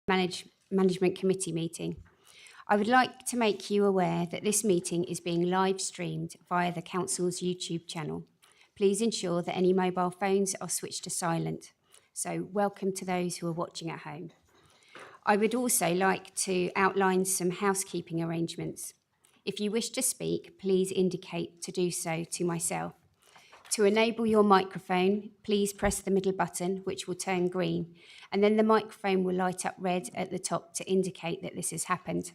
Management Committee meeting. I would like to make you aware that this meeting is being live streamed via the Council's YouTube channel. Please ensure that any mobile phones are switched to silent. So welcome to those who are watching at home. I would also like to outline some housekeeping arrangements. If you wish to speak, please indicate to do so to myself. To enable your microphone, please press the middle button, which will turn green, and then the microphone will light up red at the top to indicate that this has happened.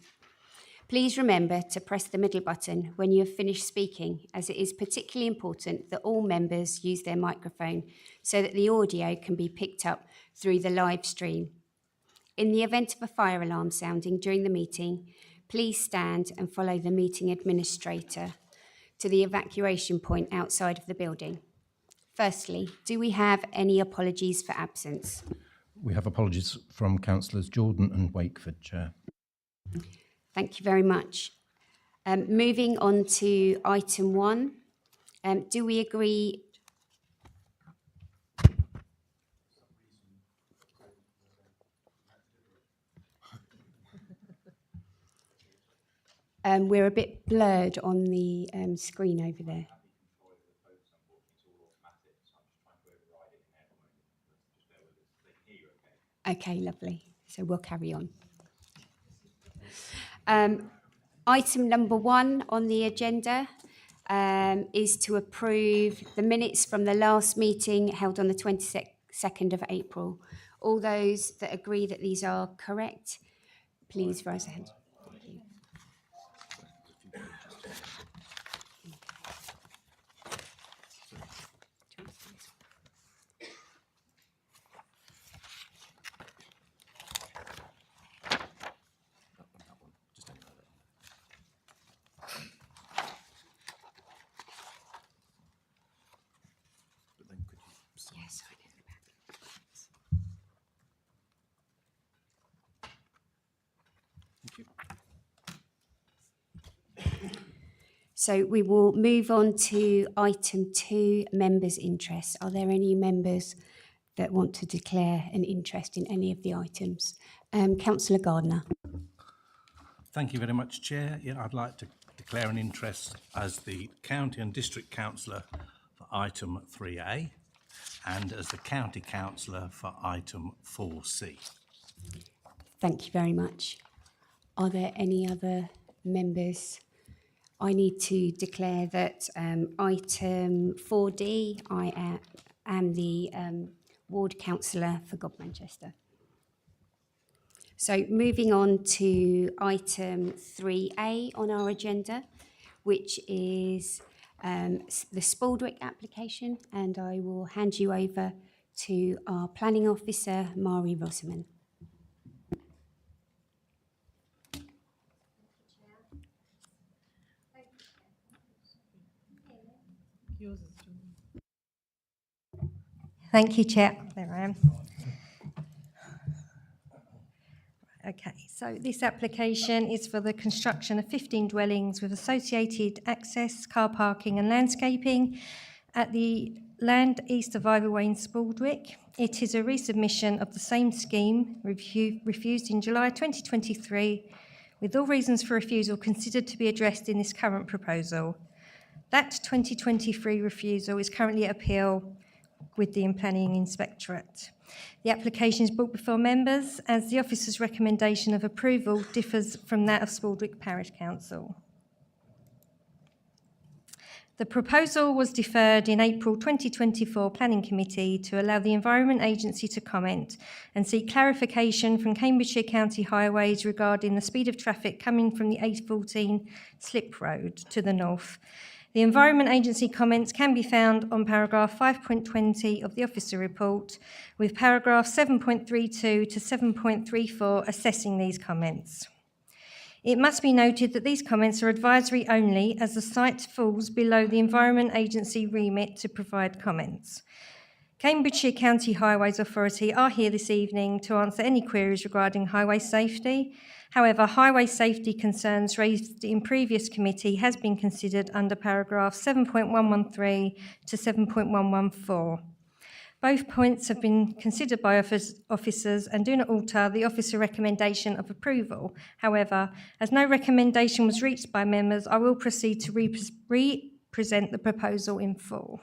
Please remember to press the middle button when you have finished speaking, as it is particularly important that all members use their microphone so that the audio can be picked up through the live stream. In the event of a fire alarm sounding during the meeting, please stand and follow the meeting administrator to the evacuation point outside of the building. Firstly, do we have any apologies for absence? We have apologies from Councillors Jordan and Wakeford, Chair. Thank you very much. Moving on to item 1, do we agree? We're a bit blurred on the screen over there. Okay, lovely. So we'll carry on. Item number 1 on the agenda is to approve the minutes from the last meeting held on the 22nd of April. All those that agree that these are correct, please raise a hand. Thank you. Yes, I know. So we will move on to item 2, members' interests. Are there any members that want to declare an interest in any of the items? Councillor Gardner. Thank you very much, Chair. Yeah, I'd like to declare an interest as the County and District Councillor for item 3A and as the County Councillor for item 4C. Thank you very much. Are there any other members? I need to declare that item 4D, I am the Ward Councillor for Godmanchester. So moving on to item 3A on our agenda, which is the Spaldwick application, and I will hand you over to our Planning Officer, Mari Rosamond. Thank you, Chair. There I am. Okay, so this application is for the construction of 15 dwellings with associated access, car parking and landscaping at the land east of Ivyway in Spaldwick. It is a resubmission of the same scheme refused in July 2023, with all reasons for refusal considered to be addressed in this current proposal. That 2023 refusal is currently at appeal with the Planning Inspectorate. The application is brought before members as the officer's recommendation of approval differs from that of Spaldwick Parish Council. The proposal was deferred in April 2024 Planning Committee to allow the Environment Agency to comment and seek clarification from Cambridgeshire County Highways regarding the speed of traffic coming from the A14 Slip Road to the north. The Environment Agency comments can be found on paragraph 5.20 of the Officer Report, with paragraph 7.32 to 7.34 assessing these comments. It must be noted that these comments are advisory only, as the site falls below the Environment Agency remit to provide comments. Cambridgeshire County Highways Authority are here this evening to answer any queries regarding highway safety. However, highway safety concerns raised in previous committee has been considered under paragraph 7.113 to 7.114. Both points have been considered by officers and do not alter the officer recommendation of approval. However, as no recommendation was reached by members, I will proceed to re-present the proposal in full.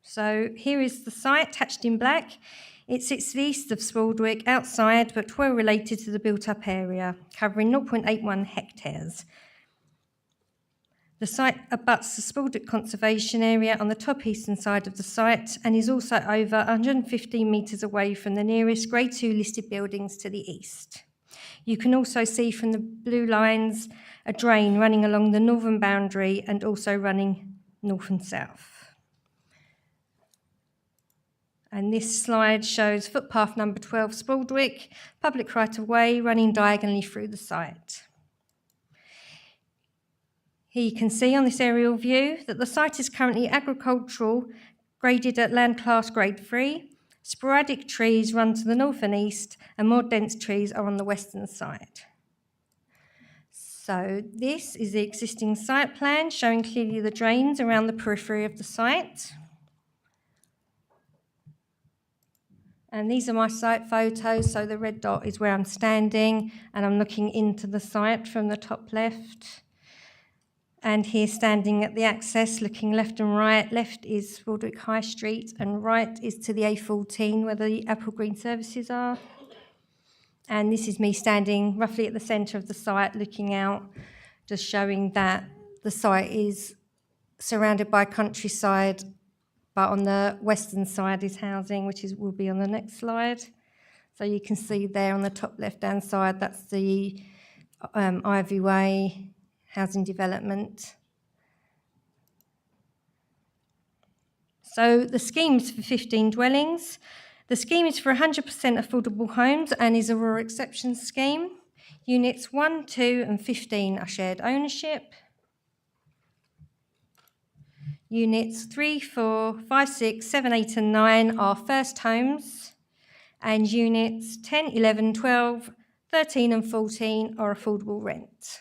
So here is the site, hatched in black. It sits to the east of Spaldwick, outside, but well related to the built-up area, covering 0.81 hectares. The site abuts the Spaldwick Conservation Area on the top eastern side of the site and is also over 115 metres away from the nearest Grade 2 listed buildings to the east. You can also see from the blue lines a drain running along the northern boundary and also running north and south. And this slide shows footpath number 12 Spaldwick, public right-of-way running diagonally through the site. Here you can see on this aerial view that the site is currently agricultural, graded at land class grade 3. Sporadic trees run to the north and east, and more dense trees are on the western side. So this is the existing site plan showing clearly the drains around the periphery of the site. And these are my site photos. So the red dot is where I'm standing, and I'm looking into the site from the top left. And here standing at the access, looking left and right. Left is Spaldwick High Street and right is to the A14 where the Apple Green services are. And this is me standing roughly at the centre of the site looking out, just showing that the site is surrounded by countryside, but on the western side is housing, which will be on the next slide. So you can see there on the top left-hand side, that's the Ivy Way housing development. So the scheme is for 15 dwellings. The scheme is for 100% affordable homes and is a rural exception scheme. Units 1, 2 and 15 are shared ownership. Units 3, 4, 5, 6, 7, 8 and 9 are first homes. And units 10, 11, 12, 13 and 14 are affordable rent.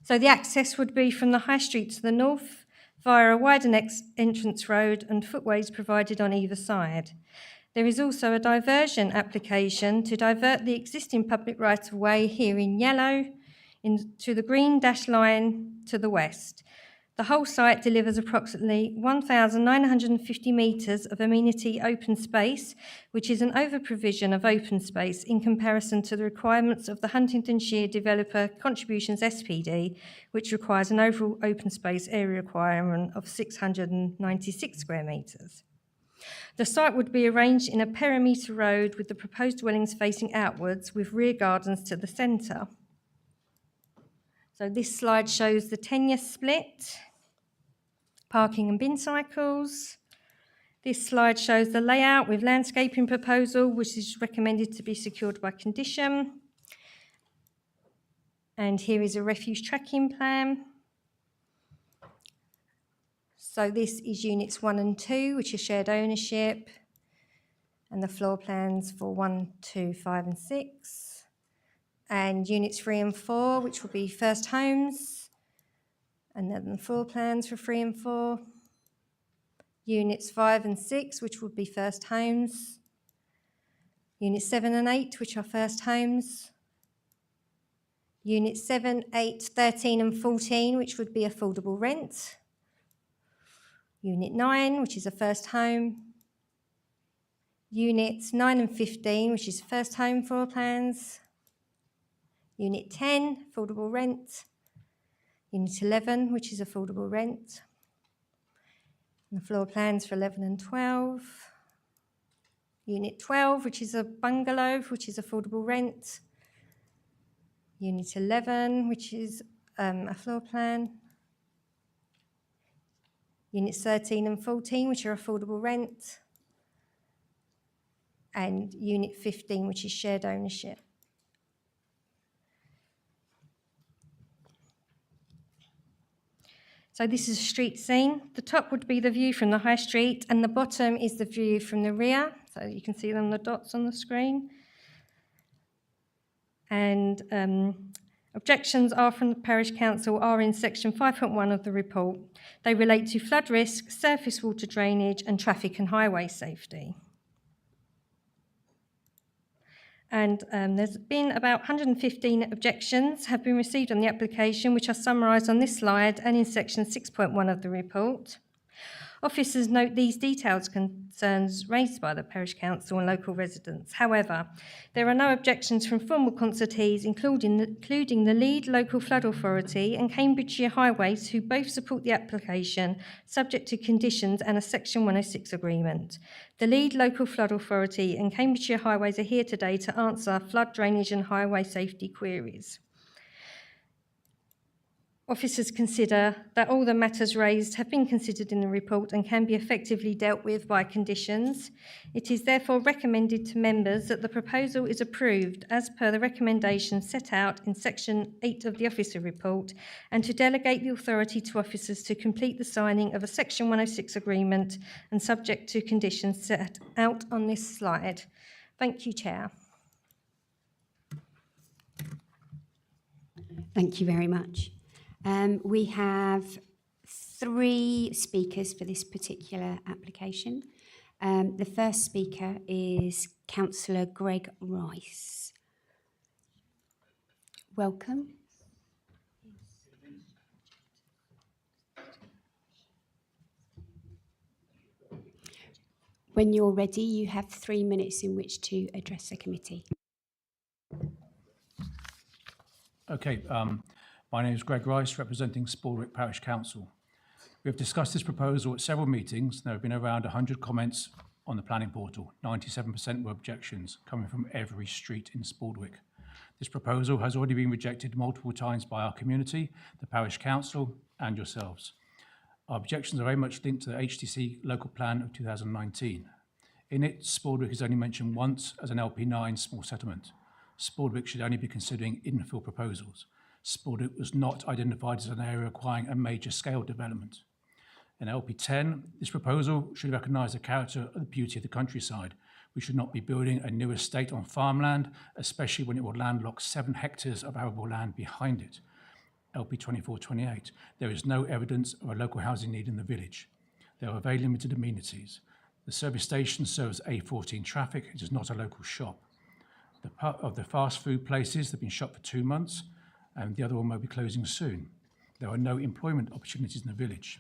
So the access would be from the High Street to the north via a wider entrance road and footways provided on either side. There is also a diversion application to divert the existing public right-of-way here in yellow to the green dashed line to the west. The whole site delivers approximately 1,950 metres of amenity open space, which is an over-provision of open space in comparison to the requirements of the Huntingdonshire Developer Contributions SPD, which requires an overall open space area requirement of 696 square metres. The site would be arranged in a perimeter road with the proposed dwellings facing outwards with rear gardens to the centre. So this slide shows the tenure split, parking and bin cycles. This slide shows the layout with landscaping proposal, which is recommended to be secured by condition. And here is a refuse tracking plan. So this is units 1 and 2, which are shared ownership, and the floor plans for 1, 2, 5 and 6. And units 3 and 4, which will be first homes, and then the floor plans for 3 and 4. Units 5 and 6, which would be first homes. Units 7 and 8, which are first homes. Units 7, 8, 13 and 14, which would be affordable rent. Unit 9, which is a first home. Units 9 and 15, which is first home floor plans. Unit 10, affordable rent. Unit 11, which is affordable rent. And the floor plans for 11 and 12. Unit 12, which is a bungalow, which is affordable rent. Unit 11, which is a floor plan. Units 13 and 14, which are affordable rent. And Unit 15, which is shared ownership. So this is a street scene. The top would be the view from the high street, and the bottom is the view from the rear. So you can see them, the dots on the screen. And Objections are from the Parish Council are in section 5.1 of the report. They relate to flood risk, surface water drainage and traffic and highway safety. And there's been about 115 objections have been received on the application, which are summarised on this slide and in section 6.1 of the report. Officers note these detailed concerns raised by the Parish Council and local residents. However, there are no objections from formal consultees, including the lead local flood authority and Cambridgeshire Highways, who both support the application, subject to conditions and a Section 106 agreement. The lead local flood authority and Cambridgeshire Highways are here today to answer flood drainage and highway safety queries. Officers consider that all the matters raised have been considered in the report and can be effectively dealt with by conditions. It is therefore recommended to members that the proposal is approved as per the recommendations set out in section 8 of the officer report, and to delegate the authority to officers to complete the signing of a section 106 agreement and subject to conditions set out on this slide. Thank you, Chair. Thank you very much. We have 3 speakers for this particular application. The first speaker is Councillor Greg Rice. Welcome. When you're ready, you have 3 minutes in which to address the committee. Okay, my name is Greg Rice, representing Spaldwick Parish Council. We have discussed this proposal at several meetings. There have been around 100 comments on the planning portal. 97% were objections, coming from every street in Spaldwick. This proposal has already been rejected multiple times by our community, the Parish Council, and yourselves. Our objections are very much linked to the HTC local plan of 2019. In it, Spaldwick is only mentioned once as an LP9 small settlement. Spaldwick should only be considering infill proposals. Spaldwick was not identified as an area requiring a major scale development. In LP10, this proposal should recognise the character of the beauty of the countryside. We should not be building a new estate on farmland, especially when it will landlock 7 hectares of arable land behind it. LP24-28, there is no evidence of a local housing need in the village. There are very limited amenities. The service station serves A14 traffic. It is not a local shop. The fast food places have been shut for 2 months, and the other one will be closing soon. There are no employment opportunities in the village.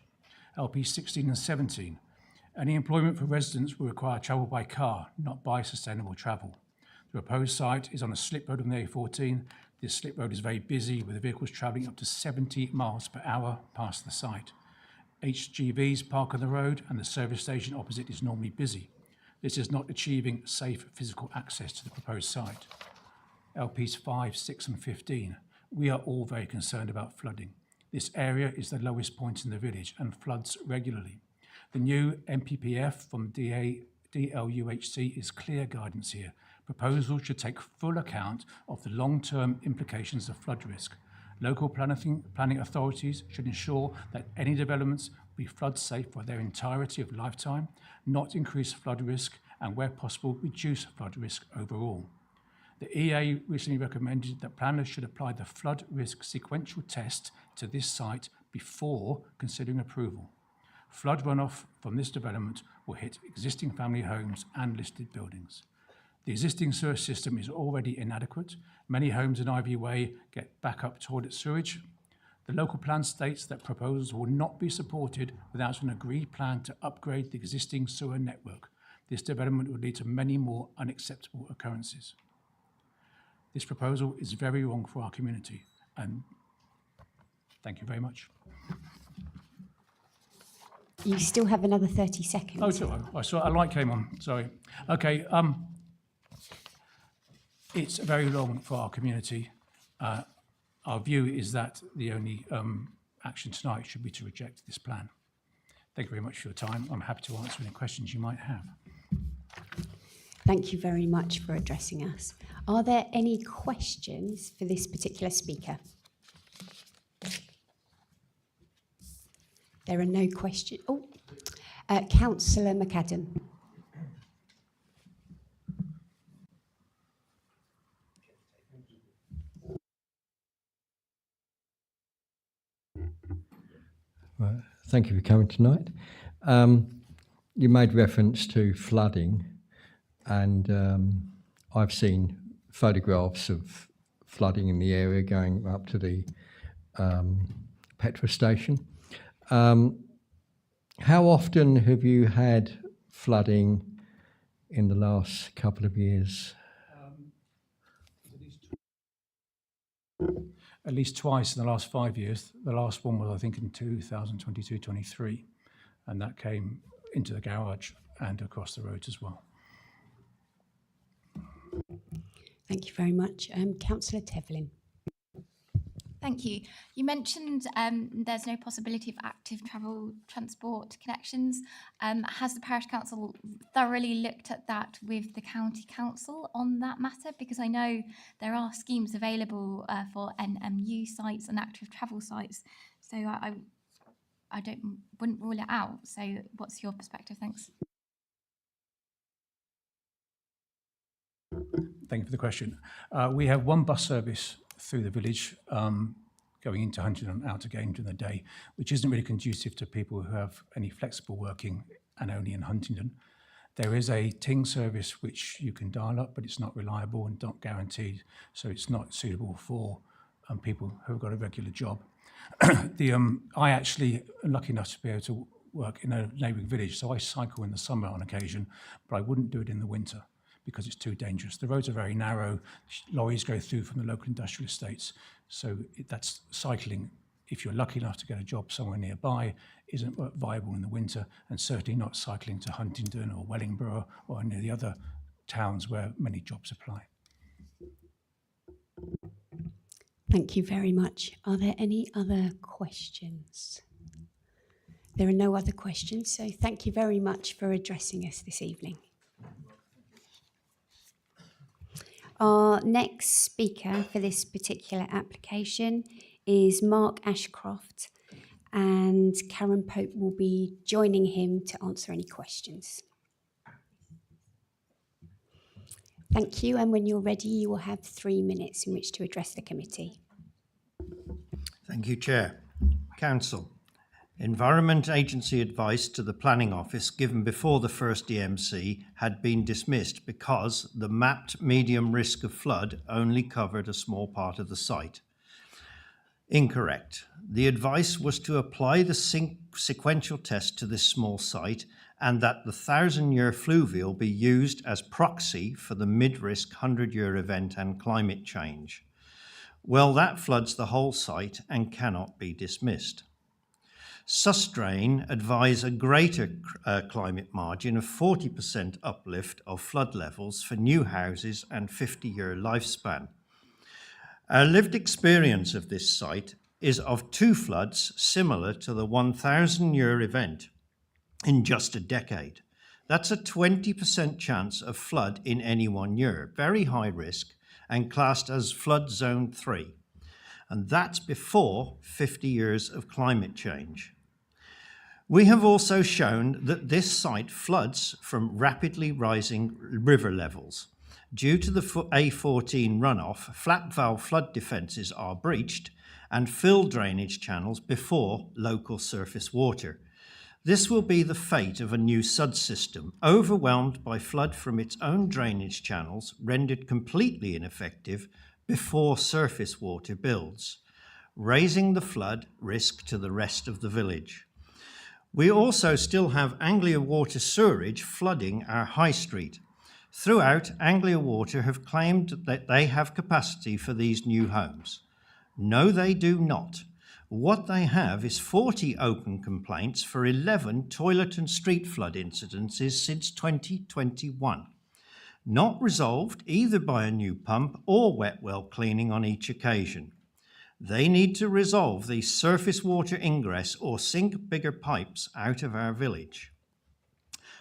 LP 16 and 17. Any employment for residents will require travel by car, not by sustainable travel. The proposed site is on a slip road on the A14. This slip road is very busy, with vehicles travelling up to 70 miles per hour past the site. HGVs park on the road, and the service station opposite is normally busy. This is not achieving safe physical access to the proposed site. LPs 5, 6 and 15. We are all very concerned about flooding. This area is the lowest point in the village and floods regularly. The new MPPF from DLUHC is clear guidance here. Proposals should take full account of the long-term implications of flood risk. Local planning authorities should ensure that any developments be flood safe for their entirety of lifetime, not increase flood risk, and where possible, reduce flood risk overall. The EA recently recommended that planners should apply the flood risk sequential test to this site before considering approval. Flood runoff from this development will hit existing family homes and listed buildings. The existing sewer system is already inadequate. Many homes in Ivy Way get backup toilet sewage. The local plan states that proposals will not be supported without an agreed plan to upgrade the existing sewer network. This development would lead to many more unacceptable occurrences. This proposal is very wrong for our community, and thank you very much. You still have another 30 seconds. Oh, sorry, I saw a light came on, sorry. Okay, it's very long for our community. Our view is that the only action tonight should be to reject this plan. Thank you very much for your time. I'm happy to answer any questions you might have. Thank you very much for addressing us. Are there any questions for this particular speaker? There are no questions. Oh, Councillor McAdam. Thank you for coming tonight. You made reference to flooding, and I've seen photographs of flooding in the area going up to the petrol station. How often have you had flooding in the last couple of years? At least twice in the last 5 years. The last one was, I think, in 2022-23, and that came into the garage and across the roads as well. Thank you very much. Councillor Tevlin. Thank you. You mentioned there's no possibility of active travel transport connections. Has the Parish Council thoroughly looked at that with the County Council on that matter? Because I know there are schemes available for NMU sites and active travel sites. So I wouldn't rule it out. So what's your perspective? Thanks. Thank you for the question. We have one bus service through the village going into Huntingdon and out again during the day, which isn't really conducive to people who have any flexible working and only in Huntingdon. There is a Ting service which you can dial up, but it's not reliable and not guaranteed, so it's not suitable for people who have got a regular job. I actually am lucky enough to be able to work in a neighbouring village, so I cycle in the summer on occasion, but I wouldn't do it in the winter, because it's too dangerous. The roads are very narrow, lorries go through from the local industrial estates, so that's cycling, if you're lucky enough to get a job somewhere nearby, isn't viable in the winter, and certainly not cycling to Huntingdon or Wellingborough or any of the other towns where many jobs apply. Thank you very much. Are there any other questions? There are no other questions, so thank you very much for addressing us this evening. Our next speaker for this particular application is Mark Ashcroft, and Karen Pope will be joining him to answer any questions. Thank you, and when you're ready, you will have 3 minutes in which to address the committee. Thank you, Chair. Council. Environment Agency advice to the Planning Office given before the first EMC had been dismissed because the mapped medium risk of flood only covered a small part of the site. Incorrect. The advice was to apply the sequential test to this small site and that the 1,000-year fluvial be used as proxy for the mid-risk 100-year event and climate change. Well, that floods the whole site and cannot be dismissed. Sustrain advise a greater climate margin of 40% uplift of flood levels for new houses and 50-year lifespan. Our lived experience of this site is of 2 floods similar to the 1,000-year event in just a decade. That's a 20% chance of flood in any 1 year, very high risk and classed as flood zone 3. And that's before 50 years of climate change. We have also shown that this site floods from rapidly rising river levels. Due to the A14 runoff, flap valve flood defences are breached and fill drainage channels before local surface water. This will be the fate of a new SUD system, overwhelmed by flood from its own drainage channels, rendered completely ineffective before surface water builds, raising the flood risk to the rest of the village. We also still have Anglia Water sewerage flooding our high street. Throughout, Anglia Water have claimed that they have capacity for these new homes. No, they do not. What they have is 40 open complaints for 11 toilet and street flood incidences since 2021. Not resolved either by a new pump or wet well cleaning on each occasion. They need to resolve the surface water ingress or sink bigger pipes out of our village.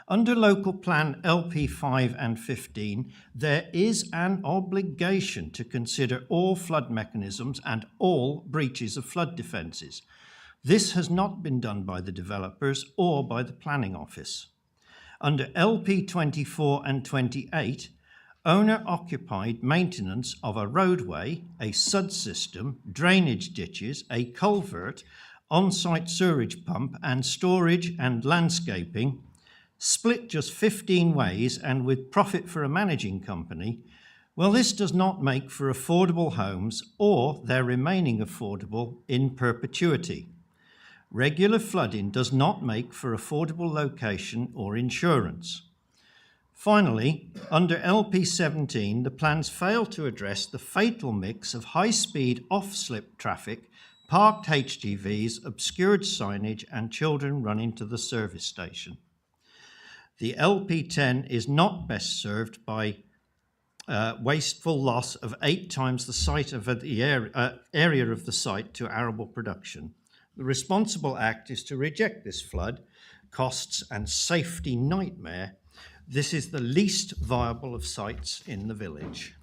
Under Local Plan LP 5 and 15, there is an obligation to consider all flood mechanisms and all breaches of flood defences. This has not been done by the developers or by the Planning Office. Under LP 24 and 28, owner-occupied maintenance of a roadway, a SUD system, drainage ditches, a culvert on-site sewerage pump and storage and landscaping, split just 15 ways and with profit for a managing company, well, this does not make for affordable homes or their remaining affordable in perpetuity. Regular flooding does not make for affordable location or insurance. Finally, under LP17, the plans fail to address the fatal mix of high-speed off-slip traffic, parked HGVs, obscured signage, and children running to the service station. The LP10 is not best served by wasteful loss of 8 times the site of the area of the site to arable production. The responsible act is to reject this flood, costs and safety nightmare. This is the least viable of sites in the village.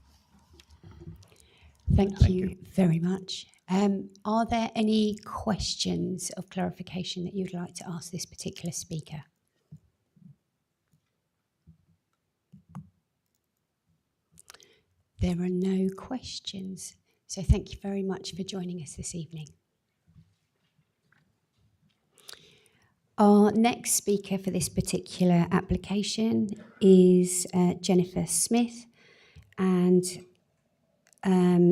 Thank you very much. Are there any questions of clarification that you'd like to ask this particular speaker? There are no questions. So thank you very much for joining us this evening. Our next speaker for this particular application is Jennifer Smith, and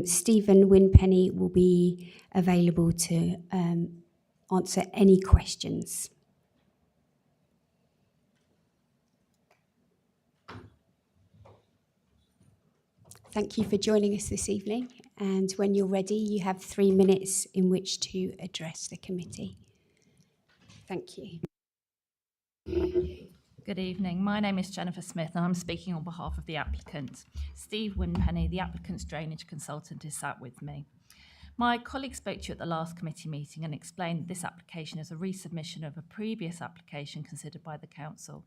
Stephen Winpenny will be available to answer any questions. Thank you for joining us this evening, and when you're ready, you have 3 minutes in which to address the committee. Thank you. Good evening. My name is Jennifer Smith and I'm speaking on behalf of the applicant. Steve Winpenny, the applicant's drainage consultant, is sat with me. My colleague spoke to you at the last committee meeting and explained that this application is a resubmission of a previous application considered by the council.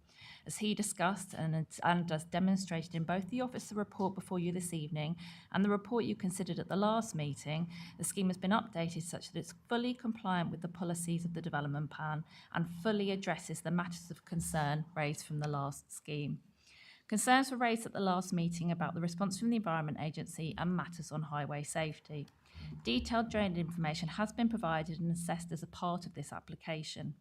As he discussed and as demonstrated in both the officer report before you this evening and the report you considered at the last meeting, the scheme has been updated such that it's fully compliant with the policies of the development plan and fully addresses the matters of concern raised from the last scheme. Concerns were raised at the last meeting about the response from the Environment Agency and matters on highway safety. Detailed drainage information has been provided and assessed as a part of this application.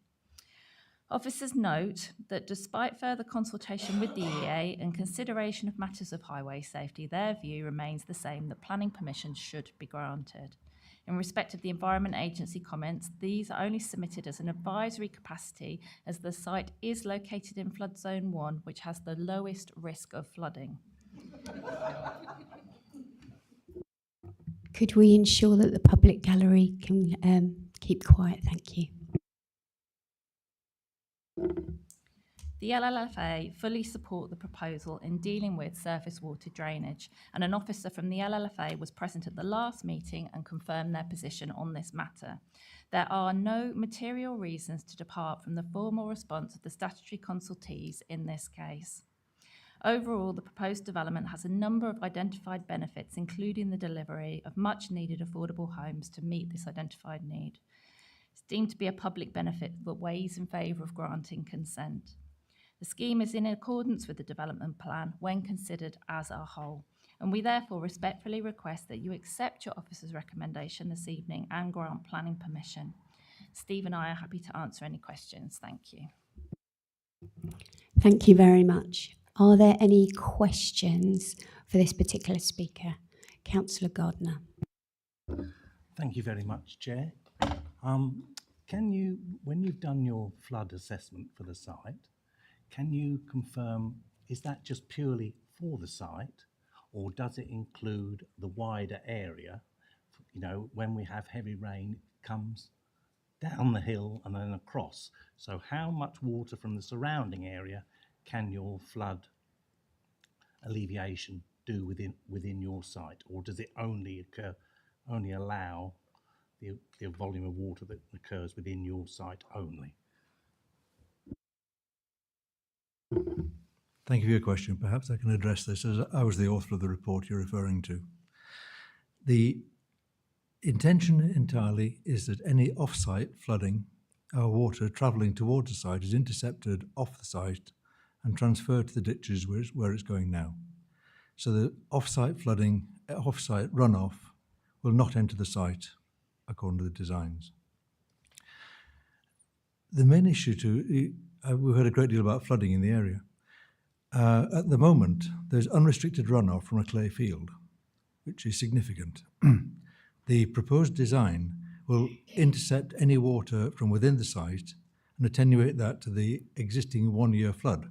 Officers note that despite further consultation with the EA and consideration of matters of highway safety, their view remains the same, that planning permission should be granted. In respect of the Environment Agency comments, these are only submitted as an advisory capacity as the site is located in flood zone 1, which has the lowest risk of flooding. Could we ensure that the public gallery can keep quiet? Thank you. The LLFA fully support the proposal in dealing with surface water drainage, and an officer from the LLFA was present at the last meeting and confirmed their position on this matter. There are no material reasons to depart from the formal response of the statutory consultees in this case. Overall, the proposed development has a number of identified benefits, including the delivery of much-needed affordable homes to meet this identified need. It's deemed to be a public benefit that weighs in favour of granting consent. The scheme is in accordance with the development plan when considered as a whole, and we therefore respectfully request that you accept your officer's recommendation this evening and grant planning permission. Steve and I are happy to answer any questions. Thank you. Thank you very much. Are there any questions for this particular speaker? Councillor Gardner. Thank you very much, Chair. Can you, when you've done your flood assessment for the site, can you confirm, is that just purely for the site, or does it include the wider area? You know, when we have heavy rain, it comes down the hill and then across. So how much water from the surrounding area can your flood alleviation do within your site, or does it only allow the volume of water that occurs within your site only? Thank you for your question. Perhaps I can address this, as I was the author of the report you're referring to. The intention entirely is that any off-site flooding or water travelling towards the site is intercepted off the site and transferred to the ditches where it's going now. So the off-site flooding, off-site runoff will not enter the site according to the designs. the main issue we've heard a great deal about flooding in the area. At the moment, there's unrestricted runoff from a clay field, which is significant. The proposed design will intercept any water from within the site and attenuate that to the existing one-year flood.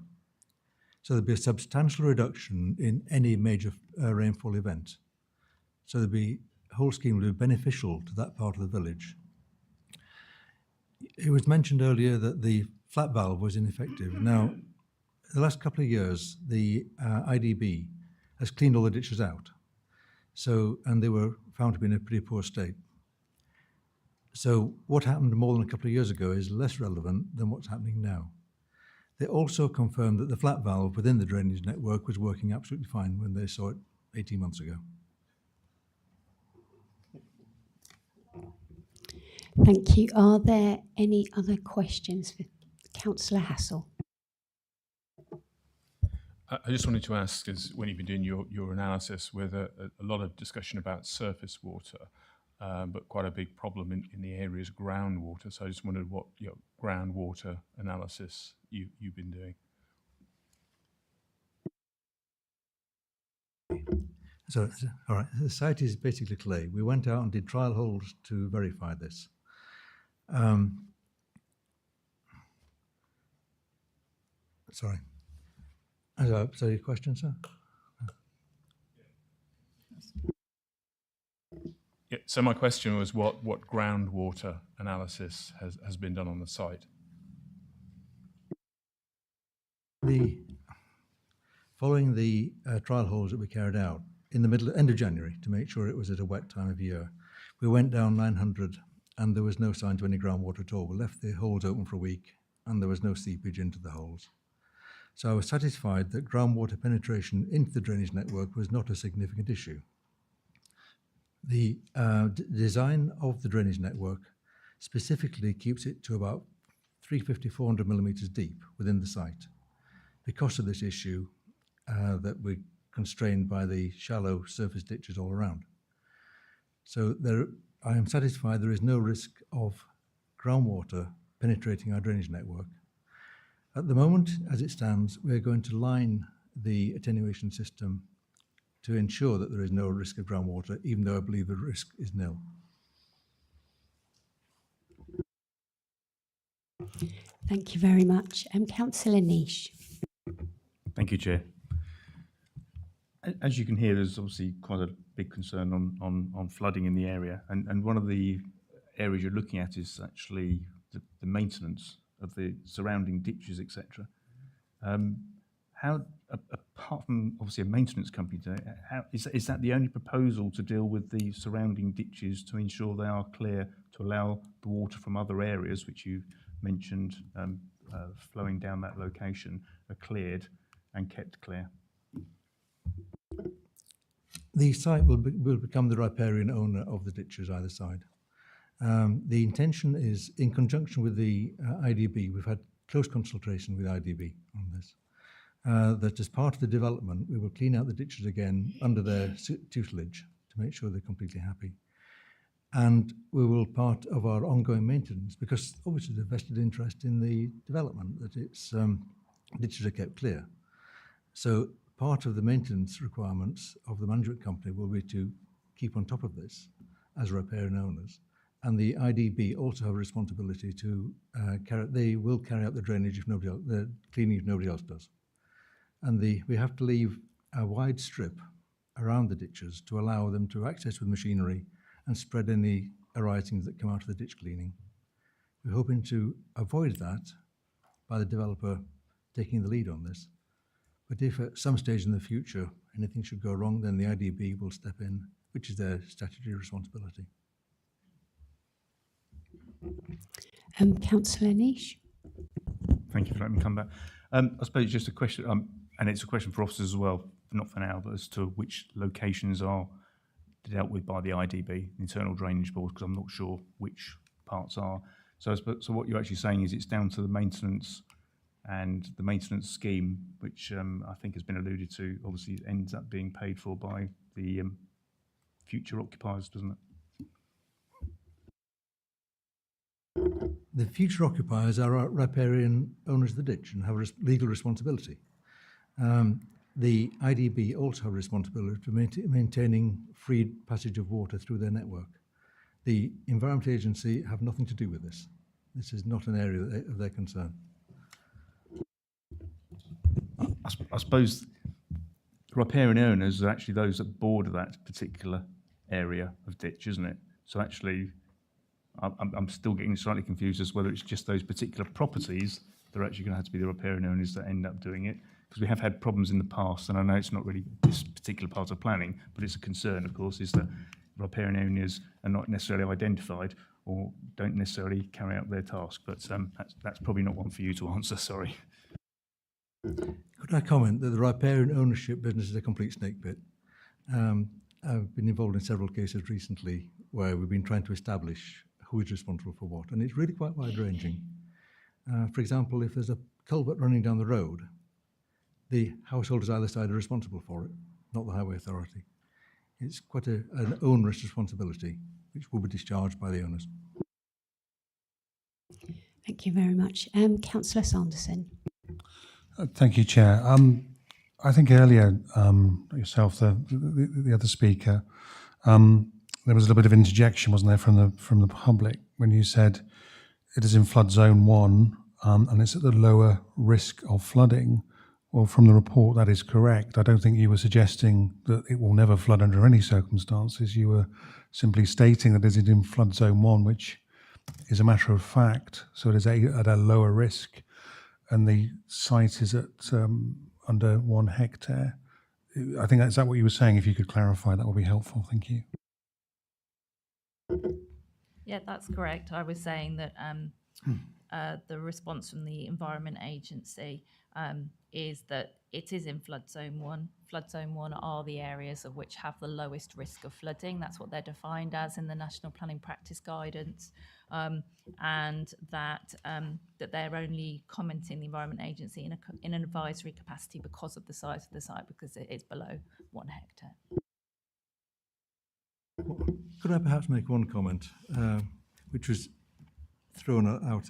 So there'll be a substantial reduction in any major rainfall event. So the whole scheme will be beneficial to that part of the village. It was mentioned earlier that the flat valve was ineffective. Now, the last couple of years, the IDB has cleaned all the ditches out. And they were found to be in a pretty poor state. So what happened more than a couple of years ago is less relevant than what's happening now. They also confirmed that the flat valve within the drainage network was working absolutely fine when they saw it 18 months ago. Thank you. Are there any other questions for Councillor Hassel? I just wanted to ask, as when you've been doing your analysis, with a lot of discussion about surface water, but quite a big problem in the area is groundwater. So I just wondered what your groundwater analysis you've been doing. So, all right, the site is basically clay. We went out and did trial holes to verify this. Sorry. So your question, sir? Yeah, so my question was what groundwater analysis has been done on the site? Following the trial holes that we carried out in the end of January to make sure it was at a wet time of year, we went down 900 and there was no sign of any groundwater at all. We left the holes open for a week and there was no seepage into the holes. So I was satisfied that groundwater penetration into the drainage network was not a significant issue. The design of the drainage network specifically keeps it to about 350, 400 millimetres deep within the site. Because of this issue that we're constrained by the shallow surface ditches all around. So I am satisfied there is no risk of groundwater penetrating our drainage network. At the moment, as it stands, we're going to line the attenuation system to ensure that there is no risk of groundwater, even though I believe the risk is nil. Thank you very much. Councillor Niche. Thank you, Chair. As you can hear, there's obviously quite a big concern on flooding in the area, and one of the areas you're looking at is actually the maintenance of the surrounding ditches, etc. How, apart from obviously a maintenance company today, is that the only proposal to deal with the surrounding ditches to ensure they are clear, to allow the water from other areas, which you mentioned flowing down that location, are cleared and kept clear? The site will become the riparian owner of the ditches either side. The intention is, in conjunction with the IDB, we've had close consultation with IDB on this, that as part of the development, we will clean out the ditches again under their tutelage to make sure they're completely happy. And we will, part of our ongoing maintenance, because obviously there's a vested interest in the development, that its ditches are kept clear. So part of the maintenance requirements of the management company will be to keep on top of this as riparian owners. And the IDB also have a responsibility to they will carry out the drainage if nobody else, the cleaning if nobody else does. And we have to leave a wide strip around the ditches to allow them to access with machinery and spread any arisings that come out of the ditch cleaning. We're hoping to avoid that by the developer taking the lead on this. But if at some stage in the future anything should go wrong, then the IDB will step in, which is their statutory responsibility. Councillor Niche. Thank you for letting me come back. I suppose it's just a question, and it's a question for officers as well, not for now, but as to which locations are dealt with by the IDB, Internal Drainage Board, because I'm not sure which parts are. So what you're actually saying is it's down to the maintenance and the maintenance scheme, which I think has been alluded to, obviously ends up being paid for by the future occupiers, doesn't it? The future occupiers are riparian owners of the ditch and have a legal responsibility. The IDB also have a responsibility for maintaining free passage of water through their network. The Environment Agency have nothing to do with this. This is not an area of their concern. I suppose riparian owners are actually those that border that particular area of ditch, isn't it? So actually, I'm still getting slightly confused as to whether it's just those particular properties that are actually going to have to be the riparian owners that end up doing it. Because we have had problems in the past, and I know it's not really this particular part of planning, but it's a concern, of course, is that riparian owners are not necessarily identified or don't necessarily carry out their task. But that's probably not one for you to answer, sorry. Could I comment that the riparian ownership business is a complete snake pit? I've been involved in several cases recently where we've been trying to establish who is responsible for what, and it's really quite wide-ranging. For example, if there's a culvert running down the road, the householders either side are responsible for it, not the highway authority. It's quite an onerous responsibility, which will be discharged by the owners. Thank you very much. Councillor Sanderson. Thank you, Chair. I think earlier, yourself, the other speaker, there was a little bit of interjection, wasn't there, from the public when you said it is in flood zone 1 and it's at the lower risk of flooding. Well, from the report, that is correct. I don't think you were suggesting that it will never flood under any circumstances. You were simply stating that it is in flood zone 1, which is a matter of fact. So it is at a lower risk, and the site is at under 1 hectare. I think is that what you were saying? If you could clarify, that would be helpful. Thank you. Yeah, that's correct. I was saying that the response from the Environment Agency is that it is in flood zone 1. Flood zone 1 are the areas of which have the lowest risk of flooding. That's what they're defined as in the National Planning Practice Guidance, and that they're only commenting, the Environment Agency, in an advisory capacity because of the size of the site, because it is below 1 hectare. Could I perhaps make one comment, which was thrown out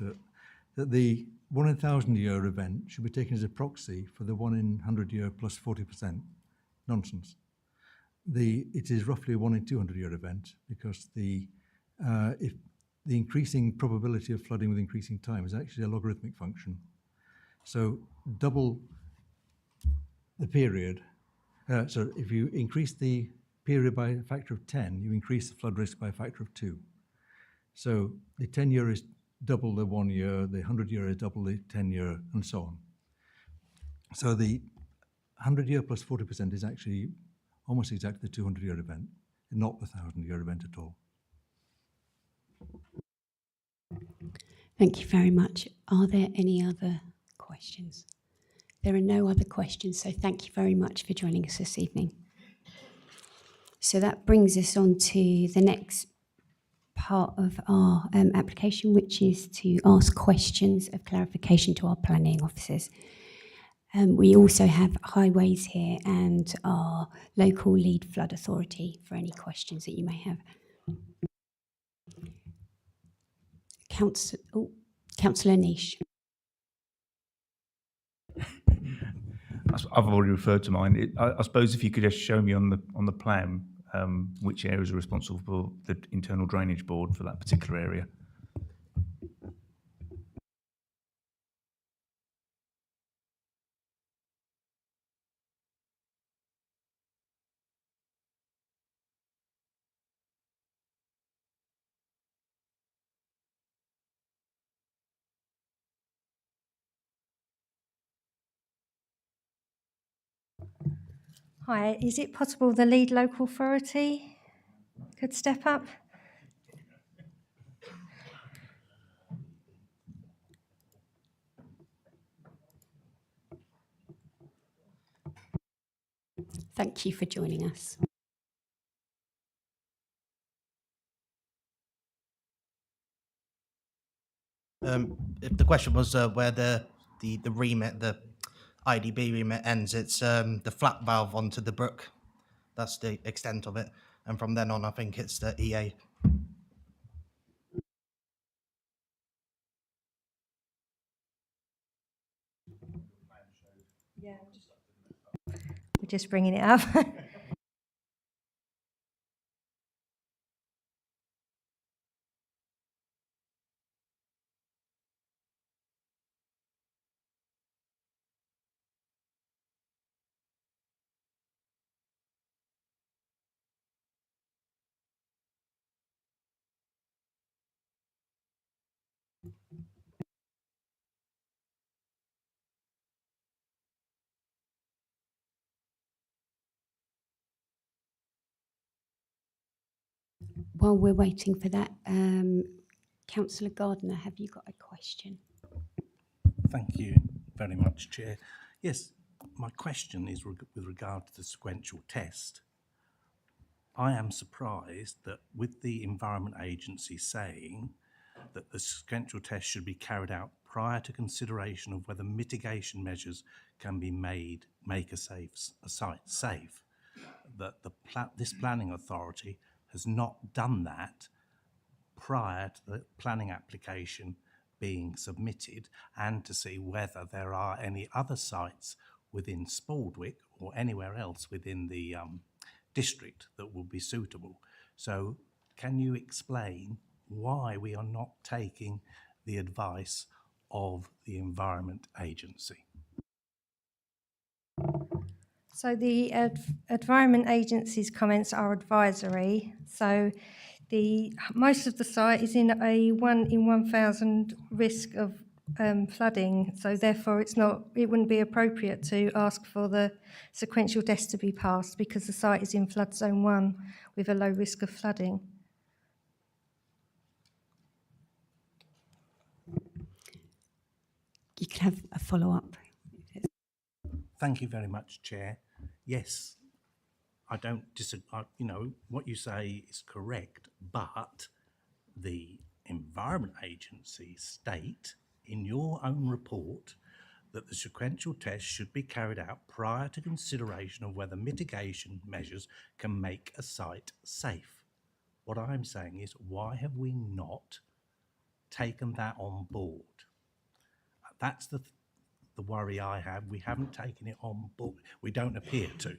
that the 1 in 1,000 year event should be taken as a proxy for the 1 in 100 year plus 40%? Nonsense. It is roughly a 1 in 200 year event, because if the increasing probability of flooding with increasing time is actually a logarithmic function. So double the period. So if you increase the period by a factor of 10, you increase the flood risk by a factor of 2. So the 10 year is double the 1 year, the 100 year is double the 10 year, and so on. So the 100 year plus 40% is actually almost exactly the 200 year event, not the 1,000 year event at all. Thank you very much. Are there any other questions? There are no other questions, so thank you very much for joining us this evening. So that brings us on to the next part of our application, which is to ask questions of clarification to our planning officers. We also have Highways here and our local lead flood authority for any questions that you may have. Councillor Niche. I've already referred to mine. I suppose if you could just show me on the plan which areas are responsible for the internal drainage board for that particular area. Hi, is it possible the lead local authority could step up? Thank you for joining us. If the question was where the remit, the IDB remit ends, it's the flap valve onto the brook. That's the extent of it. And from then on, I think it's the EA. We're just bringing it up. While we're waiting for that, Councillor Gardner, have you got a question? Thank you very much, Chair. Yes, my question is with regard to the sequential test. I am surprised that with the Environment Agency saying that the sequential test should be carried out prior to consideration of whether mitigation measures can be make a site safe, that this planning authority has not done that prior to the planning application being submitted, and to see whether there are any other sites within Spaldwick or anywhere else within the district that will be suitable. So can you explain why we are not taking the advice of the Environment Agency? So the Environment Agency's comments are advisory. So most of the site is in a 1 in 1,000 risk of flooding. So therefore, it wouldn't be appropriate to ask for the sequential test to be passed because the site is in flood zone 1 with a low risk of flooding. You can have a follow-up. Thank you very much, Chair. Yes, I don't disagree. What you say is correct, but the Environment Agency state in your own report that the sequential test should be carried out prior to consideration of whether mitigation measures can make a site safe. What I'm saying is, why have we not taken that on board? That's the worry I have. We haven't taken it on board. We don't appear to.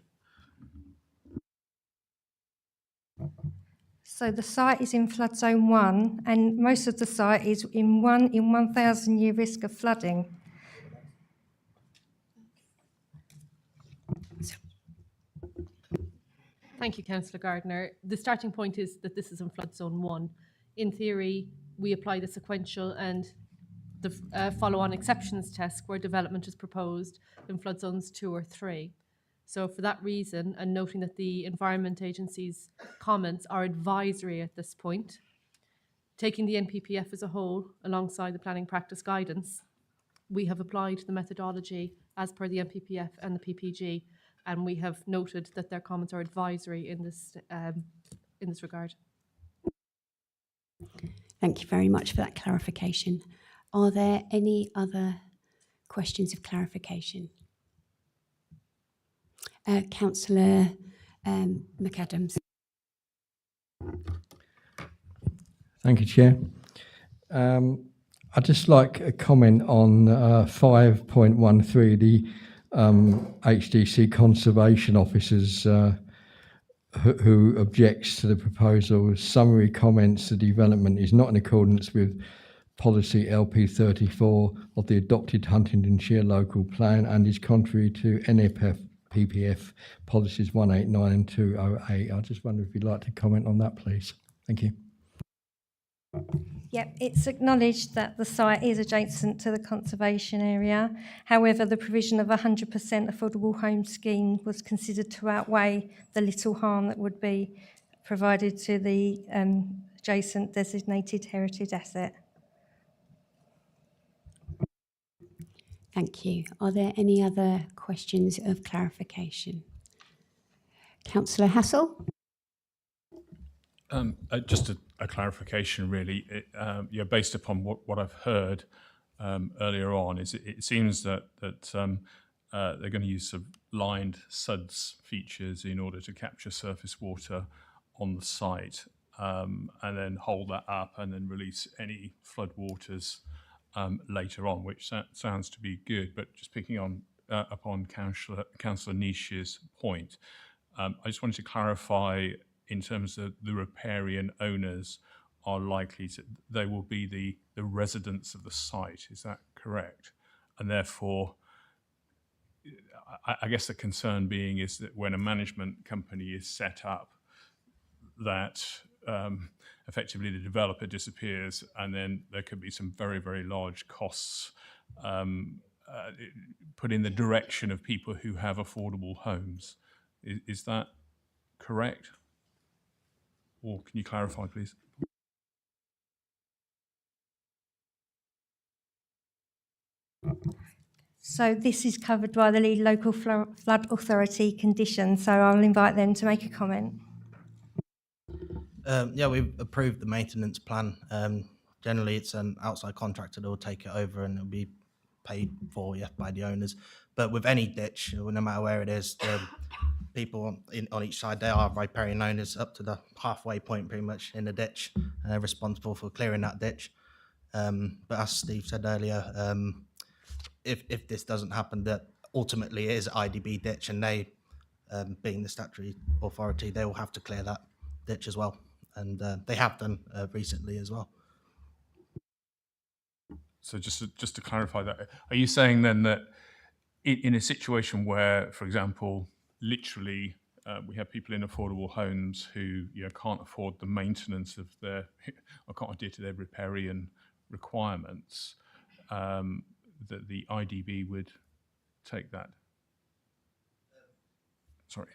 So the site is in flood zone 1, and most of the site is in 1 in 1,000 year risk of flooding. Thank you, Councillor Gardner. The starting point is that this is in flood zone 1. In theory, we apply the sequential and the follow-on exceptions test where development is proposed in flood zones 2 or 3. So for that reason, and noting that the Environment Agency's comments are advisory at this point, taking the NPPF as a whole alongside the planning practice guidance, we have applied the methodology as per the NPPF and the PPG, and we have noted that their comments are advisory in this regard. Thank you very much for that clarification. Are there any other questions of clarification? Councillor McAdams. Thank you, Chair. I'd just like a comment on 5.13, the HDC conservation officers who objects to the proposal. Summary comments: the development is not in accordance with policy LP34 of the adopted Huntingdonshire local plan and is contrary to NFF PPF policies 189 and 208. I just wonder if you'd like to comment on that, please. Thank you. Yep, it's acknowledged that the site is adjacent to the conservation area. However, the provision of 100% affordable home scheme was considered to outweigh the little harm that would be provided to the adjacent designated heritage asset. Thank you. Are there any other questions of clarification? Councillor Hassel? Just a clarification, really. Based upon what I've heard earlier on, it seems that they're going to use some lined SUDS features in order to capture surface water on the site, and then hold that up and then release any flood waters later on, which sounds to be good. But just picking on upon Councillor Nish's point. I just wanted to clarify in terms of the riparian owners are likely to, they will be the residents of the site. Is that correct? And therefore, I guess the concern being is that when a management company is set up, that effectively the developer disappears, and then there could be some very, very large costs put in the direction of people who have affordable homes. Is that correct? Or can you clarify, please? So this is covered by the lead local flood authority condition, so I'll invite them to make a comment. Yeah, we've approved the maintenance plan. Generally, it's an outside contractor that will take it over and it'll be paid for, yeah, by the owners. But with any ditch, no matter where it is, the people on each side, they are riparian owners up to the halfway point pretty much in the ditch, and they're responsible for clearing that ditch. But as Steve said earlier, if this doesn't happen, that ultimately it is IDB ditch, and they, being the statutory authority, they will have to clear that ditch as well, and they have done recently as well. So just to clarify that, are you saying then that in a situation where, for example, literally we have people in affordable homes who can't afford the maintenance of their, or can't adhere to their riparian requirements, that the IDB would take that? Sorry.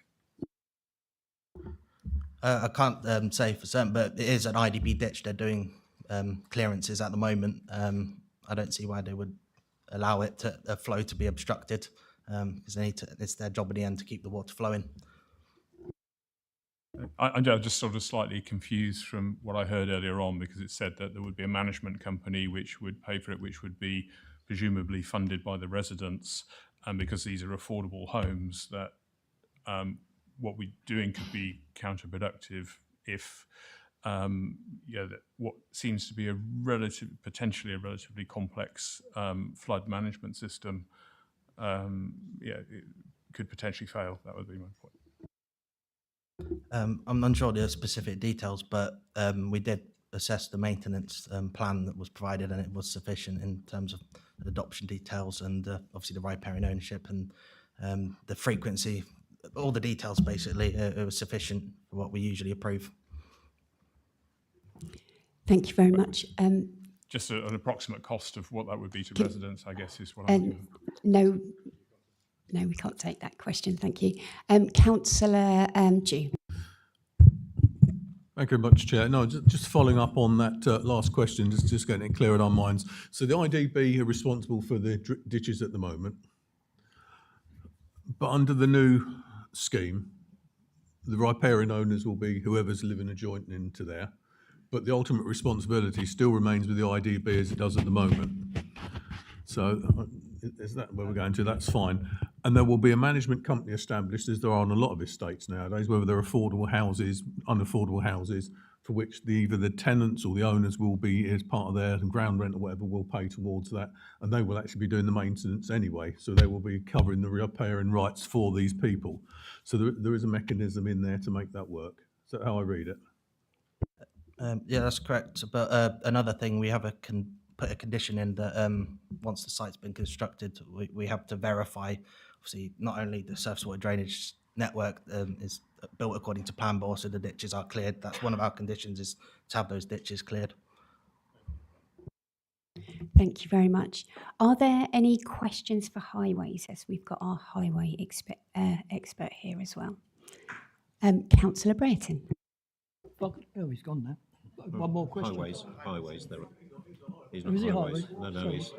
I can't say for certain, but it is an IDB ditch. They're doing clearances at the moment. I don't see why they would allow it to flow to be obstructed, because they need to. It's their job at the end to keep the water flowing. I'm just sort of slightly confused from what I heard earlier on, because it said that there would be a management company which would pay for it, which would be presumably funded by the residents, and because these are affordable homes, that what we're doing could be counterproductive if that what seems to be potentially a relatively complex flood management system, it could potentially fail. That would be my point. I'm unsure of the specific details, but we did assess the maintenance plan that was provided, and it was sufficient in terms of adoption details and obviously the riparian ownership and the frequency, all the details basically. It was sufficient for what we usually approve. Thank you very much. Just an approximate cost of what that would be to residents, I guess, is what I'm No, we can't take that question. Thank you. Councillor Dew. Thank you very much, Chair. No, just following up on that last question, just getting it clear in our minds. So the IDB are responsible for the ditches at the moment, but under the new scheme, the riparian owners will be whoever's living adjoining into there, but the ultimate responsibility still remains with the IDB as it does at the moment. So is that where we're going to? That's fine. And there will be a management company established, as there are on a lot of estates nowadays, whether they're affordable houses, unaffordable houses, for which either the tenants or the owners will be, as part of their ground rent or whatever, will pay towards that. And they will actually be doing the maintenance anyway. So they will be covering the riparian rights for these people. So there is a mechanism in there to make that work. Is that how I read it? Yeah, that's correct. But another thing, we have put a condition in that once the site's been constructed, we have to verify, obviously, not only the surface water drainage network is built according to plan, but also the ditches are cleared. That's one of our conditions, is to have those ditches cleared. Thank you very much. Are there any questions for highways, as we've got our highway expert here as well? Councillor Brereton. Oh, he's gone now. One more question. Highways. There. He's Is he highways. highways? No, Sorry. he's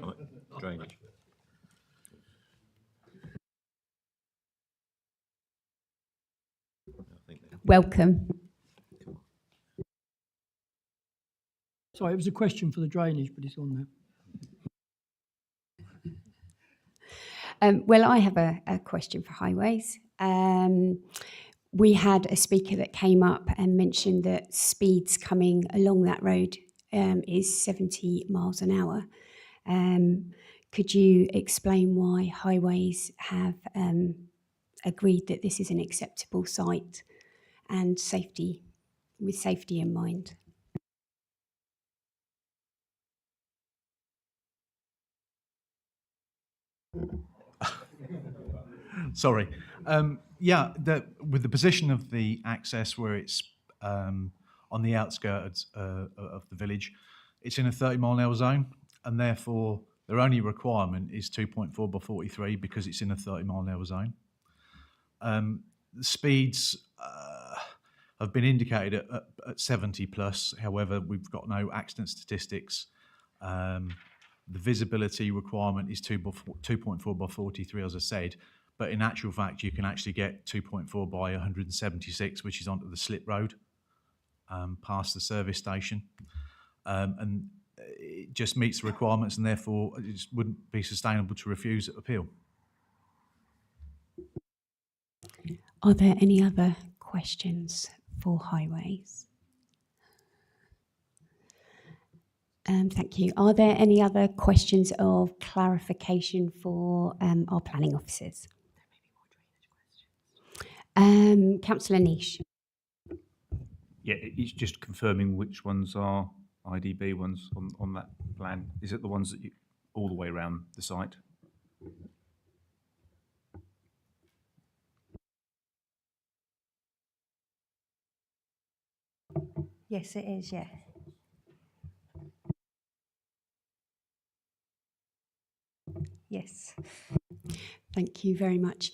drainage. Welcome. Sorry, it was a question for the drainage, but he's gone now. Well, I have a question for highways. We had a speaker that came up and mentioned that speeds coming along that road is 70 miles an hour. Could you explain why Highways have agreed that this is an acceptable site and with safety in mind? Sorry. With the position of the access where it's on the outskirts of the village, it's in a 30-mile-an-hour zone, and therefore their only requirement is 2.4 by 43 because it's in a 30-mile-an-hour zone. The speeds have been indicated at 70 plus. However, we've got no accident statistics. The visibility requirement is 2.4 by 43, as I said, but in actual fact, you can actually get 2.4 by 176, which is onto the slip road past the service station. And it just meets the requirements, and therefore it just wouldn't be sustainable to refuse appeal. Are there any other questions for Highways? Thank you. Are there any other questions of clarification for our planning officers? Councillor Niche. Yeah, it's just confirming which ones are IDB ones on that plan. Is it the ones that you all the way around the site? Yes, it is, yeah. Yes. Thank you very much.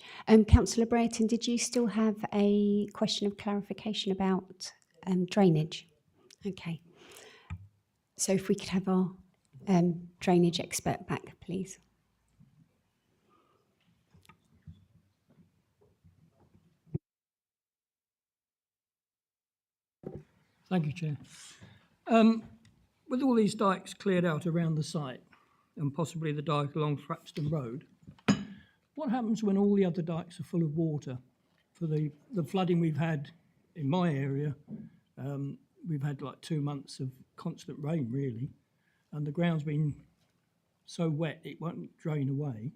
Councillor Brereton, did you still have a question of clarification about drainage? Okay. So if we could have our drainage expert back, please. Thank you, Chair. With all these dikes cleared out around the site, and possibly the dike along Thrapston Road, what happens when all the other dikes are full of water? For the flooding we've had in my area, we've had like 2 months of constant rain, really, and the ground's been so wet it won't drain away.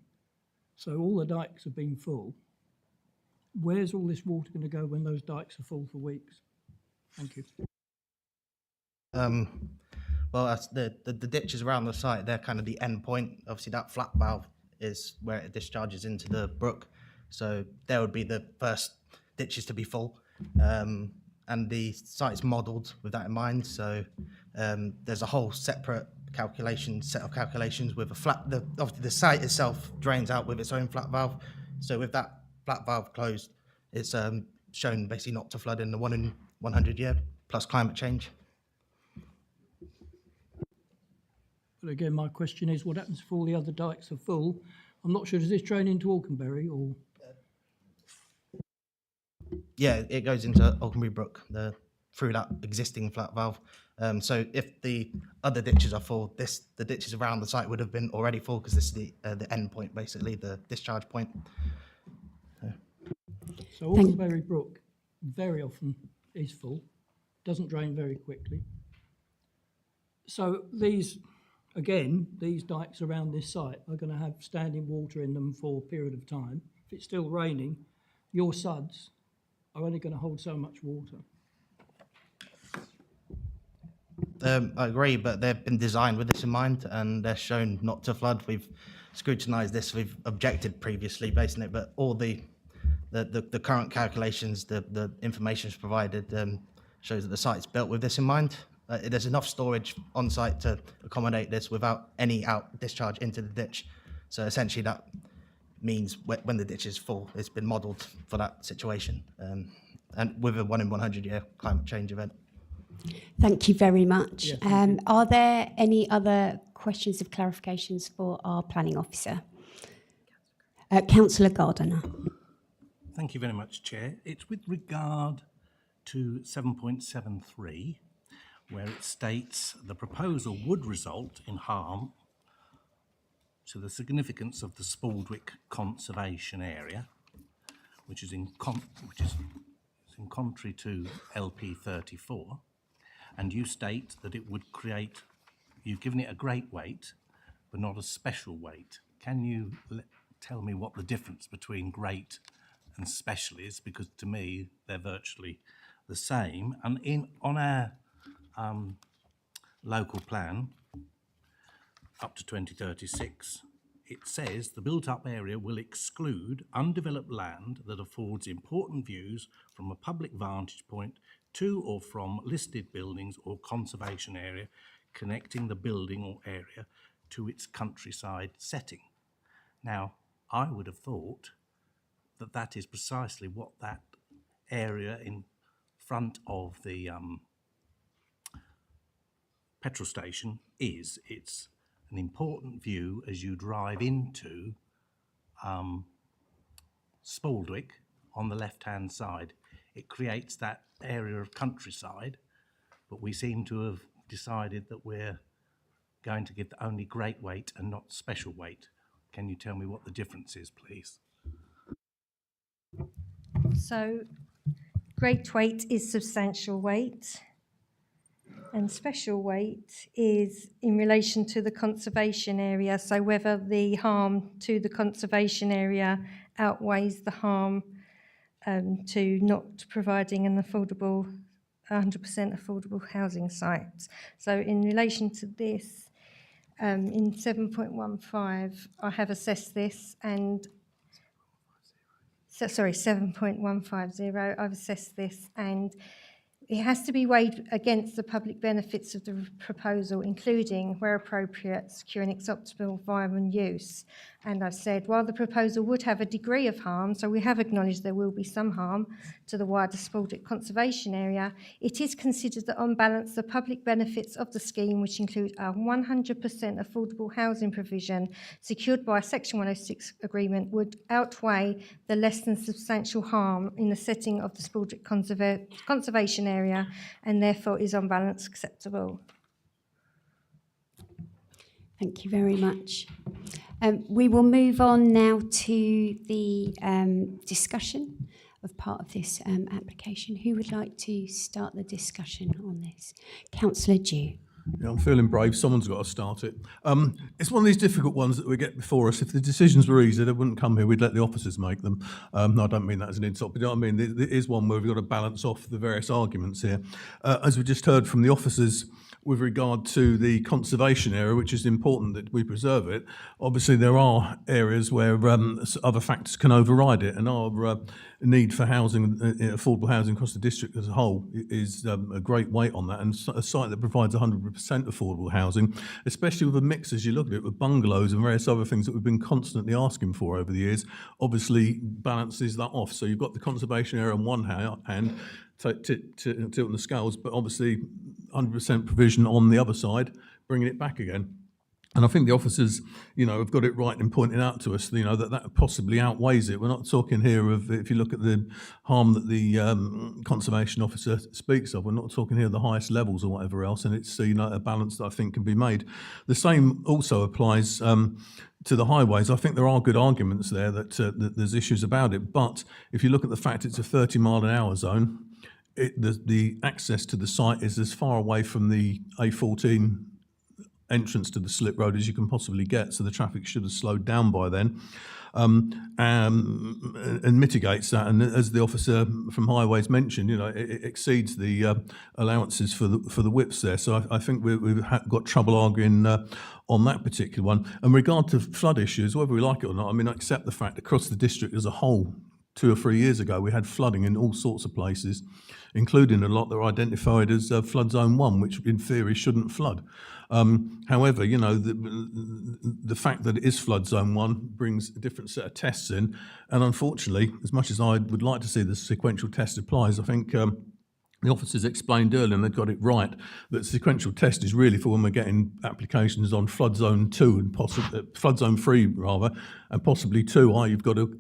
So all the dikes have been full. Where's all this water going to go when those dikes are full for weeks? Thank you. Well, that's the ditches around the site, they're kind of the end point. Obviously, that flap valve is where it discharges into the brook. So there would be the first ditches to be full. And the site's modelled with that in mind. So there's a whole separate set of calculations with a obviously the site itself drains out with its own flap valve. So with that flap valve closed, it's shown basically not to flood in the 1 in 100 year plus climate change. But again, my question is, what happens if all the other dikes are full? I'm not sure, does this drain into Aukenbury or? Yeah, it goes into Aukenbury Brook through that existing flap valve. So if the other ditches are full, the ditches around the site would have been already full because this is the end point, basically, the discharge point. So Aukenbury Brook very often is full, doesn't drain very quickly. So these dikes around this site are going to have standing water in them for a period of time. If it's still raining, your suds are only going to hold so much water. I agree, but they've been designed with this in mind and they're shown not to flood. We've scrutinised this, we've objected previously based on it, but all the current calculations, the information provided shows that the site's built with this in mind. There's enough storage on site to accommodate this without any out discharge into the ditch. So essentially that means when the ditch is full, it's been modelled for that situation and with a 1 in 100 year climate change event. Thank you very much. Yeah, thank you. Are there any other questions of clarifications for our planning officer? Councillor Gardiner. Thank you very much, Chair. It's with regard to 7.73, where it states the proposal would result in harm to the significance of the Spaldwick Conservation Area, which is in contrary to LP 34, and you state that it would create, you've given it a great weight, but not a special weight. Can you tell me what the difference between great and special is? Because to me, they're virtually the same. And on our local plan, up to 2036, it says the built-up area will exclude undeveloped land that affords important views from a public vantage point to or from listed buildings or conservation area connecting the building or area to its countryside setting. Now, I would have thought that that is precisely what that area in front of the petrol station is. It's an important view as you drive into Spaldwick on the left-hand side. It creates that area of countryside, but we seem to have decided that we're going to give only great weight and not special weight. Can you tell me what the difference is, please? So great weight is substantial weight, and special weight is in relation to the conservation area. So whether the harm to the conservation area outweighs the harm to not providing an affordable, 100% affordable housing site. So in relation to this, in 7.15, I have assessed this, and 7.150, I've assessed this, and it has to be weighed against the public benefits of the proposal, including, where appropriate, securing acceptable environment use. And I've said, while the proposal would have a degree of harm, so we have acknowledged there will be some harm to the wider Spaldwick conservation area, it is considered that on balance the public benefits of the scheme, which include a 100% affordable housing provision secured by a Section 106 agreement, would outweigh the less than substantial harm in the setting of the Spaldwick conservation area, and therefore is on balance acceptable. Thank you very much. We will move on now to the discussion of part of this application. Who would like to start the discussion on this? Councillor Dew. Yeah, I'm feeling brave. Someone's got to start it. It's one of these difficult ones that we get before us. If the decisions were easy, they wouldn't come here. We'd let the officers make them. No, I don't mean that as an insult, but you know what I mean? There is one where we've got to balance off the various arguments here. As we just heard from the officers, with regard to the conservation area, which is important that we preserve it, obviously there are areas where other factors can override it, and our need for housing, affordable housing across the district as a whole is a great weight on that, and a site that provides 100% affordable housing, especially with a mix, as you look at it, with bungalows and various other things that we've been constantly asking for over the years, obviously balances that off. So you've got the conservation area on one hand, tilt on the scales, but obviously 100% provision on the other side, bringing it back again. And I think the officers, have got it right in pointing out to us, that possibly outweighs it. We're not talking here of, if you look at the harm that the conservation officer speaks of, we're not talking here of the highest levels or whatever else, and it's a balance that I think can be made. The same also applies to the highways. I think there are good arguments there that there's issues about it, but if you look at the fact it's a 30-mile-an-hour zone, the access to the site is as far away from the A14 entrance to the slip road as you can possibly get, so the traffic should have slowed down by then, and mitigates that. And as the officer from Highways mentioned, it exceeds the allowances for the widths there. So I think we've got trouble arguing on that particular one. And regard to flood issues, whether we like it or not, I accept the fact across the district as a whole, 2 or 3 years ago, we had flooding in all sorts of places, including a lot that were identified as flood zone 1, which in theory shouldn't flood. However, the fact that it is flood zone 1 brings a different set of tests in. And unfortunately, as much as I would like to see the sequential test applies, I think the officers explained earlier, and they've got it right, that sequential test is really for when we're getting applications on flood zone 2 and possibly flood zone 3 rather, and possibly 2. You've got to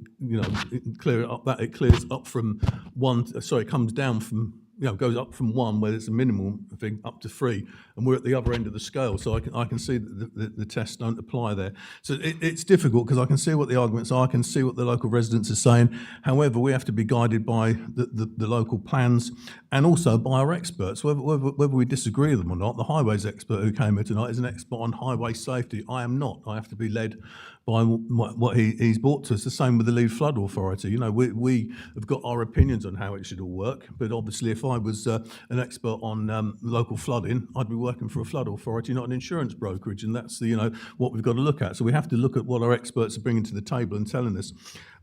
clear it up. That it clears up from 1. Sorry, it comes down from goes up from 1, where it's a minimum thing, up to 3, and we're at the other end of the scale. So I can see that the tests don't apply there. So it's difficult because I can see what the arguments are, I can see what the local residents are saying. However, we have to be guided by the local plans and also by our experts, whether we disagree with them or not. The highways expert who came here tonight is an expert on highway safety. I am not. I have to be led by what he's brought to us. The same with the Lead Flood Authority. You know, we have got our opinions on how it should all work, but obviously if I was an expert on local flooding, I'd be working for a flood authority, not an insurance brokerage, and that's what we've got to look at. So we have to look at what our experts are bringing to the table and telling us.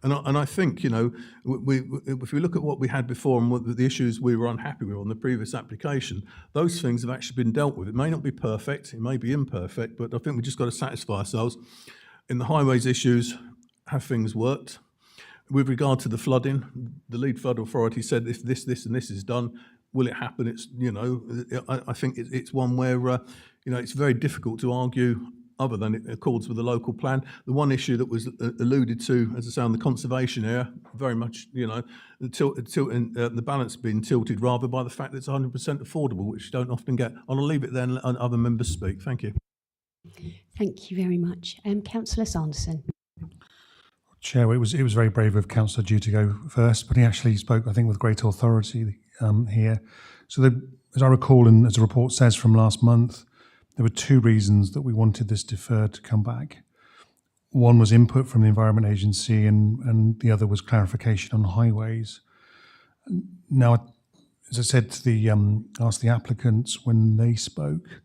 And I think, if we look at what we had before and what the issues we were unhappy with on the previous application, those things have actually been dealt with. It may not be perfect, it may be imperfect, but I think we've just got to satisfy ourselves. In the highways issues, have things worked? With regard to the flooding, the Lead Flood Authority said if this, and this is done, will it happen? It's, I think it's one where, it's very difficult to argue other than it accords with the local plan. The one issue that was alluded to, as I say, on the conservation area, very much, the balance being tilted rather by the fact that it's 100% affordable, which you don't often get. I'll leave it there and let other members speak. Thank you. Thank you very much. Councillor Sanderson. Chair, it was very brave of Councillor Dew to go first, but he actually spoke, I think, with great authority here. So as I recall, and as the report says from last month, there were 2 reasons that we wanted this deferred to come back. One was input from the Environment Agency and the other was clarification on highways. Now, as I said to asked the applicants when they spoke,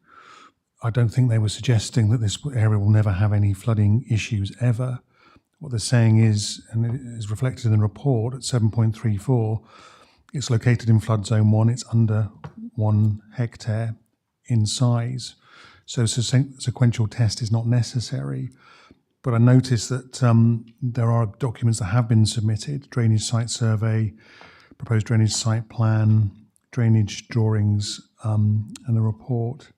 I don't think they were suggesting that this area will never have any flooding issues ever. What they're saying is, and it is reflected in the report at 7.34, it's located in flood zone 1, it's under 1 hectare in size. So sequential test is not necessary. But I noticed that there are documents that have been submitted: drainage site survey, proposed drainage site plan, drainage drawings, and the report.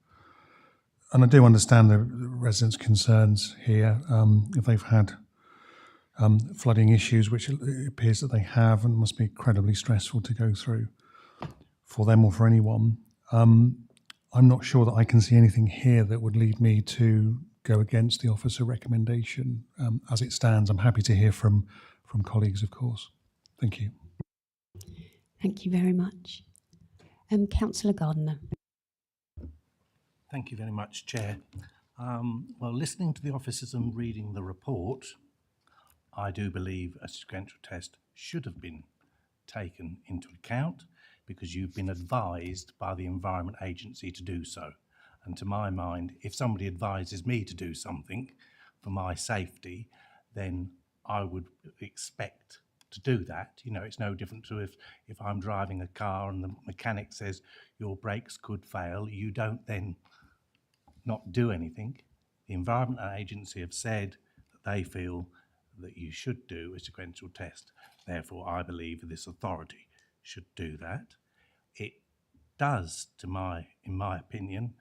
And I do understand the residents' concerns here. If they've had flooding issues, which it appears that they have, and must be incredibly stressful to go through for them or for anyone. I'm not sure that I can see anything here that would lead me to go against the officer recommendation as it stands. I'm happy to hear from colleagues, of course. Thank you. Thank you very much. Councillor Gardiner. Thank you very much, Chair. Well, listening to the officers and reading the report, I do believe a sequential test should have been taken into account because you've been advised by the Environment Agency to do so. And to my mind, if somebody advises me to do something for my safety, then I would expect to do that. It's no different to if I'm driving a car and the mechanic says your brakes could fail, you don't then not do anything. The Environment Agency have said that they feel that you should do a sequential test. Therefore, I believe this authority should do that. It does, in my opinion,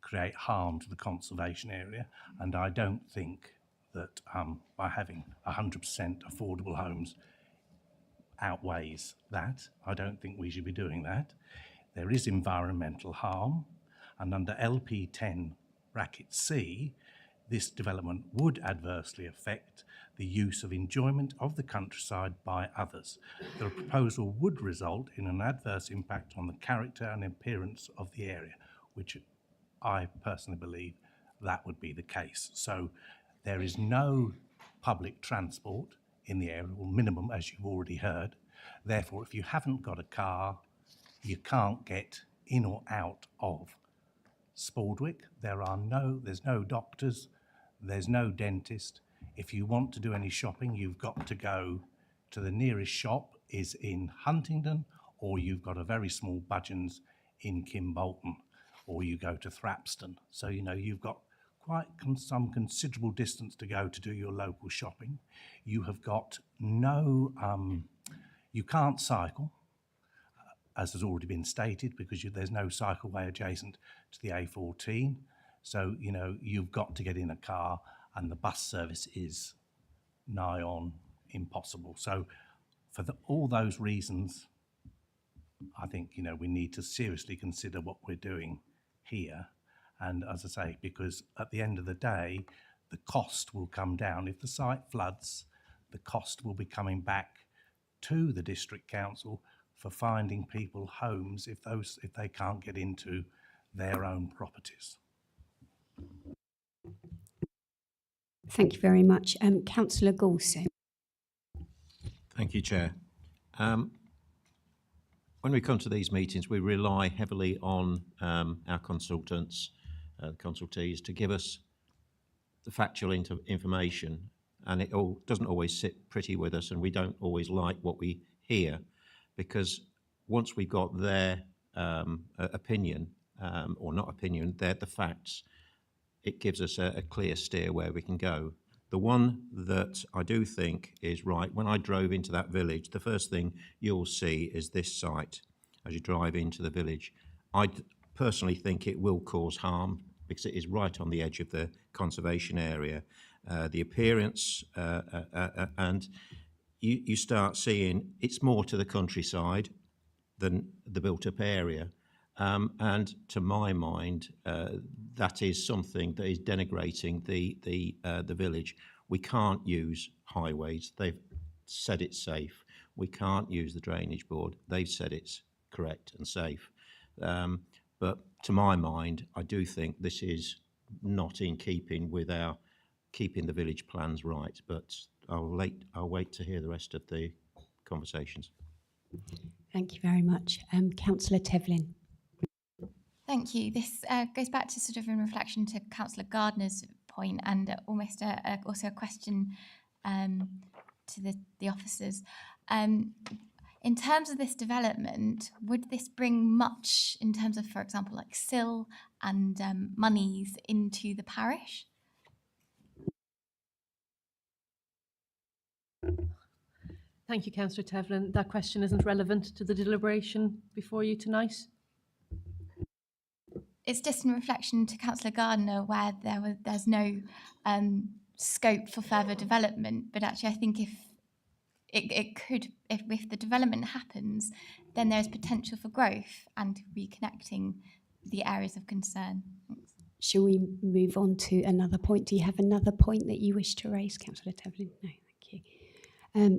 create harm to the conservation area, and I don't think that by having 100% affordable homes outweighs that. I don't think we should be doing that. There is environmental harm, and under LP10 bracket C, this development would adversely affect the use of enjoyment of the countryside by others. The proposal would result in an adverse impact on the character and appearance of the area, which I personally believe that would be the case. So there is no public transport in the area, or minimum, as you've already heard. Therefore, if you haven't got a car, you can't get in or out of Spaldwick. There's no doctors, there's no dentist. If you want to do any shopping, you've got to go to the nearest shop is in Huntingdon, or you've got a very small Budgeons in Kimbolton, or you go to Thrapston. So, you've got quite some considerable distance to go to do your local shopping. You have got you can't cycle, as has already been stated, because there's no cycleway adjacent to the A14. So, you've got to get in a car, and the bus service is nigh on impossible. So for all those reasons, I think, we need to seriously consider what we're doing here. And as I say, because at the end of the day, the cost will come down. If the site floods, the cost will be coming back to the district council for finding people homes if they can't get into their own properties. Thank you very much. Councillor Goulson. Thank you, Chair. When we come to these meetings, we rely heavily on our consultants, consultees, to give us the factual information, and it all doesn't always sit pretty with us, and we don't always like what we hear, because once we've got their opinion, or not opinion, they're the facts, it gives us a clear steer where we can go. The one that I do think is right, when I drove into that village, the first thing you'll see is this site as you drive into the village. I personally think it will cause harm because it is right on the edge of the conservation area. The appearance, and you start seeing it's more to the countryside than the built-up area. And to my mind, that is something that is denigrating the village. We can't use highways. They've said it's safe. We can't use the drainage board. They've said it's correct and safe. But to my mind, I do think this is not in keeping with our keeping the village plans right. But I'll wait to hear the rest of the conversations. Thank you very much. Councillor Tevlin. Thank you. This goes back to sort of in reflection to Councillor Gardner's point, and almost also a question to the officers. In terms of this development, would this bring much in terms of, for example, like SIL and monies into the parish? Thank you, Councillor Tevlin. That question isn't relevant to the deliberation before you tonight. It's just in reflection to Councillor Gardner, where there's no scope for further development. But actually, I think if the development happens, then there's potential for growth and reconnecting the areas of concern. Thanks. Shall we move on to another point? Do you have another point that you wish to raise, Councillor Tevlin? No, thank you.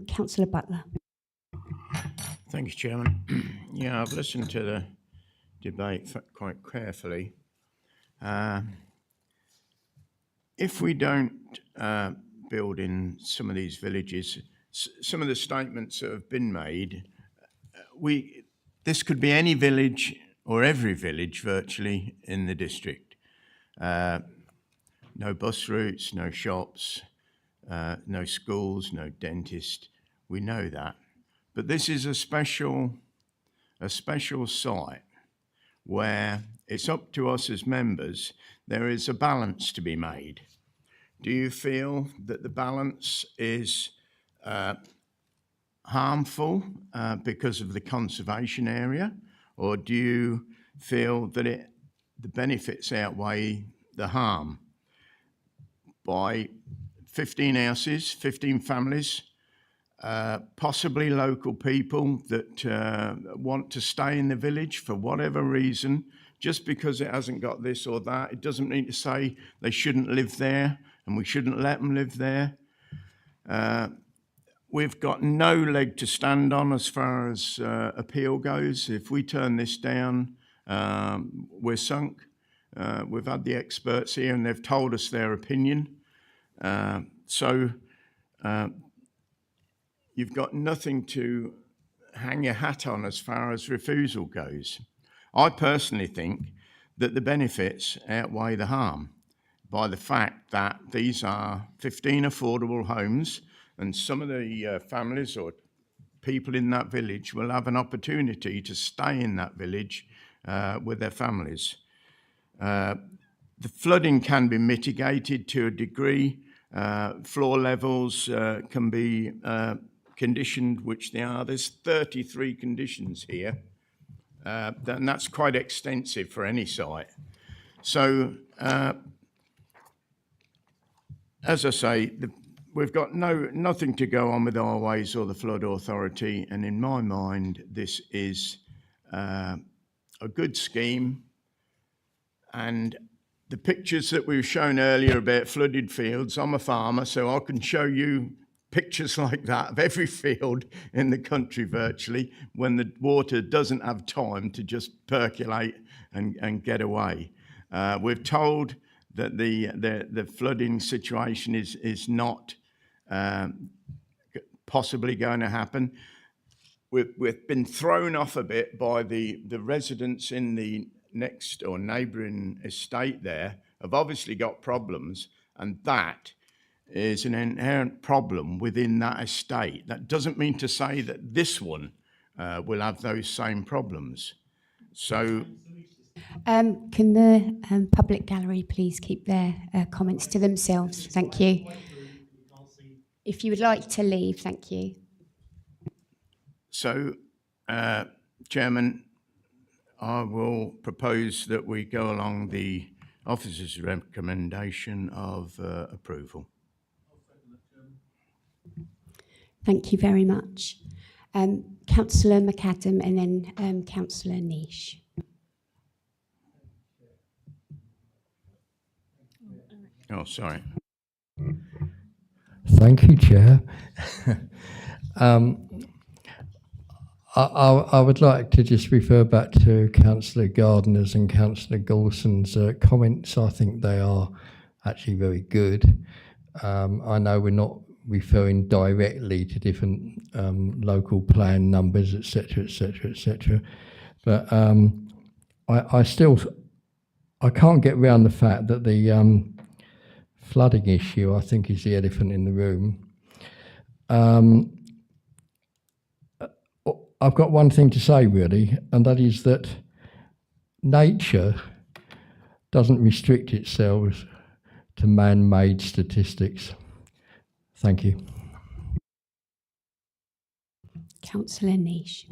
Councillor Butler. Thank you, Chairman. Yeah, I've listened to the debate quite carefully. If we don't build in some of these villages, some of the statements that have been made, this could be any village or every village virtually in the district. No bus routes, no shops, no schools, no dentist. We know that. But this is a special site where it's up to us as members. There is a balance to be made. Do you feel that the balance is harmful because of the conservation area, or do you feel that the benefits outweigh the harm? By 15 houses, 15 families, possibly local people that want to stay in the village for whatever reason, just because it hasn't got this or that, it doesn't mean to say they shouldn't live there and we shouldn't let them live there. We've got no leg to stand on as far as appeal goes. If we turn this down, we're sunk. We've had the experts here and they've told us their opinion. So you've got nothing to hang your hat on as far as refusal goes. I personally think that the benefits outweigh the harm by the fact that these are 15 affordable homes, and some of the families or people in that village will have an opportunity to stay in that village with their families. The flooding can be mitigated to a degree. Floor levels can be conditioned, which they are. There's 33 conditions here, and that's quite extensive for any site. So, as I say, we've got nothing to go on with Highways or the Flood Authority, and in my mind, this is a good scheme. And the pictures that we were shown earlier about flooded fields, I'm a farmer, so I can show you pictures like that of every field in the country virtually when the water doesn't have time to just percolate and get away. We're told that the flooding situation is not possibly going to happen. We've been thrown off a bit by the residents in the next or neighbouring estate there have obviously got problems, and that is an inherent problem within that estate. That doesn't mean to say that this one will have those same problems. So Can the public gallery please keep their comments to themselves? Thank you. If you would like to leave, thank you. So, Chairman, I will propose that we go along the officer's recommendation of approval. Thank you very much. Councillor McAdam and then Councillor Niche. Oh, sorry. Thank you, Chair. I would like to just refer back to Councillor Gardner's and Councillor Gawson's comments. I think they are actually very good. I know we're not referring directly to different local plan numbers, etc., etc., etc. But I can't get around the fact that the flooding issue, I think, is the elephant in the room. I've got one thing to say, really, and that is that nature doesn't restrict itself to man-made statistics. Thank you. Councillor Niche.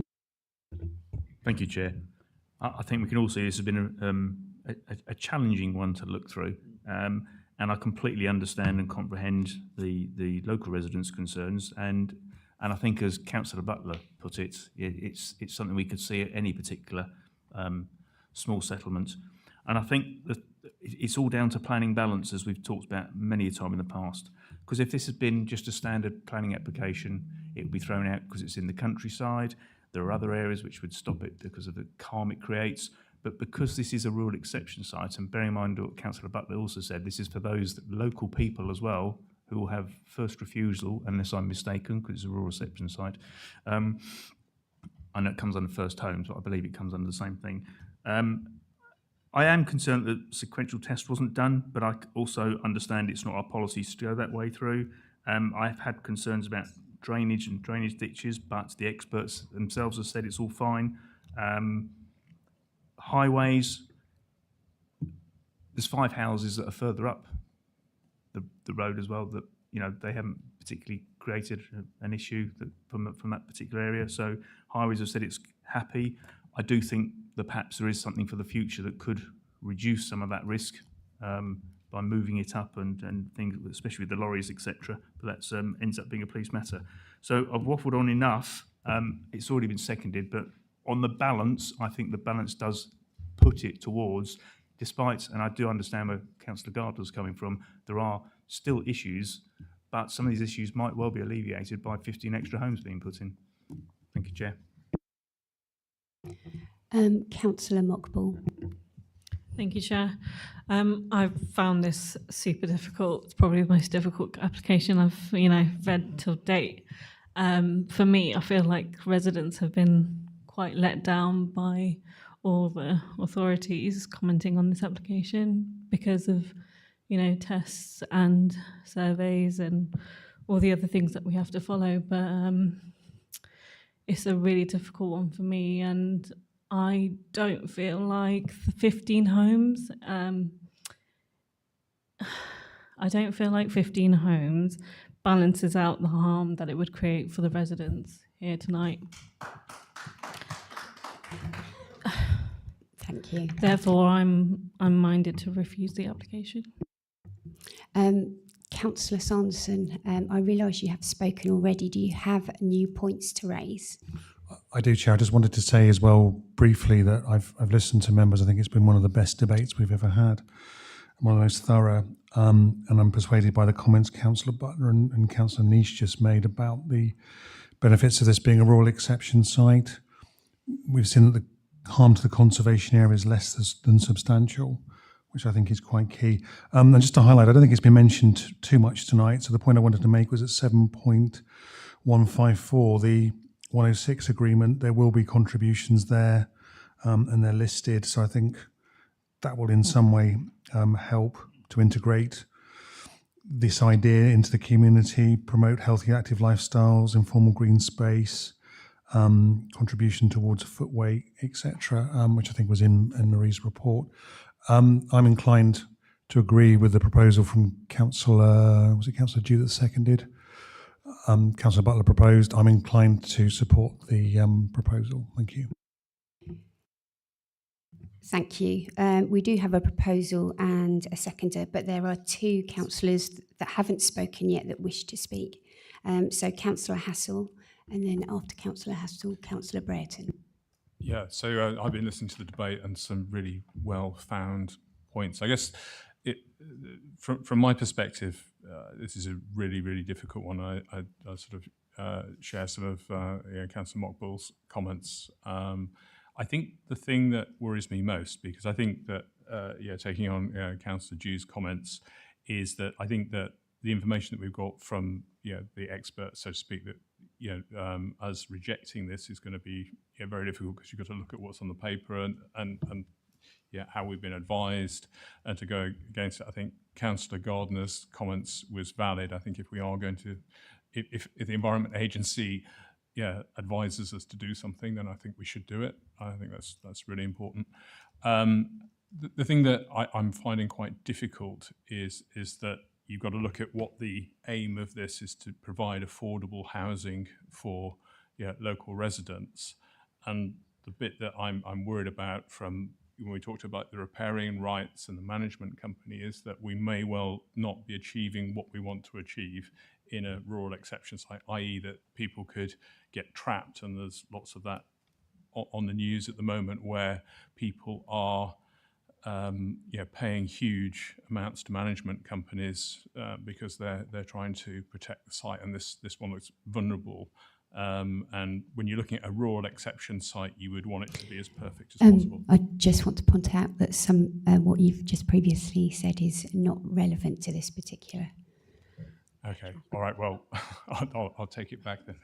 Thank you, Chair. I think we can all see this has been a challenging one to look through, and I completely understand and comprehend the local residents' concerns, and I think, as Councillor Butler put it, it's something we could see at any particular small settlement. And I think that it's all down to planning balance, as we've talked about many a time in the past. Because if this had been just a standard planning application, it would be thrown out because it's in the countryside. There are other areas which would stop it because of the harm it creates. But because this is a rural exception site, and bearing in mind what Councillor Butler also said, this is for those local people as well who will have first refusal, unless I'm mistaken, because it's a rural reception site. I know it comes under first homes, but I believe it comes under the same thing. I am concerned that sequential test wasn't done, but I also understand it's not our policy to go that way through. I've had concerns about drainage and drainage ditches, but the experts themselves have said it's all fine. Highways, there's 5 houses that are further up the road as well that, you know, they haven't particularly created an issue from that particular area. So highways have said it's happy. I do think that perhaps there is something for the future that could reduce some of that risk by moving it up and things, especially with the lorries, etc. But that ends up being a police matter. So I've waffled on enough. It's already been seconded, but on the balance, I think the balance does put it towards, despite, and I do understand where Councillor Gardner's coming from, there are still issues, but some of these issues might well be alleviated by 15 extra homes being put in. Thank you, Chair. Councillor Mockball. Thank you, Chair. I've found this super difficult. It's probably the most difficult application I've, read till date. For me, I feel like residents have been quite let down by all the authorities commenting on this application because of, tests and surveys and all the other things that we have to follow. But it's a really difficult one for me, and I don't feel like the 15 homes, I don't feel like 15 homes balances out the harm that it would create for the residents here tonight. Thank you. Therefore, I'm minded to refuse the application. Councillor Sanderson, I realise you have spoken already. Do you have new points to raise? I do, Chair. I just wanted to say as well briefly that I've listened to members. I think it's been one of the best debates we've ever had, one of the most thorough. And I'm persuaded by the comments Councillor Butler and Councillor Niche just made about the benefits of this being a rural exception site. We've seen that the harm to the conservation area is less than substantial, which I think is quite key. And just to highlight, I don't think it's been mentioned too much tonight. So the point I wanted to make was at 7.154, the 106 agreement, there will be contributions there, and they're listed. So I think that will in some way help to integrate this idea into the community, promote healthy, active lifestyles, informal green space, contribution towards footway, etc., which I think was in Marie's report. I'm inclined to agree with the proposal from Councillor, was it Councillor Dew that seconded? Councillor Butler proposed. I'm inclined to support the proposal. Thank you. Thank you. We do have a proposal and a seconder, but there are two councillors that haven't spoken yet that wish to speak. So Councillor Hassel, and then after Councillor Hassel, Councillor Brereton. Yeah, so I've been listening to the debate and some really well-found points. I guess from my perspective, this is a really, really difficult one. I sort of share some of Councillor Mockbull's comments. I think the thing that worries me most, because I think that, taking on Councillor Dew's comments, is that I think that the information that we've got from the experts, so to speak, that us rejecting this is going to be very difficult, because you've got to look at what's on the paper and how we've been advised, and to go against it. I think Councillor Gardner's comments was valid. I think if we are going to, if the Environment Agency advises us to do something, then I think we should do it. I think that's really important. The thing that I'm finding quite difficult is that you've got to look at what the aim of this is, to provide affordable housing for local residents. And the bit that I'm worried about from when we talked about the riparian rights and the management company is that we may well not be achieving what we want to achieve in a rural exception site, i.e. that people could get trapped, and there's lots of that on the news at the moment, where people are paying huge amounts to management companies because they're trying to protect the site, and this one looks vulnerable. And when you're looking at a rural exception site, you would want it to be as perfect as possible. I just want to point out that some what you've just previously said is not relevant to this particular. Okay, all right, well, I'll take it back then.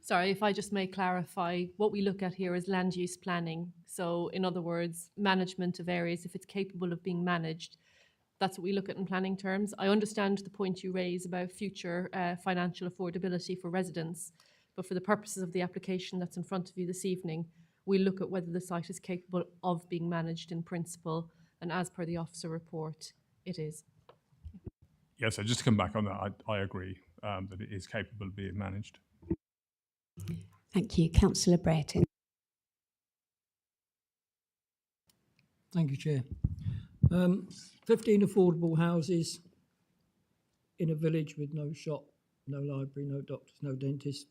Sorry, if I just may clarify, what we look at here is land use planning. So in other words, management of areas, if it's capable of being managed, that's what we look at in planning terms. I understand the point you raise about future financial affordability for residents, but for the purposes of the application that's in front of you this evening, we look at whether the site is capable of being managed in principle, and as per the officer report, it is. Yeah, so just to come back on that, I agree that it is capable of being managed. Thank you. Councillor Brereton. Thank you, Chair. 15 affordable houses in a village with no shop, no library, no doctors, no dentist.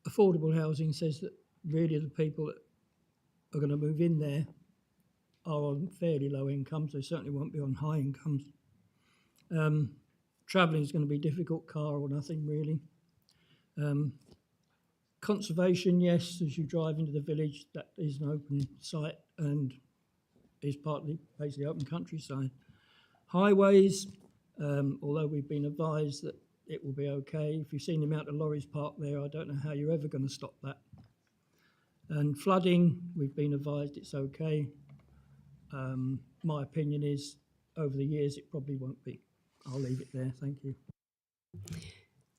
Affordable housing says that really the people that are going to move in there are on fairly low incomes. They certainly won't be on high incomes. Travelling is going to be difficult, car or nothing really. Conservation, yes, as you drive into the village, that is an open site and is partly basically open countryside. Highways, although we've been advised that it will be okay. If you've seen the amount of lorries parked there, I don't know how you're ever going to stop that. And flooding, we've been advised it's okay. My opinion is, over the years, it probably won't be. I'll leave it there. Thank you.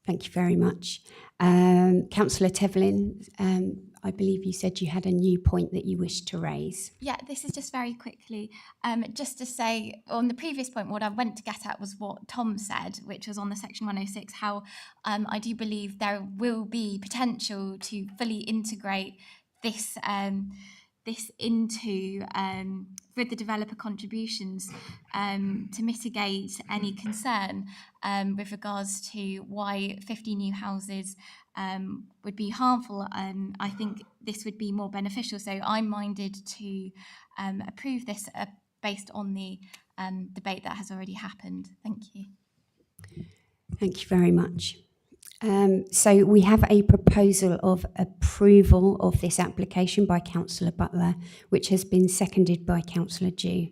Thank you very much. Councillor Tevlin, I believe you said you had a new point that you wished to raise. Yeah, this is just very quickly. Just to say, on the previous point, what I went to get at was what Tom said, which was on the section 106, how I do believe there will be potential to fully integrate this this into with the developer contributions to mitigate any concern with regards to why 50 new houses would be harmful. I think this would be more beneficial. So I'm minded to approve this based on the debate that has already happened. Thank you. Thank you very much. So we have a proposal of approval of this application by Councillor Butler, which has been seconded by Councillor Dew.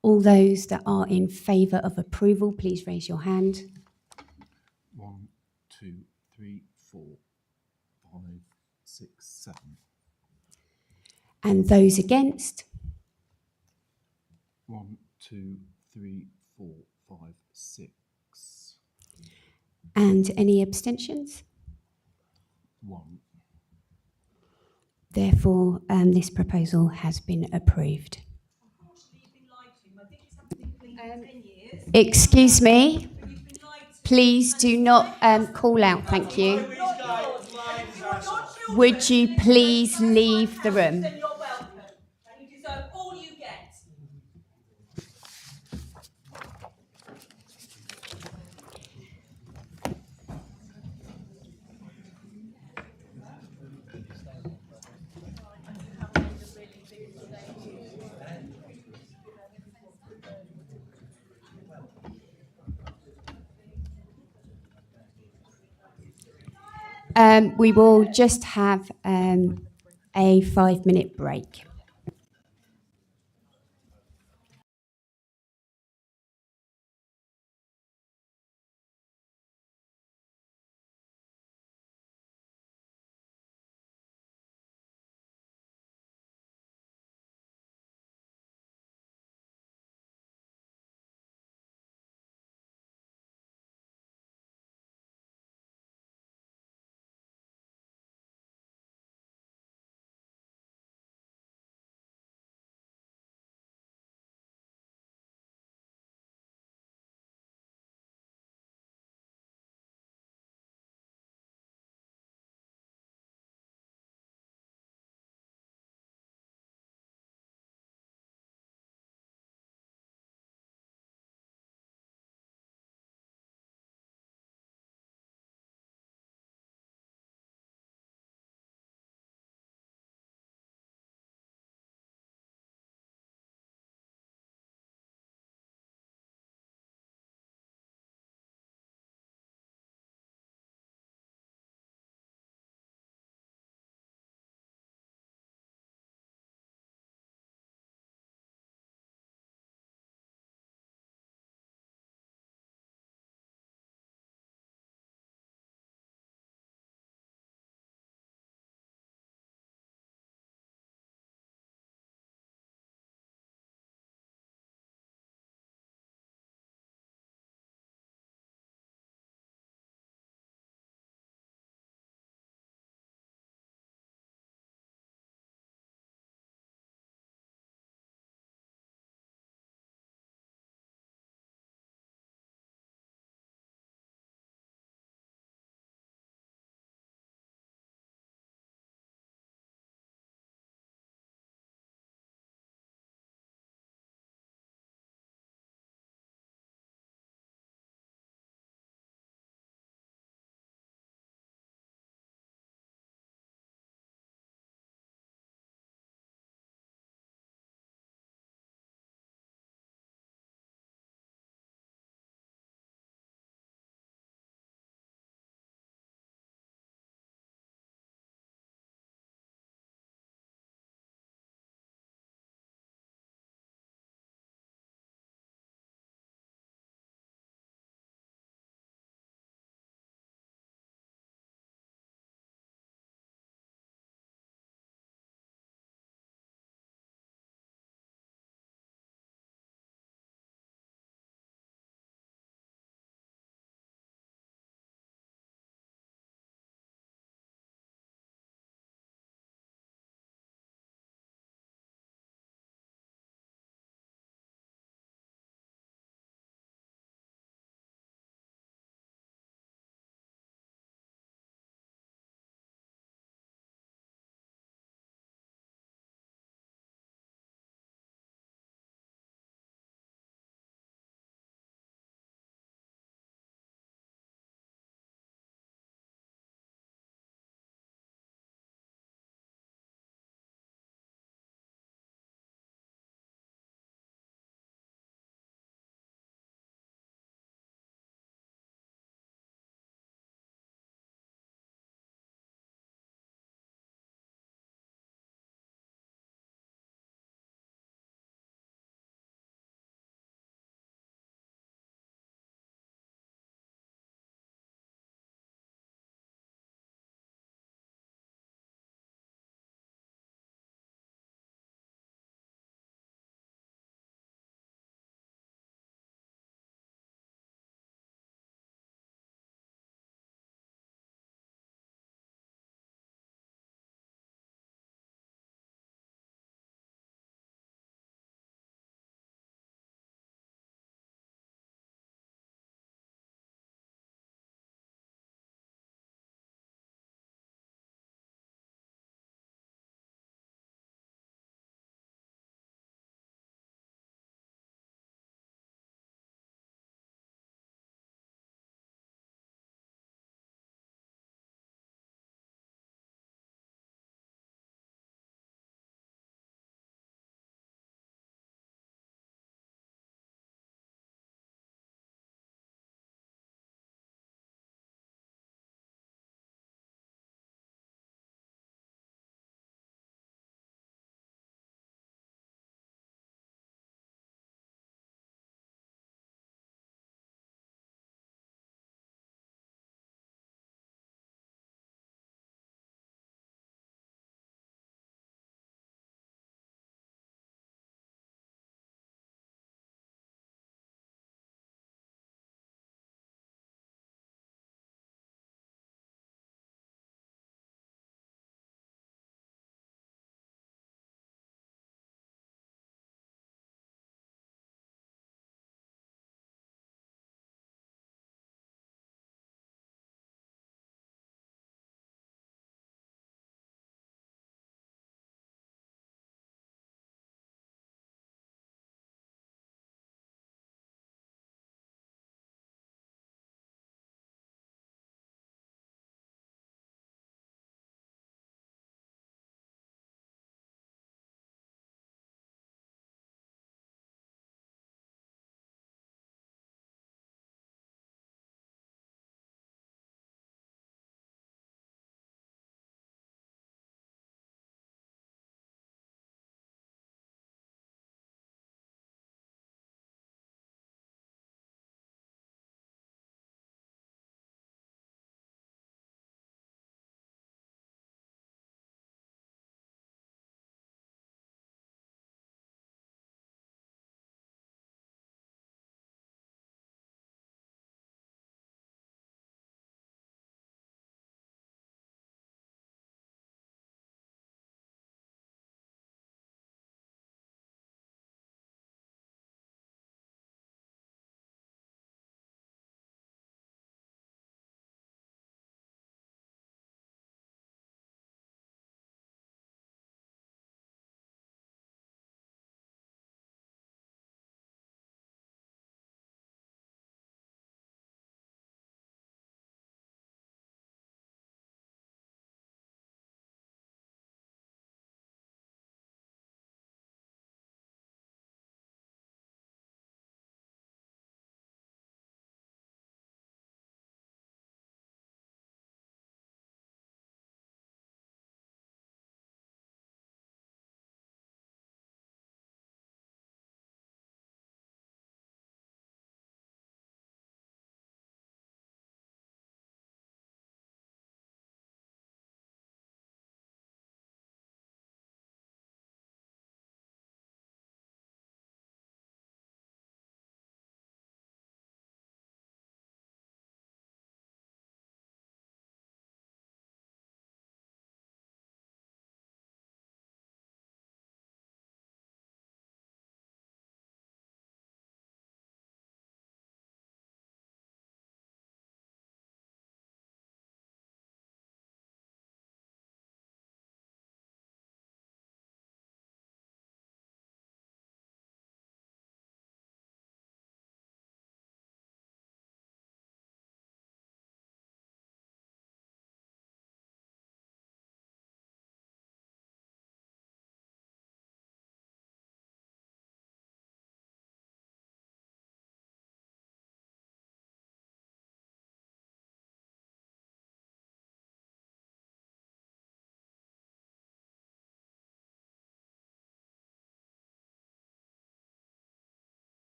All those that are in favour of approval, please raise your hand. 1, 2, 3, 4, 5, 6, 7. And those against? 1, 2, 3, 4, 5, 6. And any abstentions? 1. Therefore, this proposal has been approved. Excuse me. Please do not call out, thank you. Would you please leave the room? We will just have a 5-minute break.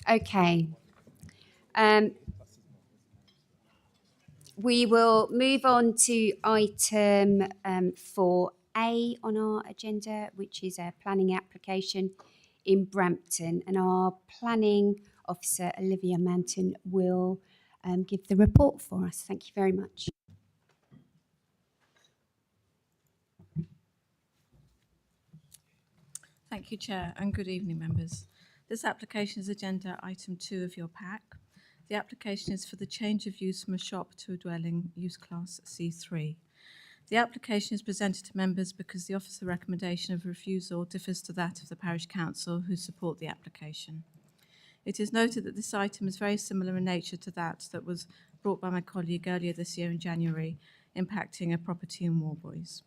Okay. We will move on to item 4A on our agenda, which is a planning application in Brampton. And our planning officer, Olivia Manton, will give the report for us. Thank you very much. Thank you, Chair, and good evening, members. This application is agenda item 2 of your pack. The application is for the change of use from a shop to a dwelling, use class C3. The application is presented to members because the officer recommendation of refusal differs to that of the parish council who support the application. It is noted that this item is very similar in nature to that was brought by my colleague earlier this year in January, impacting a property in Warboys.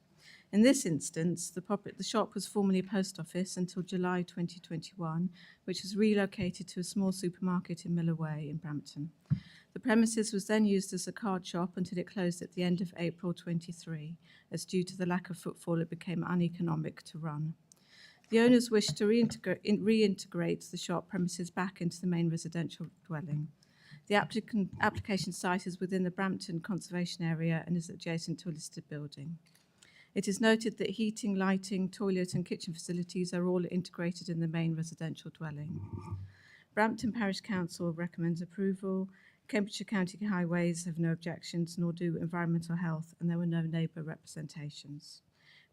In this instance, the shop was formerly a post office until July 2021, which was relocated to a small supermarket in Miller Way in Brampton. The premises was then used as a card shop until it closed at the end of April 23, as due to the lack of footfall it became uneconomic to run. The owners wished to reintegrate the shop premises back into the main residential dwelling. The application site is within the Brampton Conservation Area and is adjacent to a listed building. It is noted that heating, lighting, toilet and kitchen facilities are all integrated in the main residential dwelling. Brampton Parish Council recommends approval. Cambridgeshire County Highways have no objections, nor do Environmental Health, and there were no neighbour representations.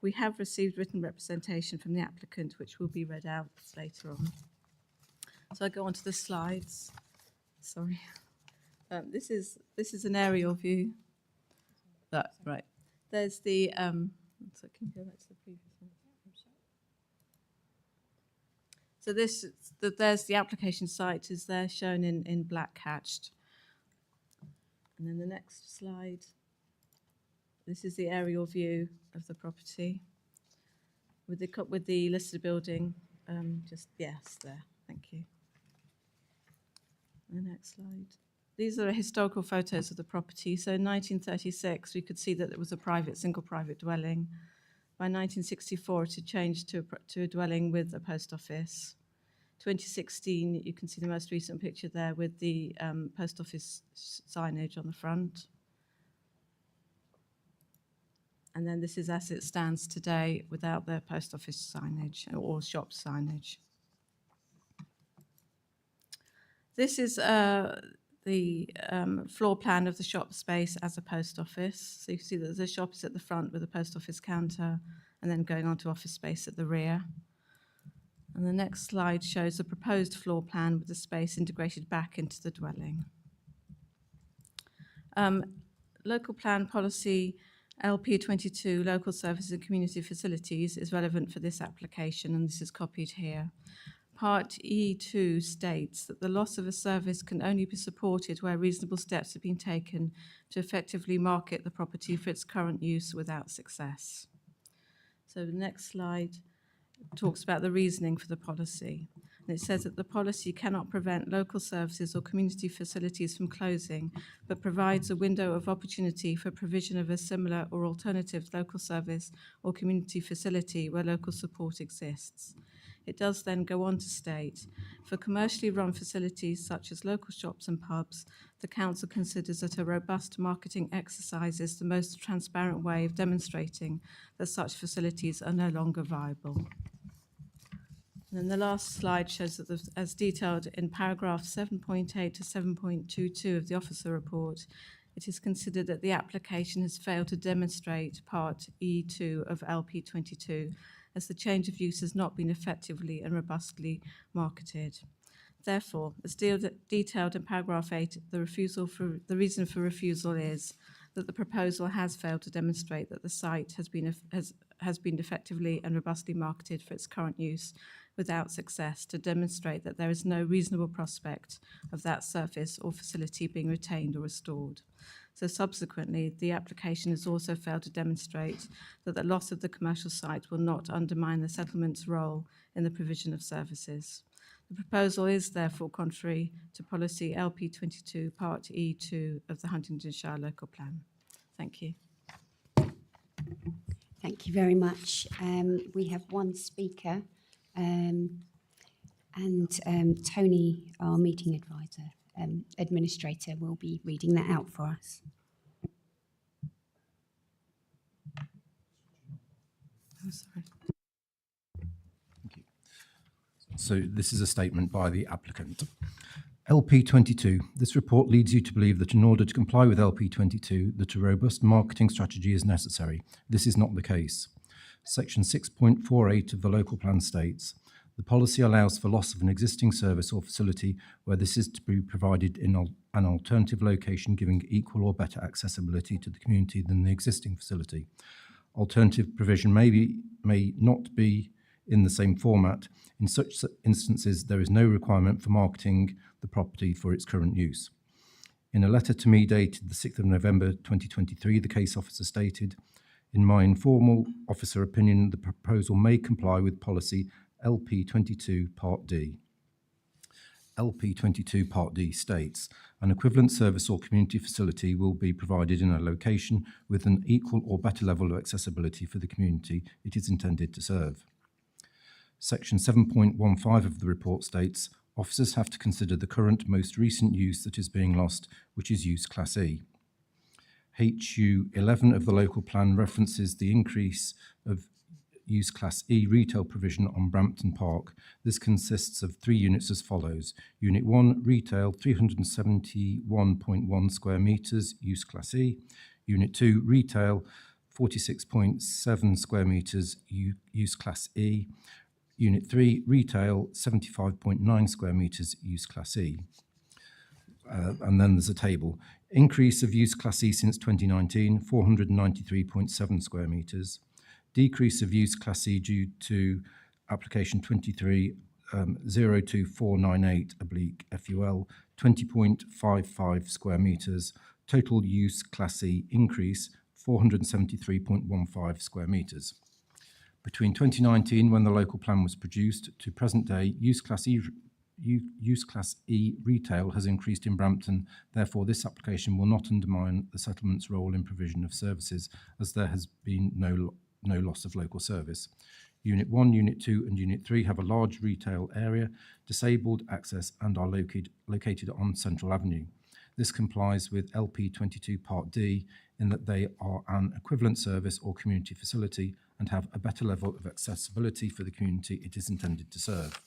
We have received written representation from the applicant, which will be read out later on. So I go on to the slides. Sorry. This is an aerial view. That's right. There's the so can you go back to the previous one? So there's the application site is there shown in black hatched. And then the next slide. This is the aerial view of the property with the listed building. Yes, there. Thank you. The next slide. These are historical photos of the property. So in 1936, we could see that it was a single private dwelling. By 1964, it had changed to a dwelling with a post office. 2016, you can see the most recent picture there with the post office signage on the front. And then this is as it stands today without the post office signage or shop signage. This is the floor plan of the shop space as a post office. So you can see that the shop is at the front with a post office counter and then going on to office space at the rear. And the next slide shows a proposed floor plan with the space integrated back into the dwelling. Local plan policy LP22, local services and community facilities, is relevant for this application, and this is copied here. Part E2 states that the loss of a service can only be supported where reasonable steps have been taken to effectively market the property for its current use without success. So the next slide talks about the reasoning for the policy. And it says that the policy cannot prevent local services or community facilities from closing, but provides a window of opportunity for provision of a similar or alternative local service or community facility where local support exists. It does then go on to state, for commercially run facilities such as local shops and pubs, the Council considers that a robust marketing exercise is the most transparent way of demonstrating that such facilities are no longer viable. And then the last slide shows that, as detailed in paragraph 7.8 to 7.22 of the officer report, it is considered that the application has failed to demonstrate part E2 of LP22, as the change of use has not been effectively and robustly marketed. Therefore, as detailed in paragraph 8, the reason for refusal is that the proposal has failed to demonstrate that the site has been effectively and robustly marketed for its current use without success, to demonstrate that there is no reasonable prospect of that surface or facility being retained or restored. So subsequently, the application has also failed to demonstrate that the loss of the commercial site will not undermine the settlement's role in the provision of services. The proposal is therefore contrary to policy LP22 Part E2 of the Huntingdonshire Local Plan. Thank you. Thank you very much. We have one speaker. And Tony, our meeting advisor, administrator, will be reading that out for us. Oh, sorry. So this is a statement by the applicant. LP22. This report leads you to believe that in order to comply with LP22, that a robust marketing strategy is necessary. This is not the case. Section 6.48 of the local plan states, the policy allows for loss of an existing service or facility where this is to be provided in an alternative location giving equal or better accessibility to the community than the existing facility. Alternative provision may not be in the same format. In such instances, there is no requirement for marketing the property for its current use. In a letter to me dated the 6th of November 2023, the case officer stated, in my informal officer opinion, the proposal may comply with policy LP22 Part D. LP22 Part D states, an equivalent service or community facility will be provided in a location with an equal or better level of accessibility for the community it is intended to serve. Section 7.15 of the report states, officers have to consider the current most recent use that is being lost, which is use Class E. HU 11 of the local plan references the increase of use Class E retail provision on Brampton Park. This consists of 3 units as follows. Unit 1, retail 371.1 square metres, use Class E. Unit 2, retail 46.7 square metres, use Class E. Unit 3, retail 75.9 square metres, use Class E. And then there's a table. Increase of use Class E since 2019, 493.7 square metres. Decrease of use Class E due to application 23-02498/FUL, 20.55 square metres. Total use Class E increase, 473.15 square metres. Between 2019, when the local plan was produced, to present day, use Class E retail has increased in Brampton. Therefore, this application will not undermine the settlement's role in provision of services, as there has been no loss of local service. Unit 1, Unit 2 and Unit 3 have a large retail area, disabled access and are located on Central Avenue. This complies with LP22 Part D in that they are an equivalent service or community facility and have a better level of accessibility for the community it is intended to serve.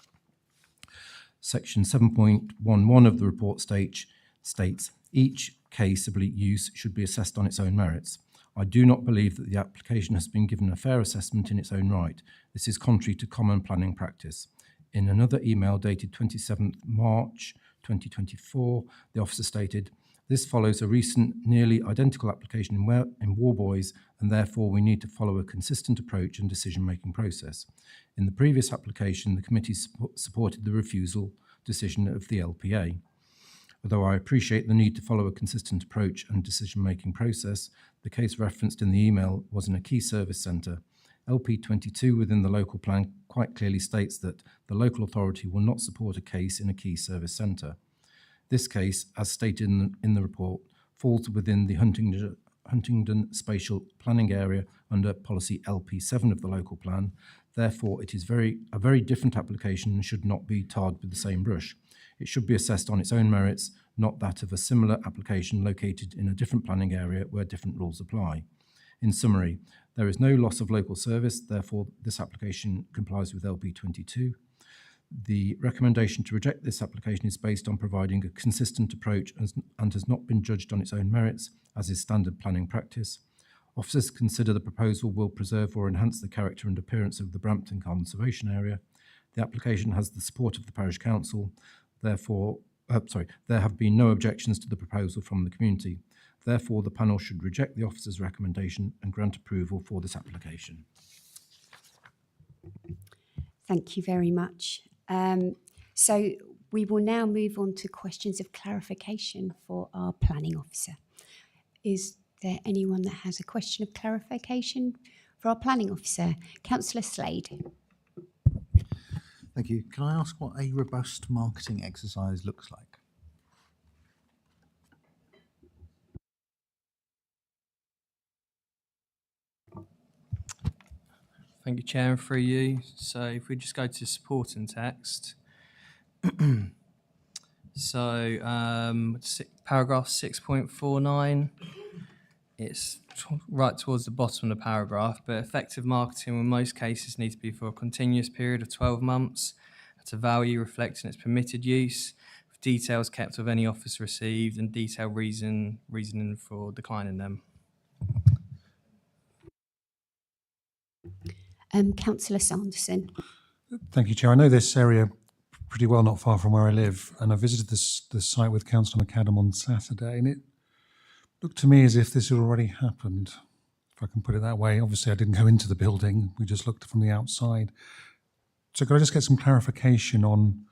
Section 7.11 of the report states, each case of use should be assessed on its own merits. I do not believe that the application has been given a fair assessment in its own right. This is contrary to common planning practice. In another email dated 27th March 2024, the officer stated, this follows a recent nearly identical application in Warboys, and therefore we need to follow a consistent approach and decision-making process. In the previous application, the committee supported the refusal decision of the LPA. Although I appreciate the need to follow a consistent approach and decision-making process, the case referenced in the email was in a key service centre. LP22 within the local plan quite clearly states that the local authority will not support a case in a key service centre. This case, as stated in the report, falls within the Huntingdon Spatial Planning Area under policy LP7 of the local plan. Therefore, it is a very different application and should not be tarred with the same brush. It should be assessed on its own merits, not that of a similar application located in a different planning area where different rules apply. In summary, there is no loss of local service, therefore this application complies with LP22. The recommendation to reject this application is based on providing a consistent approach and has not been judged on its own merits, as is standard planning practice. Officers consider the proposal will preserve or enhance the character and appearance of the Brampton Conservation Area. The application has the support of the Parish Council. Therefore, there have been no objections to the proposal from the community. Therefore, the panel should reject the officer's recommendation and grant approval for this application. Thank you very much. So we will now move on to questions of clarification for our planning officer. Is there anyone that has a question of clarification for our planning officer? Councillor Slade. Thank you. Can I ask what a robust marketing exercise looks like? Thank you, Chair, and through you. So if we just go to support and text, So, paragraph 6.49, it's right towards the bottom of the paragraph, but effective marketing in most cases needs to be for a continuous period of 12 months at a value reflecting its permitted use, with details kept of any offers received and detailed reasoning for declining them. Councillor Sanderson. Thank you, Chair. I know this area pretty well, not far from where I live, and I visited the site with Councillor McAdam on Saturday, and it looked to me as if this had already happened, if I can put it that way. Obviously, I didn't go into the building. We just looked from the outside. So could I just get some clarification on,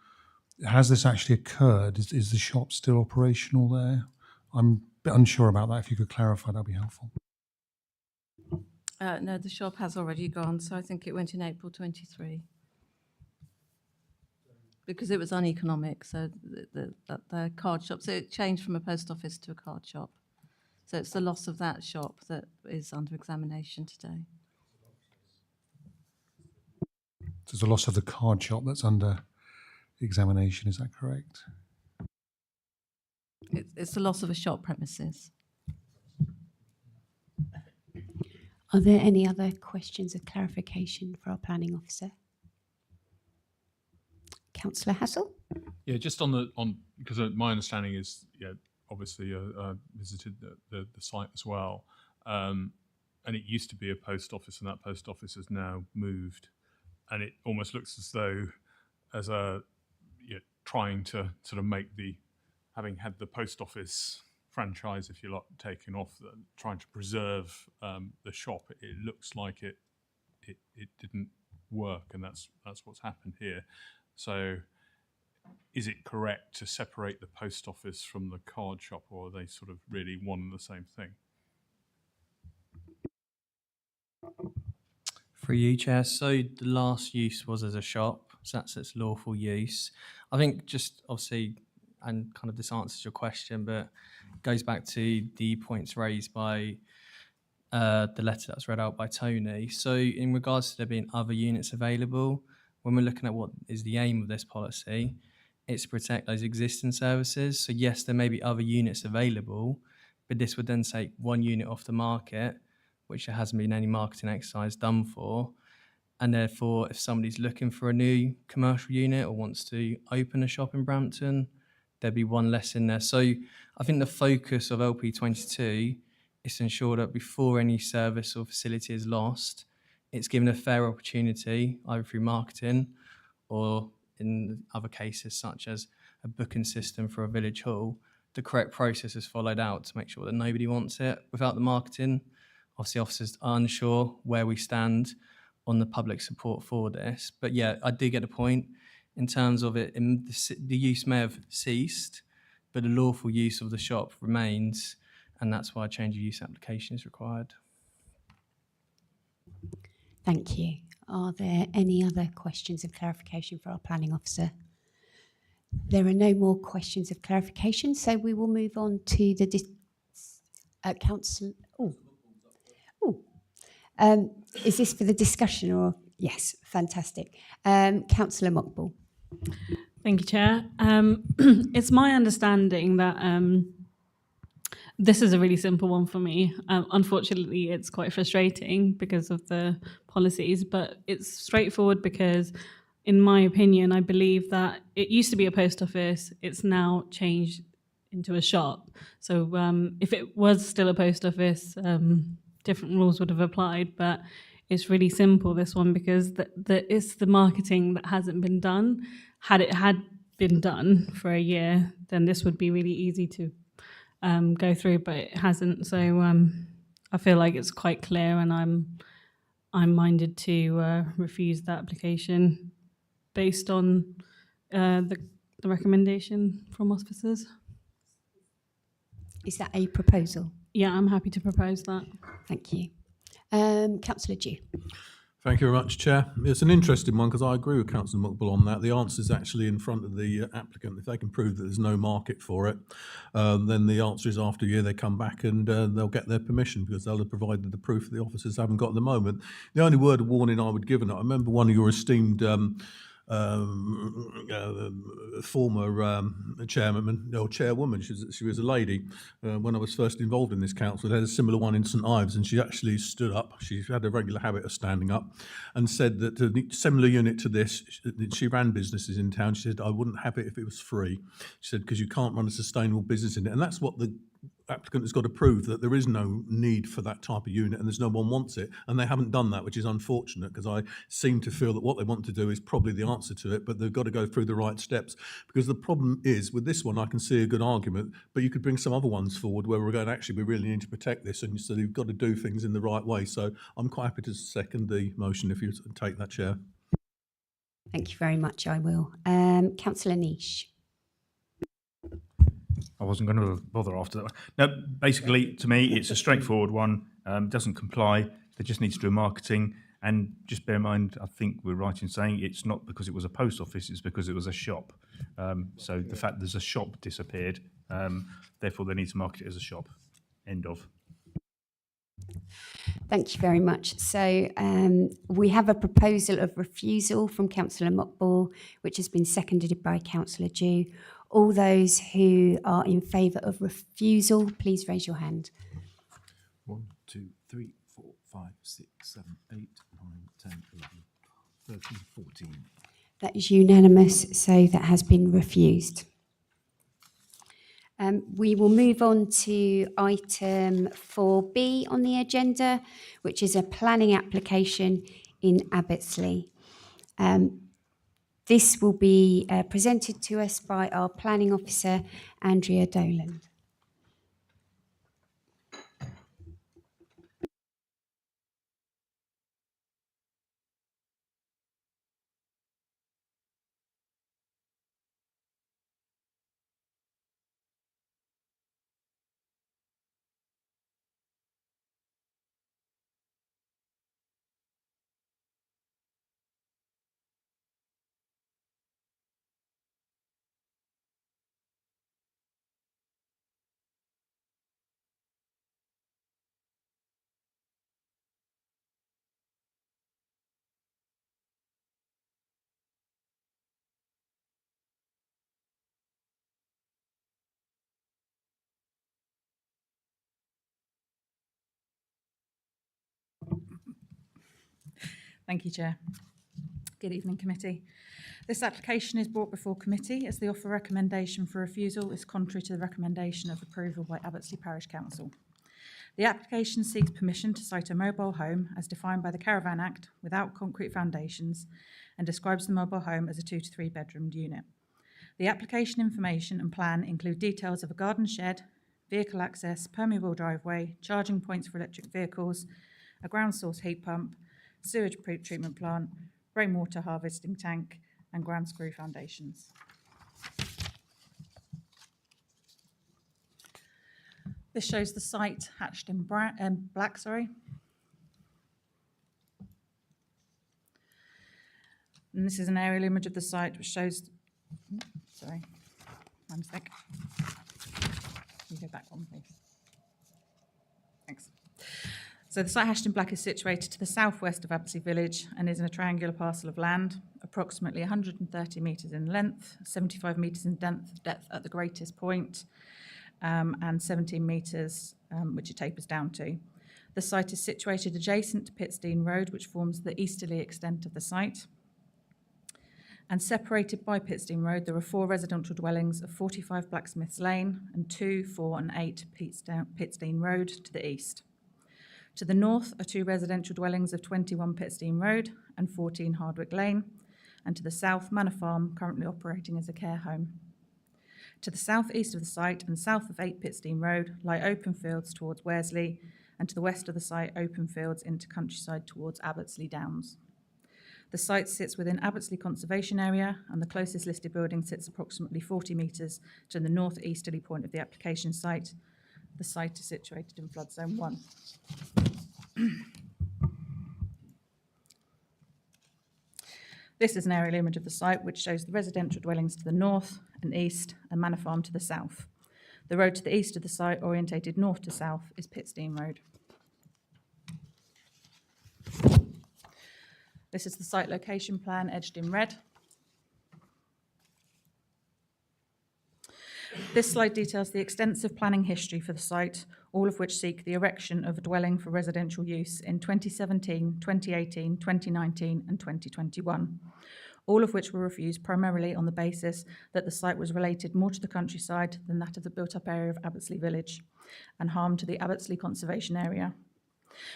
has this actually occurred? Is the shop still operational there? I'm a bit unsure about that. If you could clarify, that'd be helpful. No, the shop has already gone, so I think it went in April 23. Because it was uneconomic, so the card shop, so it changed from a post office to a card shop. So it's the loss of that shop that is under examination today. So it's the loss of the card shop that's under examination, is that correct? It's the loss of a shop premises. Are there any other questions of clarification for our planning officer? Councillor Hassel? Yeah, just because my understanding is, yeah, obviously visited the site as well, and it used to be a post office, and that post office has now moved, and it almost looks as though, trying to sort of make having had the post office franchise, if you like, taken off, trying to preserve the shop, it looks like it didn't work, and that's what's happened here. So is it correct to separate the post office from the card shop, or are they sort of really one and the same thing? For you, Chair, so the last use was as a shop, so that's its lawful use. I think just obviously, and kind of this answers your question, but goes back to the points raised by the letter that was read out by Tony. So in regards to there being other units available, when we're looking at what is the aim of this policy, it's to protect those existing services. So yes, there may be other units available, but this would then take one unit off the market, which there hasn't been any marketing exercise done for. And therefore, if somebody's looking for a new commercial unit or wants to open a shop in Brampton, there'd be one less in there. So I think the focus of LP22 is to ensure that before any service or facility is lost, it's given a fair opportunity, either through marketing or in other cases, such as a booking system for a village hall, the correct process is followed out to make sure that nobody wants it. Without the marketing, obviously officers are unsure where we stand on the public support for this. But yeah, I do get the point in terms of it. The use may have ceased, but the lawful use of the shop remains, and that's why a change of use application is required. Thank you. Are there any other questions of clarification for our planning officer? There are no more questions of clarification, so we will move on to the council. Is this for the discussion or? Yes, fantastic. Councillor Mockball. Thank you, Chair. It's my understanding that this is a really simple one for me. Unfortunately, it's quite frustrating because of the policies, but it's straightforward because, in my opinion, I believe that it used to be a post office. It's now changed into a shop. So if it was still a post office, different rules would have applied, but it's really simple, this one, because it's the marketing that hasn't been done. Had it had been done for a year, then this would be really easy to go through, but it hasn't. So I feel like it's quite clear, and I'm minded to refuse that application based on the recommendation from officers. Is that a proposal? Yeah, I'm happy to propose that. Thank you. Councillor Dew. Thank you very much, Chair. It's an interesting one because I agree with Councillor Muckball on that. The answer is actually in front of the applicant. If they can prove that there's no market for it, then the answer is after a year they come back and they'll get their permission because they'll have provided the proof that the officers haven't got at the moment. The only word of warning I would give, and I remember one of your esteemed former chairman or chairwoman. She was a lady when I was first involved in this council. They had a similar one in St Ives, and she actually stood up. She had a regular habit of standing up, and said that a similar unit to this. She ran businesses in town. She said, "I wouldn't have it if it was free." She said, "Because you can't run a sustainable business in it," and that's what the applicant has got to prove, that there is no need for that type of unit and there's no one wants it, and they haven't done that, which is unfortunate, because I seem to feel that what they want to do is probably the answer to it, but they've got to go through the right steps. Because the problem is with this one, I can see a good argument, but you could bring some other ones forward where we're going, actually we really need to protect this, and so you've got to do things in the right way. So I'm quite happy to second the motion if you take that, Chair. Thank you very much, I will. Councillor Niche. I wasn't going to bother after that. No, basically, to me, it's a straightforward one. Doesn't comply. They just need to do marketing. And just bear in mind, I think we're right in saying it's not because it was a post office, it's because it was a shop. So the fact there's a shop disappeared, therefore they need to market it as a shop. End of. Thank you very much. So we have a proposal of refusal from Councillor Mockball, which has been seconded by Councillor Dew. All those who are in favour of refusal, please raise your hand. 1, 2, 3, 4, 5, 6, 7, 8, 9, 10, 11, 13, 14. That is unanimous, so that has been refused. We will move on to item 4B on the agenda, which is a planning application in Abbottsley. This will be presented to us by our planning officer, Andrea Doland. Thank you, Chair. Good evening, committee. This application is brought before committee as the offer recommendation for refusal is contrary to the recommendation of approval by Abbottsley Parish Council. The application seeks permission to site a mobile home as defined by the Caravan Act without concrete foundations and describes the mobile home as a 2 to 3 bedroomed unit. The application information and plan include details of a garden shed, vehicle access, permeable driveway, charging points for electric vehicles, a ground source heat pump, sewage treatment plant, rainwater harvesting tank, and ground screw foundations. This shows the site hatched in black. And this is an aerial image of the site which shows, sorry, my mistake. Can you go back one, please? Thanks. So the site hatched in black is situated to the southwest of Abbottsley Village and is in a triangular parcel of land, approximately 130 metres in length, 75 metres in depth at the greatest point, and 17 metres, which it tapers down to. The site is situated adjacent to Pittsdean Road, which forms the easterly extent of the site. And separated by Pittsdean Road, there are 4 residential dwellings of 45 Blacksmiths Lane and 2, 4 and 8 Pittsdean Road to the east. To the north are 2 residential dwellings of 21 Pittsdean Road and 14 Hardwick Lane, and to the south, Manor Farm, currently operating as a care home. To the southeast of the site and south of 8 Pittsdean Road lie open fields towards Wearsley, and to the west of the site, open fields into countryside towards Abbottsley Downs. The site sits within Abbottsley Conservation Area, and the closest listed building sits approximately 40 metres to the northeasterly point of the application site. The site is situated in flood zone 1. This is an aerial image of the site which shows the residential dwellings to the north and east and Manor Farm to the south. The road to the east of the site, orientated north to south, is Pittsdean Road. This is the site location plan edged in red. This slide details the extensive planning history for the site, all of which seek the erection of a dwelling for residential use in 2017, 2018, 2019 and 2021, all of which were refused primarily on the basis that the site was related more to the countryside than that of the built-up area of Abbottsley Village and harm to the Abbottsley Conservation Area.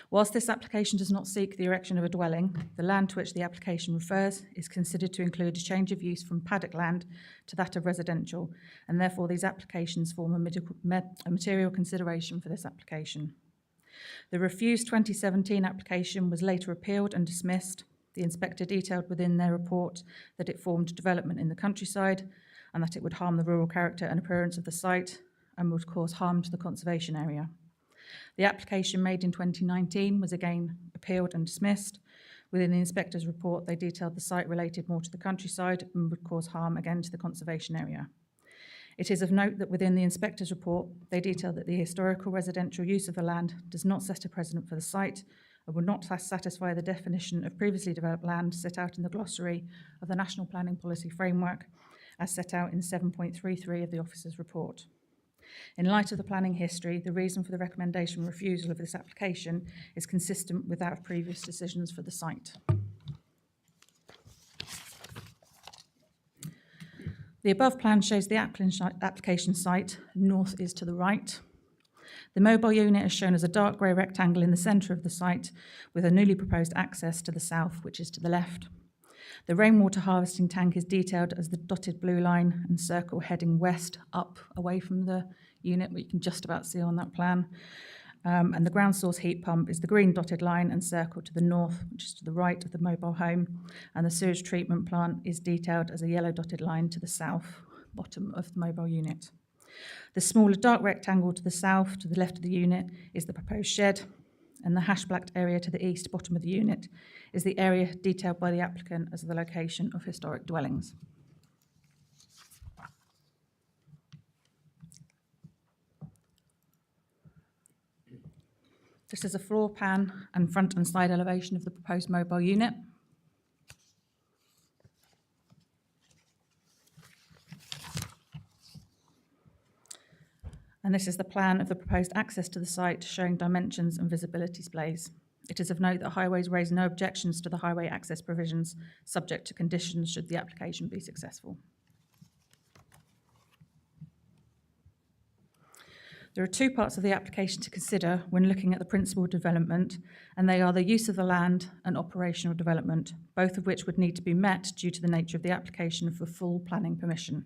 Whilst this application does not seek the erection of a dwelling, the land to which the application refers is considered to include a change of use from paddock land to that of residential, and therefore these applications form a material consideration for this application. The refused 2017 application was later appealed and dismissed. The inspector detailed within their report that it formed development in the countryside and that it would harm the rural character and appearance of the site and would cause harm to the conservation area. The application made in 2019 was again appealed and dismissed. Within the inspector's report, they detailed the site related more to the countryside and would cause harm again to the conservation area. It is of note that within the inspector's report, they detailed that the historical residential use of the land does not set a precedent for the site and would not satisfy the definition of previously developed land set out in the glossary of the National Planning Policy Framework as set out in 7.33 of the officer's report. In light of the planning history, the reason for the recommendation refusal of this application is consistent with that of previous decisions for the site. The above plan shows the application site. North is to the right. The mobile unit is shown as a dark grey rectangle in the centre of the site with a newly proposed access to the south, which is to the left. The rainwater harvesting tank is detailed as the dotted blue line and circle heading west up away from the unit, what you can just about see on that plan. And the ground source heat pump is the green dotted line and circle to the north, which is to the right of the mobile home. And the sewage treatment plant is detailed as a yellow dotted line to the south, bottom of the mobile unit. The smaller dark rectangle to the south, to the left of the unit, is the proposed shed, and the hash-blacked area to the east, bottom of the unit, is the area detailed by the applicant as the location of historic dwellings. This is a floor plan and front and side elevation of the proposed mobile unit. And this is the plan of the proposed access to the site, showing dimensions and visibility displays. It is of note that Highways raised no objections to the highway access provisions, subject to conditions should the application be successful. There are two parts of the application to consider when looking at the principal development, and they are the use of the land and operational development, both of which would need to be met due to the nature of the application for full planning permission.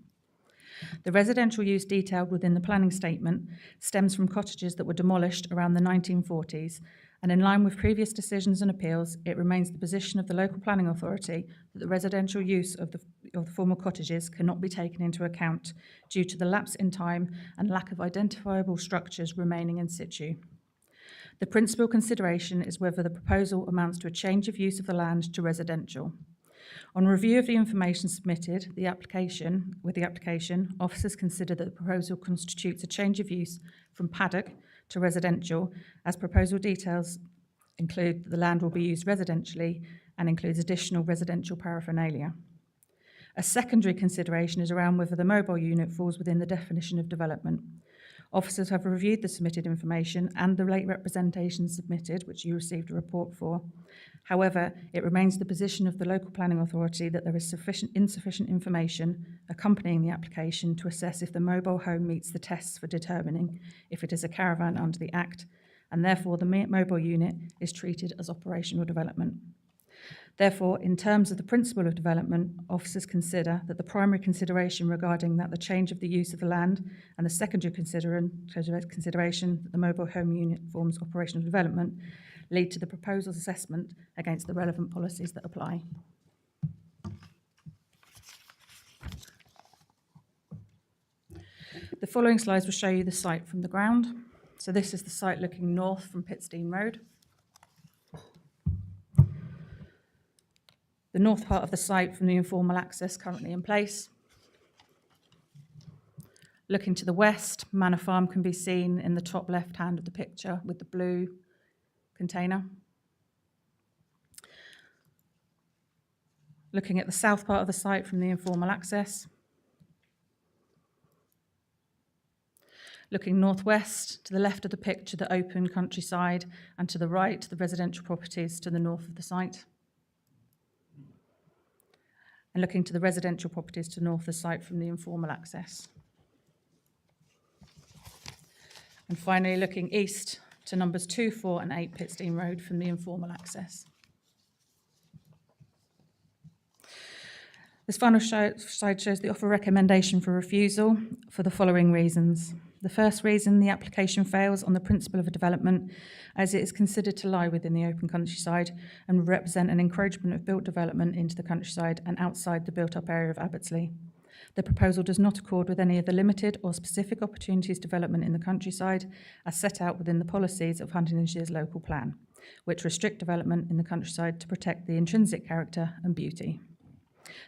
The residential use detailed within the planning statement stems from cottages that were demolished around the 1940s, and in line with previous decisions and appeals, it remains the position of the local planning authority that the residential use of the former cottages cannot be taken into account due to the lapse in time and lack of identifiable structures remaining in situ. The principal consideration is whether the proposal amounts to a change of use of the land to residential. On review of the information submitted, with the application, officers consider that the proposal constitutes a change of use from paddock to residential, as proposal details include that the land will be used residentially and includes additional residential paraphernalia. A secondary consideration is around whether the mobile unit falls within the definition of development. Officers have reviewed the submitted information and the late representations submitted, which you received a report for. However, it remains the position of the local planning authority that there is insufficient information accompanying the application to assess if the mobile home meets the tests for determining if it is a caravan under the Act, and therefore the mobile unit is treated as operational development. Therefore, in terms of the principle of development, officers consider that the primary consideration regarding that the change of the use of the land and the secondary consideration that the mobile home unit forms operational development lead to the proposal's assessment against the relevant policies that apply. The following slides will show you the site from the ground. So this is the site looking north from Pitstein Road. The north part of the site from the informal access currently in place. Looking to the west, Manor Farm can be seen in the top left hand of the picture with the blue container. Looking at the south part of the site from the informal access. Looking northwest, to the left of the picture, the open countryside, and to the right, the residential properties to the north of the site. And looking to the residential properties to the north of the site from the informal access. And finally, looking east to numbers 2, 4 and 8 Pitstein Road from the informal access. This final slide shows the offer recommendation for refusal for the following reasons. The first reason, the application fails on the principle of a development as it is considered to lie within the open countryside and represent an encouragement of built development into the countryside and outside the built-up area of Abbottsley. The proposal does not accord with any of the limited or specific opportunities development in the countryside as set out within the policies of Huntingdonshire's local plan, which restrict development in the countryside to protect the intrinsic character and beauty.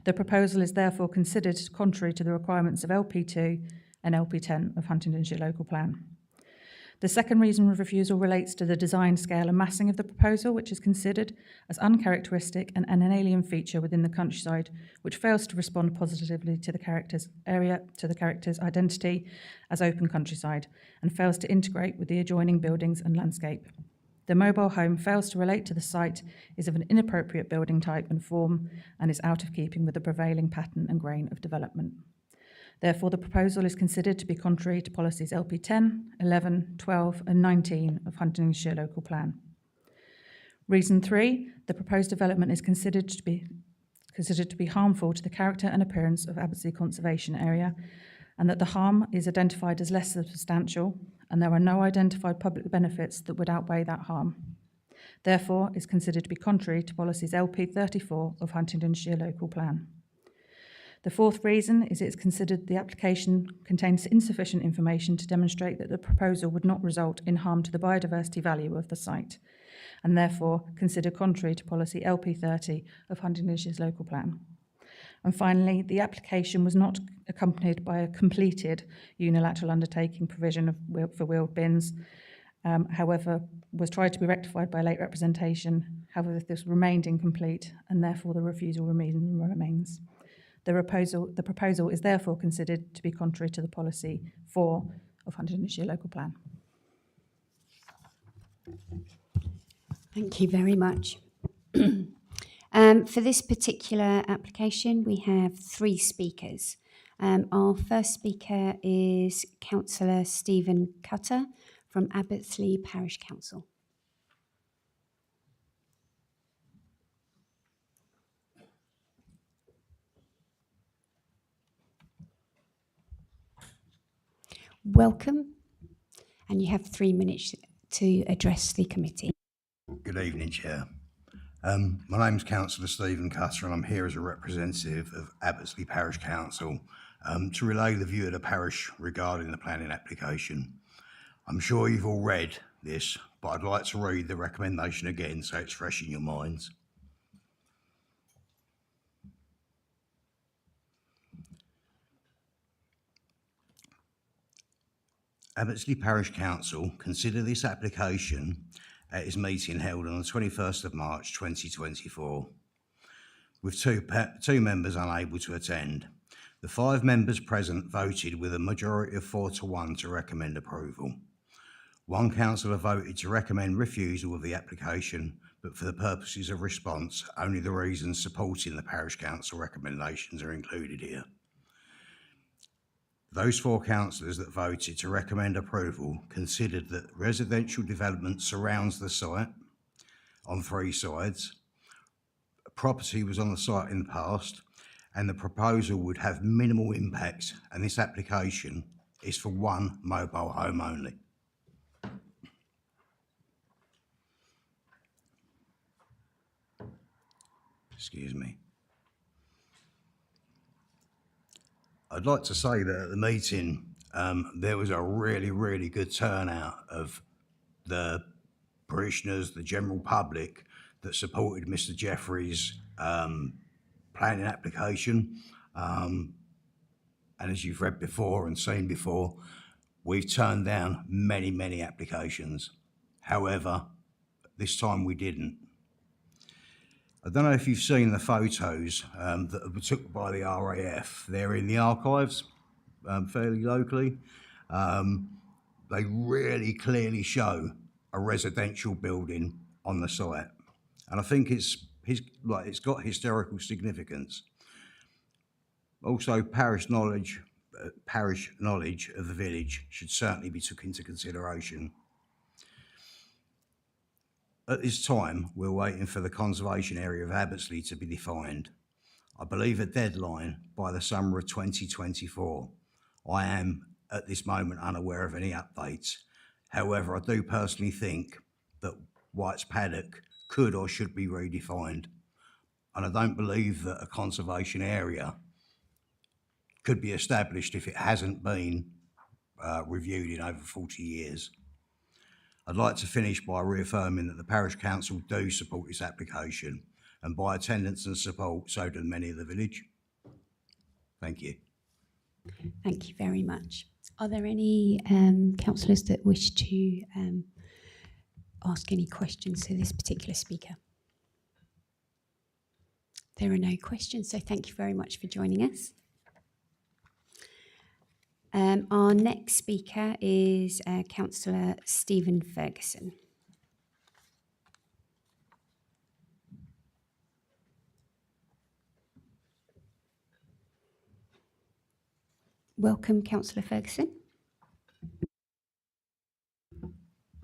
The proposal is therefore considered contrary to the requirements of LP2 and LP10 of Huntingdonshire local plan. The second reason of refusal relates to the design, scale and massing of the proposal, which is considered as uncharacteristic and an alien feature within the countryside, which fails to respond positively to the character's identity as open countryside, and fails to integrate with the adjoining buildings and landscape. The mobile home fails to relate to the site, is of an inappropriate building type and form, and is out of keeping with the prevailing pattern and grain of development. Therefore, the proposal is considered to be contrary to policies LP10, 11, 12 and 19 of Huntingdonshire local plan. Reason 3, the proposed development is considered to be harmful to the character and appearance of Abbottsley Conservation Area, and that the harm is identified as less substantial, and there are no identified public benefits that would outweigh that harm. Therefore, is considered to be contrary to policies LP34 of Huntingdonshire local plan. The fourth reason is it's considered the application contains insufficient information to demonstrate that the proposal would not result in harm to the biodiversity value of the site, and therefore considered contrary to policy LP30 of Huntingdonshire's local plan. And finally, the application was not accompanied by a completed unilateral undertaking provision for wheeled bins, however, was tried to be rectified by late representation. However, this remained incomplete, and therefore the refusal remains. The proposal is therefore considered to be contrary to the policy 4 of Huntingdonshire local plan. Thank you very much. For this particular application, we have 3 speakers. Our first speaker is Councillor Stephen Cutter from Abbottsley Parish Council. Welcome, and you have 3 minutes to address the committee. Good evening, Chair. My name's Councillor Stephen Cutter, and I'm here as a representative of Abbottsley Parish Council to relay the view of the parish regarding the planning application. I'm sure you've all read this, but I'd like to read the recommendation again so it's fresh in your minds. Abbottsley Parish Council consider this application at its meeting held on the 21st of March 2024, with two members unable to attend. The 5 members present voted with a majority of 4 to 1 to recommend approval. 1 councillor voted to recommend refusal of the application, but for the purposes of response, only the reasons supporting the Parish Council recommendations are included here. Those 4 councillors that voted to recommend approval considered that residential development surrounds the site on 3 sides, property was on the site in the past, and the proposal would have minimal impact, and this application is for 1 mobile home only. Excuse me. I'd like to say that at the meeting, there was a really good turnout of the parishioners, the general public that supported Mr. Jeffrey's planning application. And as you've read before and seen before, we've turned down many applications. However, this time we didn't. I don't know if you've seen the photos that were took by the RAF. They're in the archives fairly locally. they really clearly show a residential building on the site. And I think it's got historical significance. Also, parish knowledge of the village should certainly be took into consideration. At this time, we're waiting for the conservation area of Abbottsley to be defined. I believe a deadline by the summer of 2024. I am at this moment unaware of any updates. However, I do personally think that White's Paddock could or should be redefined. And I don't believe that a conservation area could be established if it hasn't been reviewed in over 40 years. I'd like to finish by reaffirming that the Parish Council do support this application, and by attendance and support, so do many of the village. Thank you. Thank you very much. Are there any councillors that wish to ask any questions to this particular speaker? There are no questions, so thank you very much for joining us. Our next speaker is Councillor Stephen Ferguson. Welcome, Councillor Ferguson.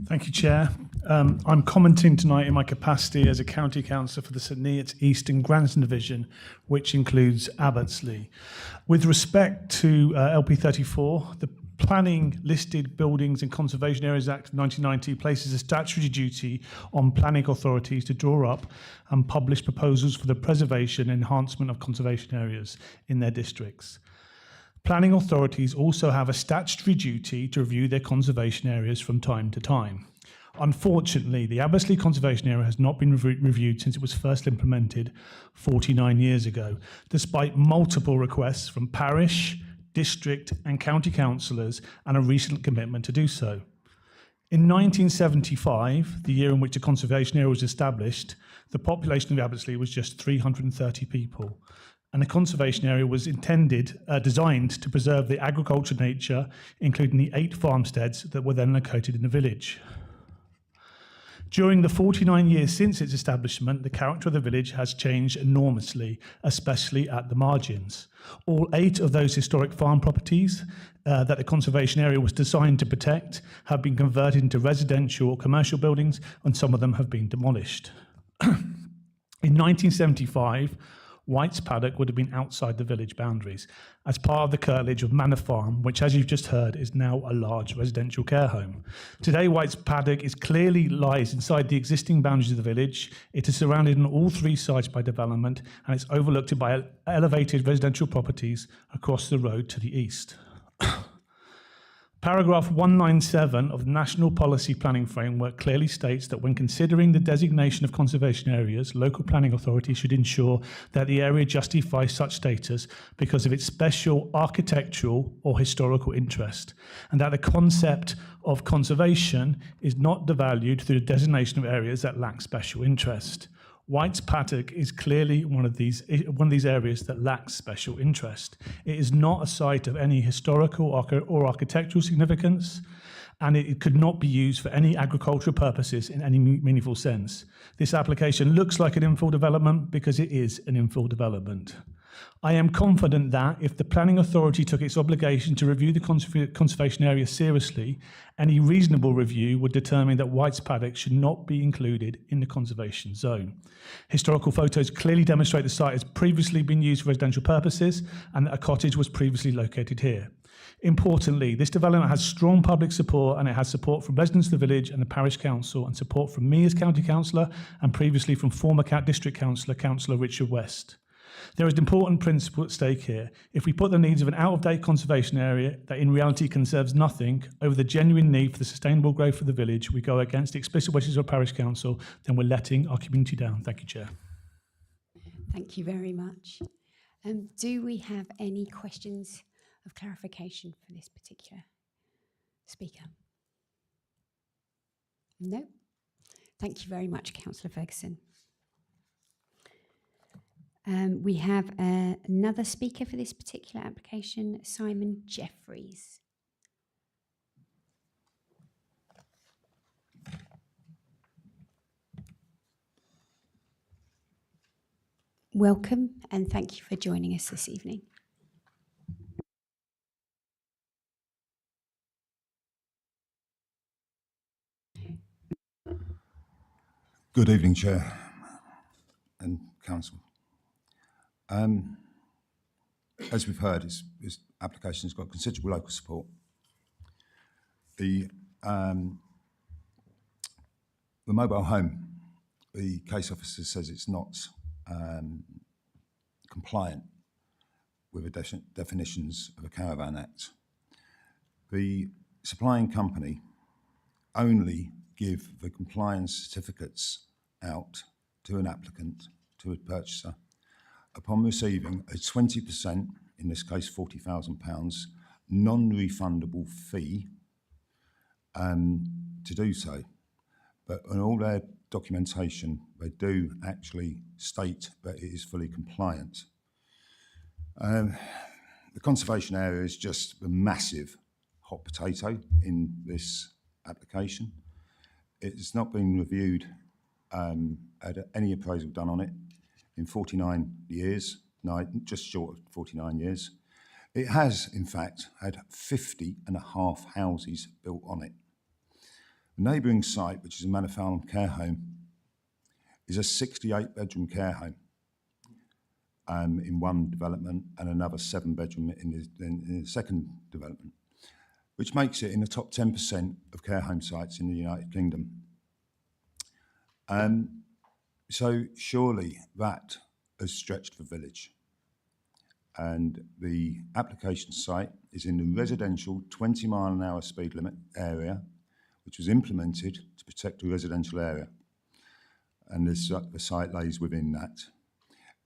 Thank you, Chair. I'm commenting tonight in my capacity as a County Councillor for the St Neots East and Granton Division, which includes Abbottsley. With respect to LP 34, the Planning Listed Buildings and Conservation Areas Act of 1990 places a statutory duty on planning authorities to draw up and publish proposals for the preservation and enhancement of conservation areas in their districts. Planning authorities also have a statutory duty to review their conservation areas from time to time. Unfortunately, the Abbottsley Conservation Area has not been reviewed since it was first implemented 49 years ago, despite multiple requests from parish, district and county councillors and a recent commitment to do so. In 1975, the year in which the conservation area was established, the population of Abbottsley was just 330 people. And the conservation area was designed to preserve the agricultural nature, including the 8 farmsteads that were then located in the village. During the 49 years since its establishment, the character of the village has changed enormously, especially at the margins. All 8 of those historic farm properties that the conservation area was designed to protect have been converted into residential or commercial buildings, and some of them have been demolished. In 1975, White's Paddock would have been outside the village boundaries as part of the curtilage of Manor Farm, which, as you've just heard, is now a large residential care home. Today, White's Paddock clearly lies inside the existing boundaries of the village. It is surrounded on all 3 sides by development, and it's overlooked by elevated residential properties across the road to the east. Paragraph 197 of the National Policy Planning Framework clearly states that when considering the designation of conservation areas, local planning authorities should ensure that the area justifies such status because of its special architectural or historical interest, and that the concept of conservation is not devalued through the designation of areas that lack special interest. White's Paddock is clearly one of these areas that lacks special interest. It is not a site of any historical or architectural significance, and it could not be used for any agricultural purposes in any meaningful sense. This application looks like an infill development because it is an infill development. I am confident that if the planning authority took its obligation to review the conservation area seriously, any reasonable review would determine that White's Paddock should not be included in the conservation zone. Historical photos clearly demonstrate the site has previously been used for residential purposes and that a cottage was previously located here. Importantly, this development has strong public support, and it has support from residents of the village and the parish council, and support from me as county councillor and previously from former district councillor, Councillor Richard West. There is an important principle at stake here. If we put the needs of an out-of-date conservation area that in reality conserves nothing over the genuine need for the sustainable growth of the village, we go against the explicit wishes of parish council, then we're letting our community down. Thank you, Chair. Thank you very much. Do we have any questions of clarification for this particular speaker? No? Thank you very much, Councillor Ferguson. We have another speaker for this particular application, Simon Jeffries. Welcome and thank you for joining us this evening. Good evening, Chair and Council. As we've heard, this application has got considerable local support. The mobile home, the case officer says it's not compliant with the definitions of a Caravan Act. The supplying company only give the compliance certificates out to an applicant, to a purchaser, upon receiving a 20%, in this case £40,000, non-refundable fee to do so. But on all their documentation, they do actually state that it is fully compliant. The conservation area is just a massive hot potato in this application. It's not been reviewed, had any appraisal done on it in 49 years, no, just short of 49 years. It has, in fact, had 50.5 houses built on it. The neighbouring site, which is a Manor Farm care home, is a 68-bedroom care home in one development and another 7-bedroom in the second development, which makes it in the top 10% of care home sites in the United Kingdom. So surely that has stretched the village. And the application site is in the residential 20-mile-an-hour speed limit area, which was implemented to protect the residential area. And the site lays within that.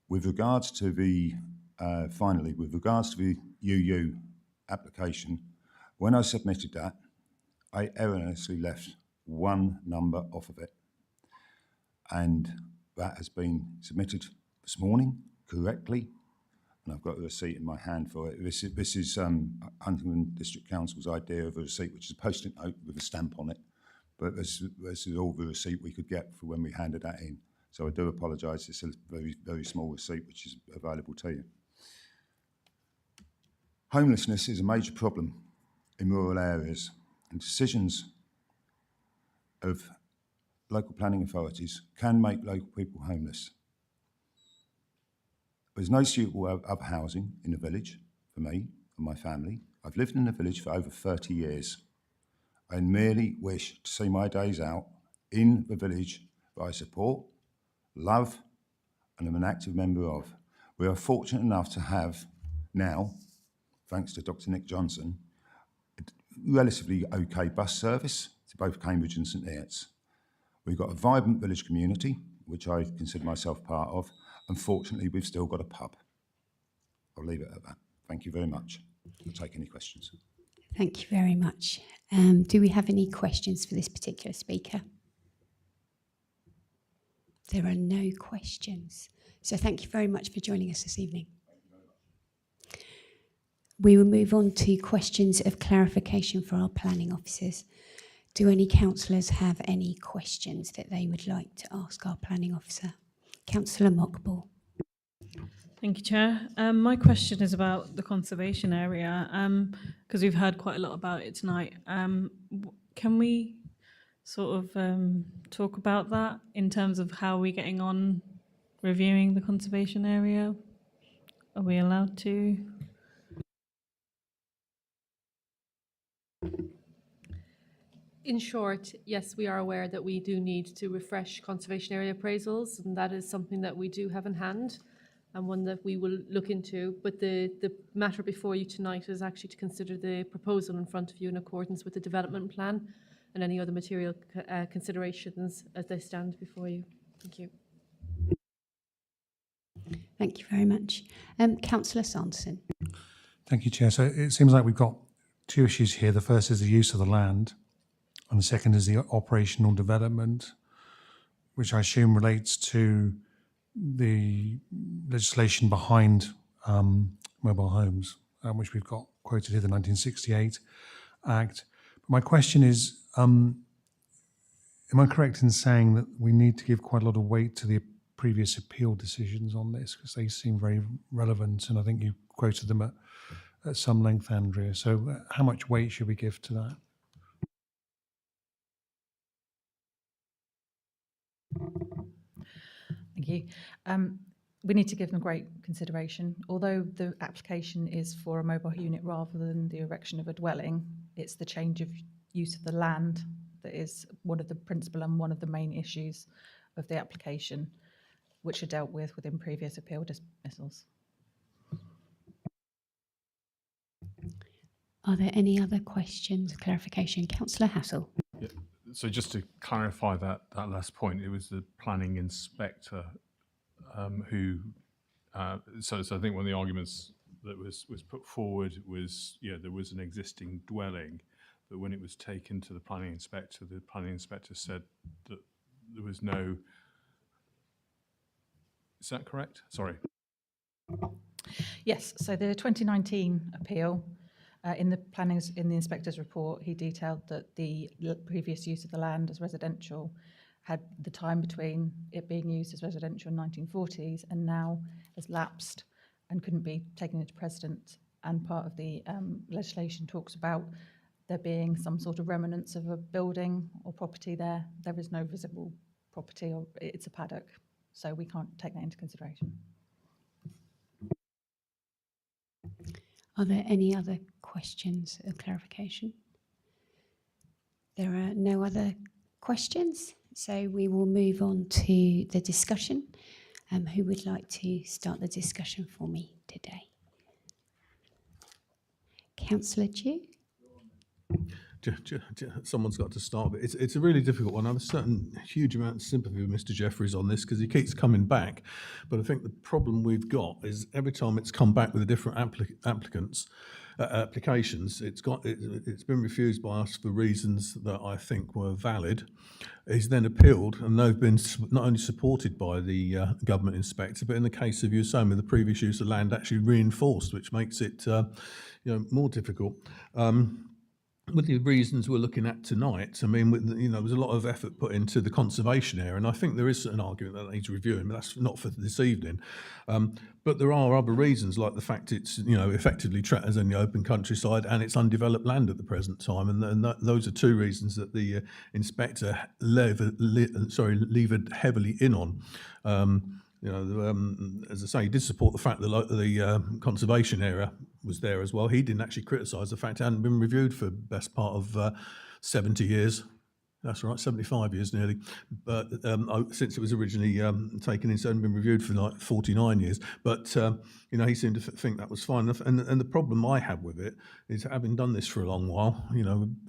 With regards to the, finally, with regards to the UU application, when I submitted that, I erroneously left one number off of it. And that has been submitted this morning correctly, and I've got a receipt in my hand for it. This is Huntingdon District Council's idea of a receipt, which is a post-it note with a stamp on it, but this is all the receipt we could get for when we handed that in. So I do apologise, it's a very, very small receipt which is available to you. Homelessness is a major problem in rural areas, and decisions of local planning authorities can make local people homeless. There's no suitable other housing in the village for me and my family. I've lived in the village for over 30 years. I merely wish to see my days out in the village that I support, love, and am an active member of. We are fortunate enough to have now, thanks to Dr. Nick Johnson, a relatively okay bus service to both Cambridge and St Neots. We've got a vibrant village community, which I consider myself part of. Unfortunately, we've still got a pub. I'll leave it at that. Thank you very much. I'll take any questions. Thank you very much. Do we have any questions for this particular speaker? There are no questions. So thank you very much for joining us this evening. We will move on to questions of clarification for our planning officers. Do any councillors have any questions that they would like to ask our planning officer? Councillor Mockball. Thank you, Chair. My question is about the conservation area, because we've heard quite a lot about it tonight. Can we sort of talk about that in terms of how we're getting on reviewing the conservation area? Are we allowed to? In short, yes, we are aware that we do need to refresh conservation area appraisals, and that is something that we do have in hand and one that we will look into. But the matter before you tonight is actually to consider the proposal in front of you in accordance with the development plan and any other material considerations as they stand before you. Thank you. Thank you very much. Councillor Sanderson. Thank you, Chair. So it seems like we've got two issues here. The first is the use of the land, and the second is the operational development, which I assume relates to the legislation behind mobile homes, which we've got quoted here, the 1968 Act. But my question is, am I correct in saying that we need to give quite a lot of weight to the previous appeal decisions on this, because they seem very relevant, and I think you quoted them at some length, Andrea. So how much weight should we give to that? Thank you. We need to give them great consideration. Although the application is for a mobile unit rather than the erection of a dwelling, it's the change of use of the land that is one of the principal and one of the main issues of the application, which are dealt with within previous appeal dismissals. Are there any other questions, clarification? Councillor Hassel. Yeah. So just to clarify that last point, it was the planning inspector who. So I think one of the arguments that was put forward was, there was an existing dwelling, but when it was taken to the planning inspector said that there was no. Is that correct? Sorry. Yes. So the 2019 appeal. In the inspector's report, he detailed that the previous use of the land as residential had the time between it being used as residential in 1940s and now has lapsed and couldn't be taken into precedent. And part of the legislation talks about there being some sort of remnants of a building or property there. There is no visible property, or it's a paddock, so we can't take that into consideration. Are there any other questions or clarification? There are no other questions, so we will move on to the discussion. Who would like to start the discussion for me today? Councillor Dew? Someone's got to start, but it's a really difficult one. I have a certain huge amount of sympathy with Mr. Jeffries on this because he keeps coming back. But I think the problem we've got is every time it's come back with a different applications, it's been refused by us for reasons that I think were valid. He's then appealed, and they've been not only supported by the government inspector, but in the case of Usoma, the previous use of land actually reinforced, which makes it more difficult. With the reasons we're looking at tonight, I mean, there's a lot of effort put into the conservation area, and I think there is an argument that needs reviewing, but that's not for this evening. But there are other reasons, like the fact it's, effectively treated as in the open countryside and it's undeveloped land at the present time, and those are two reasons that the inspector levered heavily in on. As I say, he did support the fact that the conservation area was there as well. He didn't actually criticise the fact it hadn't been reviewed for the best part of 70 years. That's right, 75 years nearly. But since it was originally taken in, it hadn't been reviewed for like 49 years. But, he seemed to think that was fine enough. And the problem I have with it is, having done this for a long while,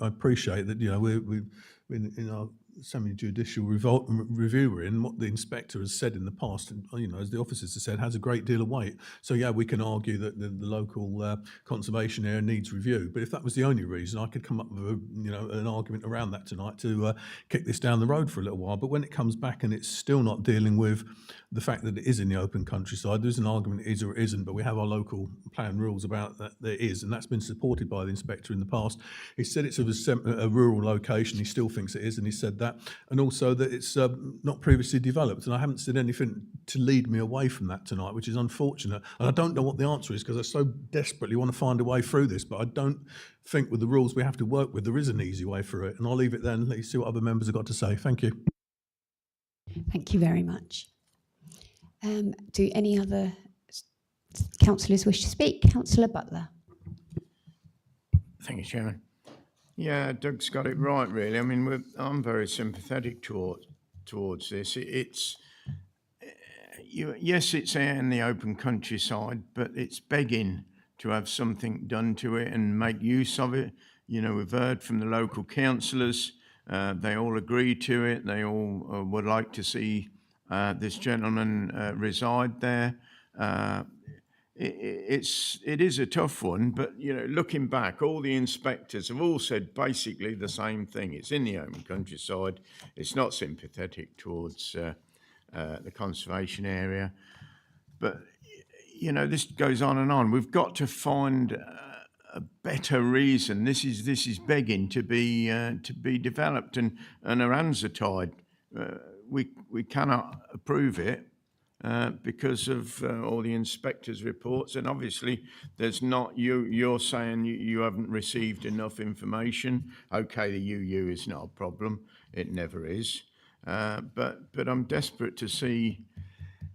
I appreciate that, we in our semi-judicial review we're in, what the inspector has said in the past, and as the officers have said, has a great deal of weight. So yeah, we can argue that the local conservation area needs review, but if that was the only reason, I could come up with an argument around that tonight to kick this down the road for a little while. But when it comes back and it's still not dealing with the fact that it is in the open countryside, there's an argument it is or it isn't, but we have our local plan rules about that there is, and that's been supported by the inspector in the past. He said it's a rural location, he still thinks it is, and he said that, and also that it's not previously developed, and I haven't said anything to lead me away from that tonight, which is unfortunate, and I don't know what the answer is because I so desperately want to find a way through this, but I don't think with the rules we have to work with there is an easy way through it, and I'll leave it then and let you see what other members have got to say. Thank you. Thank you very much. Do any other councillors wish to speak? Councillor Butler. Thank you, Chairman. Yeah, Doug's got it right, really. I mean, I'm very sympathetic towards this. Yes, it's out in the open countryside, but it's begging to have something done to it and make use of it. We've heard from the local councillors. They all agree to it. They all would like to see this gentleman reside there. It is a tough one, but looking back, all the inspectors have all said basically the same thing. It's in the open countryside. It's not sympathetic towards the conservation area, but this goes on and on. We've got to find a better reason. This is begging to be developed, and our hands are tied. We cannot approve it because of all the inspectors' reports. And obviously, there's not, you're saying you haven't received enough information. Okay, the UU is not a problem. It never is. But I'm desperate to see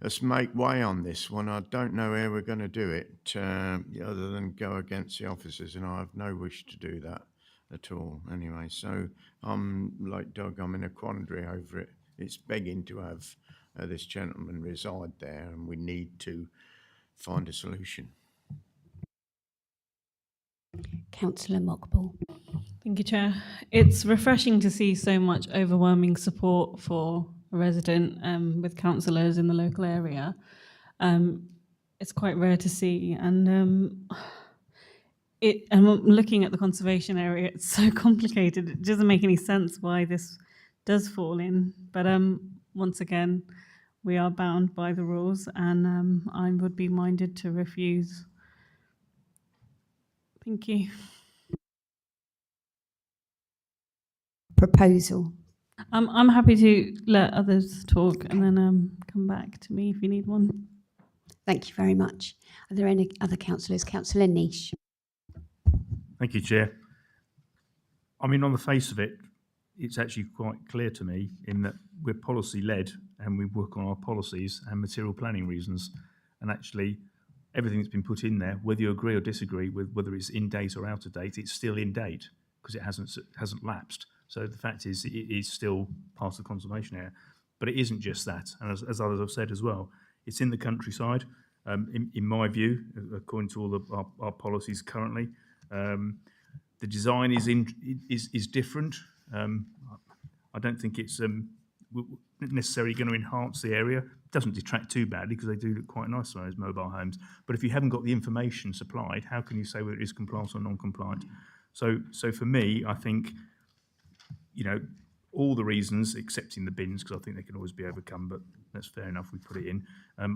us make way on this one. I don't know how we're going to do it other than go against the officers, and I have no wish to do that at all anyway. So I'm like Doug, I'm in a quandary over it. It's begging to have this gentleman reside there, and we need to find a solution. Councillor Mockball. Thank you, Chair. It's refreshing to see so much overwhelming support for a resident with councillors in the local area. It's quite rare to see, and I'm looking at the conservation area. It's so complicated. It doesn't make any sense why this does fall in. But once again, we are bound by the rules, and I would be minded to refuse. Thank you. Proposal. I'm happy to let others talk and then come back to me if you need one. Thank you very much. Are there any other councillors? Councillor Niche. Thank you, Chair. I mean, on the face of it, it's actually quite clear to me in that we're policy-led and we work on our policies and material planning reasons. And actually, everything that's been put in there, whether you agree or disagree with whether it's in date or out of date, it's still in date because it hasn't lapsed. So the fact is, it is still part of the conservation area. But it isn't just that. And as others have said as well, it's in the countryside. In my view, according to all our policies currently, the design is different. I don't think it's necessarily going to enhance the area. It doesn't detract too badly because they do look quite nice on those mobile homes. But if you haven't got the information supplied, how can you say whether it is compliant or non-compliant? So for me, I think, you know, all the reasons, excepting the bins, because I think they can always be overcome, but that's fair enough, we put it in.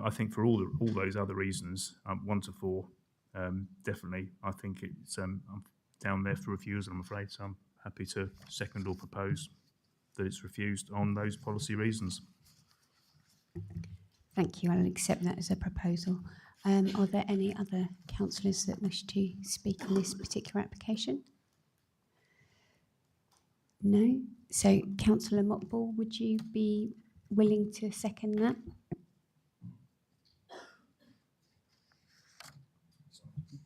I think for all those other reasons, 1 to 4, definitely, I think it's I'm down there for refusal, I'm afraid, so I'm happy to second or propose that it's refused on those policy reasons. Thank you. I'll accept that as a proposal. Are there any other councillors that wish to speak on this particular application? No? So, Councillor Mockball, would you be willing to second that?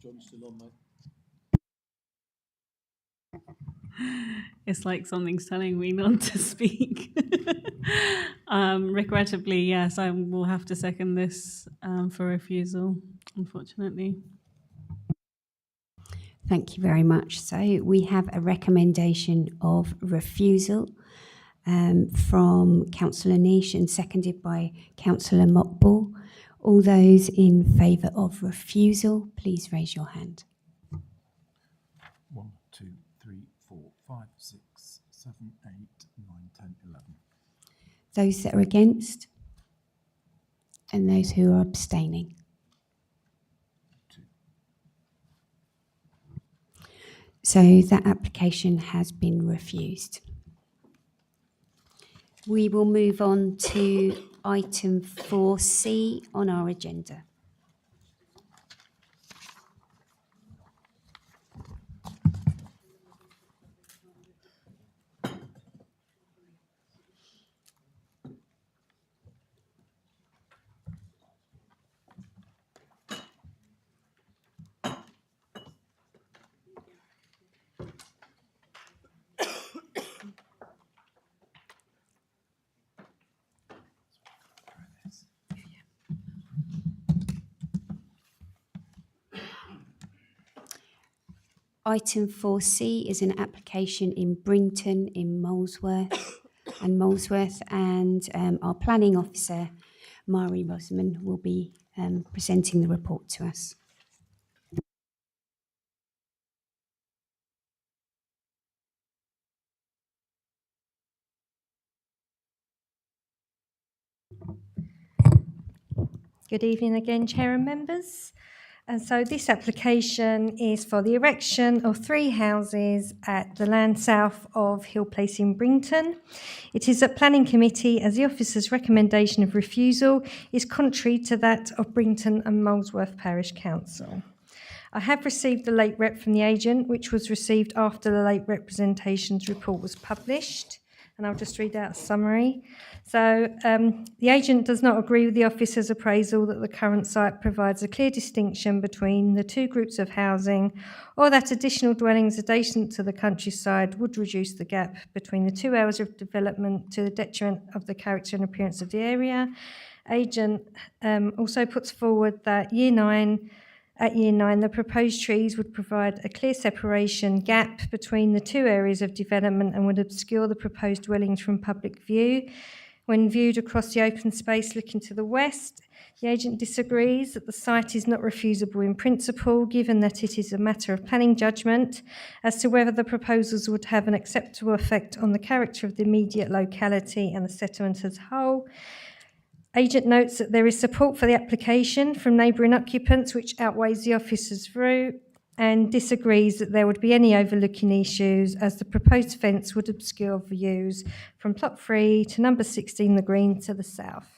John's still on, mate. It's like something's telling me not to speak. Regrettably, yes, I will have to second this for refusal, unfortunately. Thank you very much. So we have a recommendation of refusal from Councillor Niche and seconded by Councillor Mockball. All those in favour of refusal, please raise your hand. 1, 2, 3, 4, 5, 6, 7, 8, 9, 10, 11. Those that are against and those who are abstaining. So that application has been refused. We will move on to item 4C on our agenda. Item 4C is an application in Brington in Molesworth, and our planning officer, Mari Rosman, will be presenting the report to us. Good evening again, Chair and members. And so this application is for the erection of 3 houses at the land south of Hill Place in Brington. It is at Planning Committee as the officer's recommendation of refusal is contrary to that of Brington and Molesworth Parish Council. I have received the late rep from the agent, which was received after the late representation's report was published. And I'll just read out a summary. So the agent does not agree with the officer's appraisal that the current site provides a clear distinction between the 2 groups of housing, or that additional dwellings adjacent to the countryside would reduce the gap between the 2 areas of development to the detriment of the character and appearance of the area. Agent also puts forward that at year 9, the proposed trees would provide a clear separation gap between the 2 areas of development and would obscure the proposed dwellings from public view. When viewed across the open space looking to the west, the agent disagrees that the site is not refusable in principle, given that it is a matter of planning judgment as to whether the proposals would have an acceptable effect on the character of the immediate locality and the settlement as a whole. Agent notes that there is support for the application from neighbouring occupants, which outweighs the officer's view, and disagrees that there would be any overlooking issues as the proposed fence would obscure views from plot 3 to number 16 The Green to the south.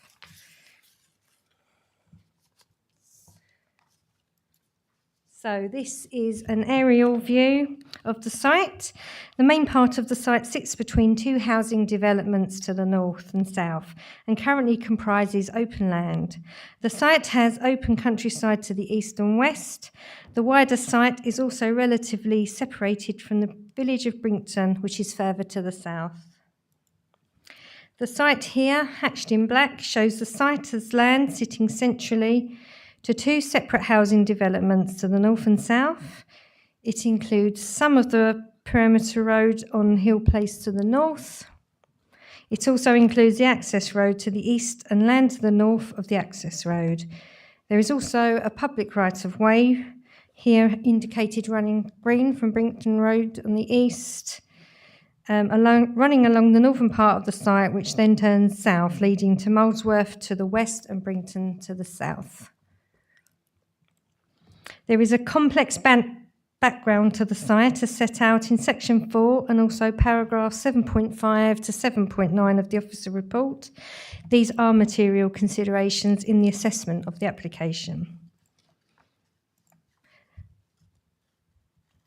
So this is an aerial view of the site. The main part of the site sits between 2 housing developments to the north and south and currently comprises open land. The site has open countryside to the east and west. The wider site is also relatively separated from the village of Brington, which is further to the south. The site here, hatched in black, shows the site as land sitting centrally to 2 separate housing developments to the north and south. It includes some of the perimeter road on Hill Place to the north. It also includes the access road to the east and land to the north of the access road. There is also a public right-of-way here indicated running green from Brington Road on the east, running along the northern part of the site, which then turns south, leading to Molesworth to the west and Brington to the south. There is a complex background to the site as set out in section 4 and also paragraph 7.5 to 7.9 of the officer report. These are material considerations in the assessment of the application.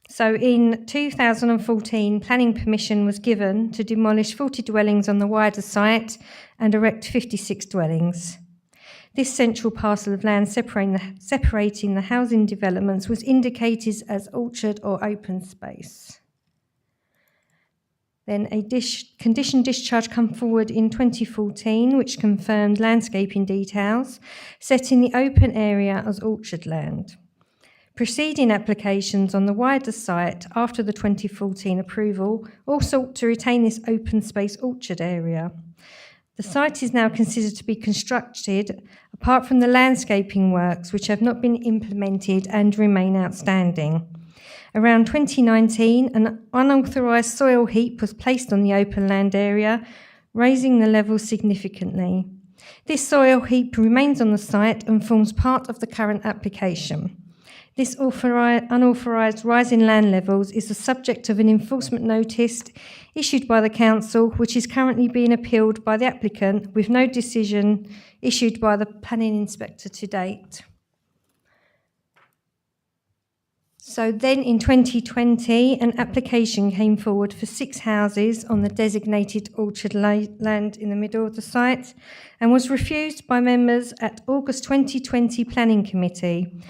So in 2014, planning permission was given to demolish 40 dwellings on the wider site and erect 56 dwellings. This central parcel of land separating the housing developments was indicated as orchard or open space. Then a condition discharge came forward in 2014, which confirmed landscaping details, setting the open area as orchard land. Preceding applications on the wider site after the 2014 approval all sought to retain this open space orchard area. The site is now considered to be constructed apart from the landscaping works which have not been implemented and remain outstanding. Around 2019, an unauthorised soil heap was placed on the open land area, raising the level significantly. This soil heap remains on the site and forms part of the current application. This unauthorised rise in land levels is the subject of an enforcement notice issued by the council, which is currently being appealed by the applicant with no decision issued by the planning inspector to date. So then in 2020, an application came forward for 6 houses on the designated orchard land in the middle of the site and was refused by members at August 2020 Planning Committee.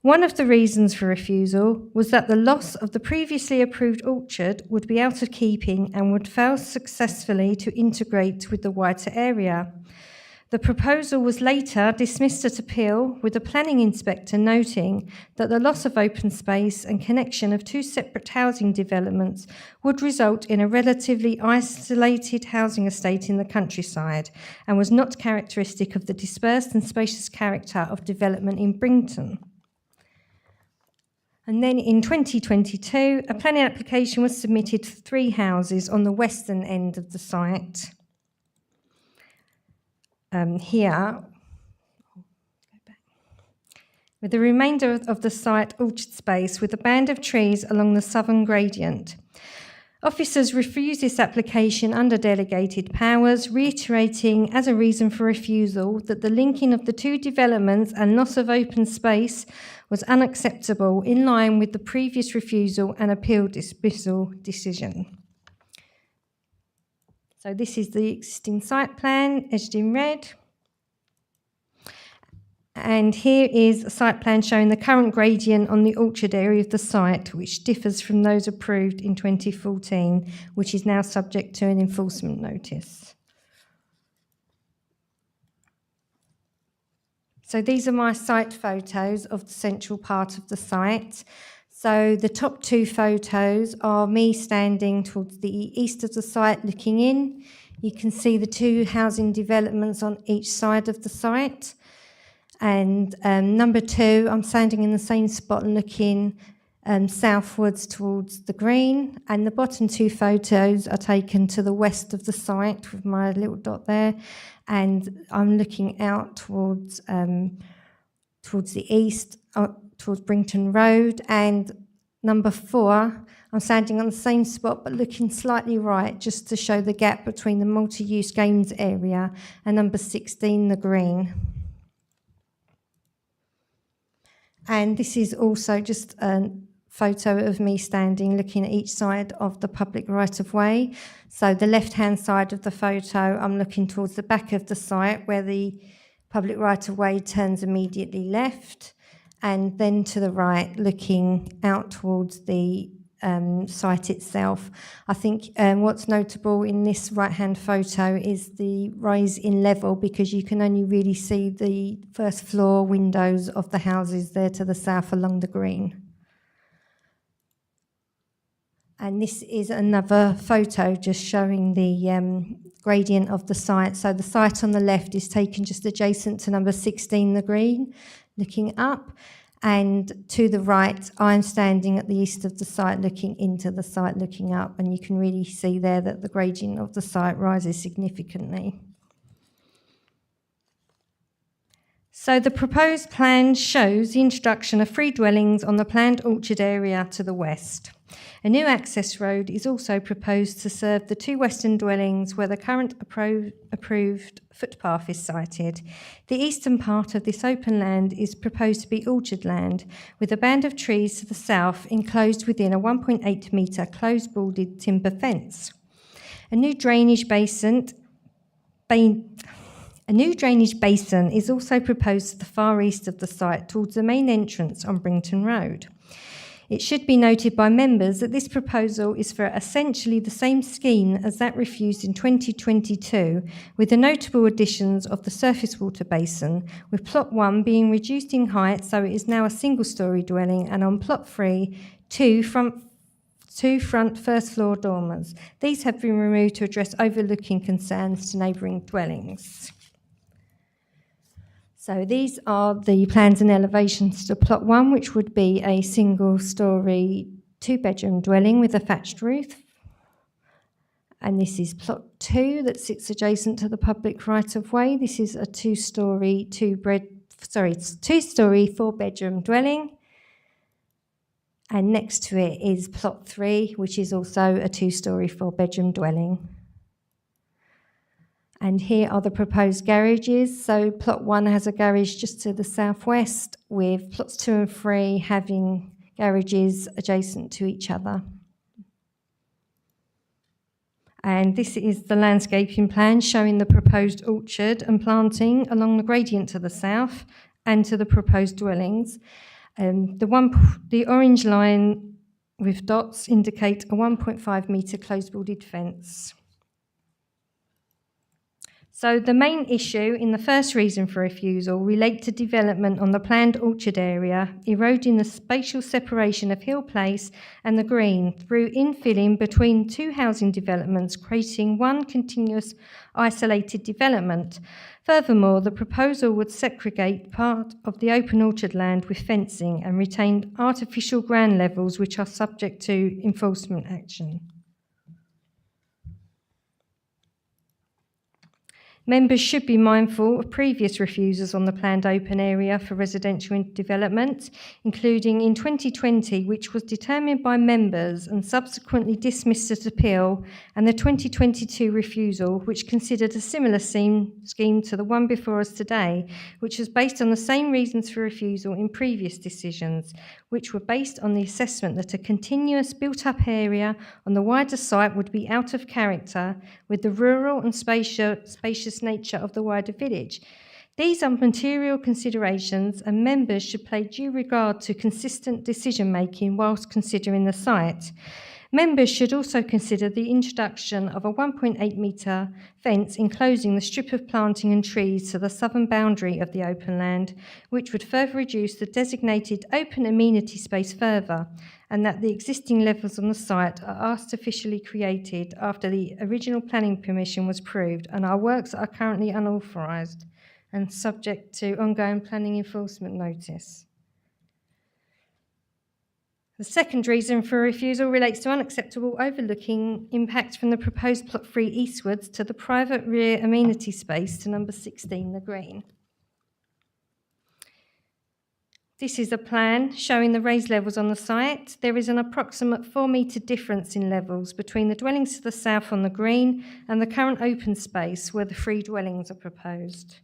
One of the reasons for refusal was that the loss of the previously approved orchard would be out of keeping and would fail successfully to integrate with the wider area. The proposal was later dismissed at appeal, with the planning inspector noting that the loss of open space and connection of 2 separate housing developments would result in a relatively isolated housing estate in the countryside and was not characteristic of the dispersed and spacious character of development in Brington. And then in 2022, a planning application was submitted for 3 houses on the western end of the site. Here, with the remainder of the site orchard space with a band of trees along the southern gradient. Officers refused this application under delegated powers, reiterating as a reason for refusal that the linking of the two developments and loss of open space was unacceptable, in line with the previous refusal and appeal dismissal decision. So this is the existing site plan, edged in red. And here is a site plan showing the current gradient on the orchard area of the site, which differs from those approved in 2014, which is now subject to an enforcement notice. So these are my site photos of the central part of the site. So the top two photos are me standing towards the east of the site looking in. You can see the two housing developments on each side of the site. And number two, I'm standing in the same spot looking southwards towards the green. And the bottom two photos are taken to the west of the site with my little dot there. And I'm looking out towards the east, towards Brington Road. And number four, I'm standing on the same spot but looking slightly right, just to show the gap between the multi-use games area and number 16, the green. And this is also just a photo of me standing looking at each side of the public right-of-way. So the left-hand side of the photo, I'm looking towards the back of the site where the public right-of-way turns immediately left, and then to the right, looking out towards the site itself. I think what's notable in this right-hand photo is the rise in level, because you can only really see the first floor windows of the houses there to the south along the green. And this is another photo just showing the gradient of the site. So the site on the left is taken just adjacent to number 16, the green, looking up. And to the right, I'm standing at the east of the site, looking into the site, looking up, and you can really see there that the gradient of the site rises significantly. So the proposed plan shows the introduction of 3 dwellings on the planned orchard area to the west. A new access road is also proposed to serve the 2 western dwellings where the current approved footpath is sited. The eastern part of this open land is proposed to be orchard land, with a band of trees to the south enclosed within a 1.8 metre closed boarded timber fence. A new drainage basin is also proposed to the far east of the site towards the main entrance on Brington Road. It should be noted by members that this proposal is for essentially the same scheme as that refused in 2022, with the notable additions of the surface water basin, with plot 1 being reduced in height so it is now a single-storey dwelling, and on plot 3, two front first floor dormers. These have been removed to address overlooking concerns to neighbouring dwellings. So these are the plans and elevations to plot 1, which would be a single-storey 2-bedroom dwelling with a thatched roof. And this is plot 2 that sits adjacent to the public right-of-way. This is a 2-storey 4-bedroom dwelling. And next to it is plot 3, which is also a 2-storey 4-bedroom dwelling. And here are the proposed garages. So plot 1 has a garage just to the southwest, with plots 2 and 3 having garages adjacent to each other. And this is the landscaping plan showing the proposed orchard and planting along the gradient to the south and to the proposed dwellings. The orange line with dots indicate a 1.5 metre closed boarded fence. So the main issue in the first reason for refusal relate to development on the planned orchard area, eroding the spatial separation of Hill Place and the Green through infilling between 2 housing developments, creating one continuous isolated development. Furthermore, the proposal would segregate part of the open orchard land with fencing and retain artificial ground levels which are subject to enforcement action. Members should be mindful of previous refusals on the planned open area for residential development, including in 2020, which was determined by members and subsequently dismissed as appeal, and the 2022 refusal, which considered a similar scheme to the one before us today, which was based on the same reasons for refusal in previous decisions, which were based on the assessment that a continuous built-up area on the wider site would be out of character with the rural and spacious nature of the wider village. These are material considerations, and members should pay due regard to consistent decision-making whilst considering the site. Members should also consider the introduction of a 1.8 metre fence enclosing the strip of planting and trees to the southern boundary of the open land, which would further reduce the designated open amenity space further, and that the existing levels on the site are artificially created after the original planning permission was approved, and our works are currently unauthorised and subject to ongoing planning enforcement notice. The second reason for refusal relates to unacceptable overlooking impact from the proposed plot 3 eastwards to the private rear amenity space to number 16, the Green. This is a plan showing the raised levels on the site. There is an approximate 4 metre difference in levels between the dwellings to the south on the Green and the current open space where the 3 dwellings are proposed.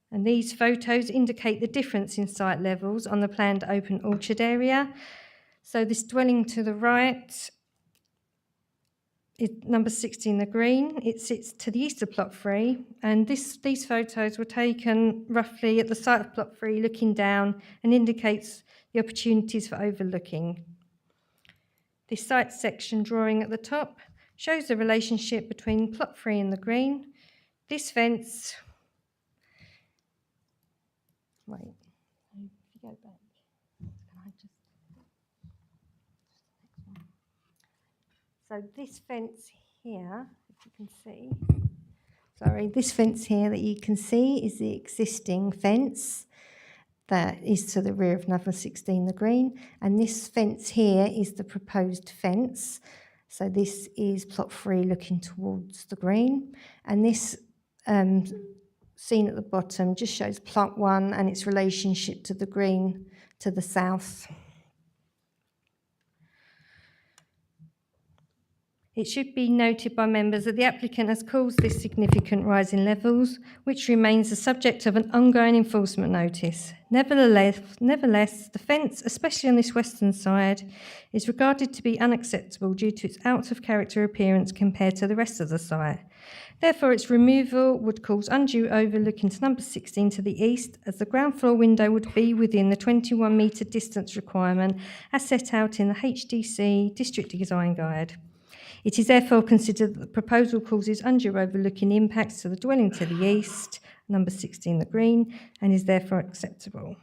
And these photos indicate the difference in site levels on the planned open orchard area. So this dwelling to the right is number 16, the Green. It sits to the east of plot 3, and these photos were taken roughly at the site of plot 3, looking down, and indicates the opportunities for overlooking. This site section drawing at the top shows the relationship between plot 3 and the Green. This fence, wait, if you go back, can I just... So this fence here, if you can see, this fence here that you can see is the existing fence that is to the rear of number 16, the Green, and this fence here is the proposed fence. So this is plot 3 looking towards the Green, and this seen at the bottom just shows plot 1 and its relationship to the Green to the south. It should be noted by members that the applicant has caused this significant rise in levels, which remains the subject of an ongoing enforcement notice. Nevertheless, the fence, especially on this western side, is regarded to be unacceptable due to its out-of-character appearance compared to the rest of the site. Therefore, its removal would cause undue overlooking to number 16 to the east, as the ground floor window would be within the 21 metre distance requirement as set out in the HDC District Design Guide. It is therefore considered that the proposal causes undue overlooking impacts to the dwelling to the east, number 16, the Green, and is therefore acceptable.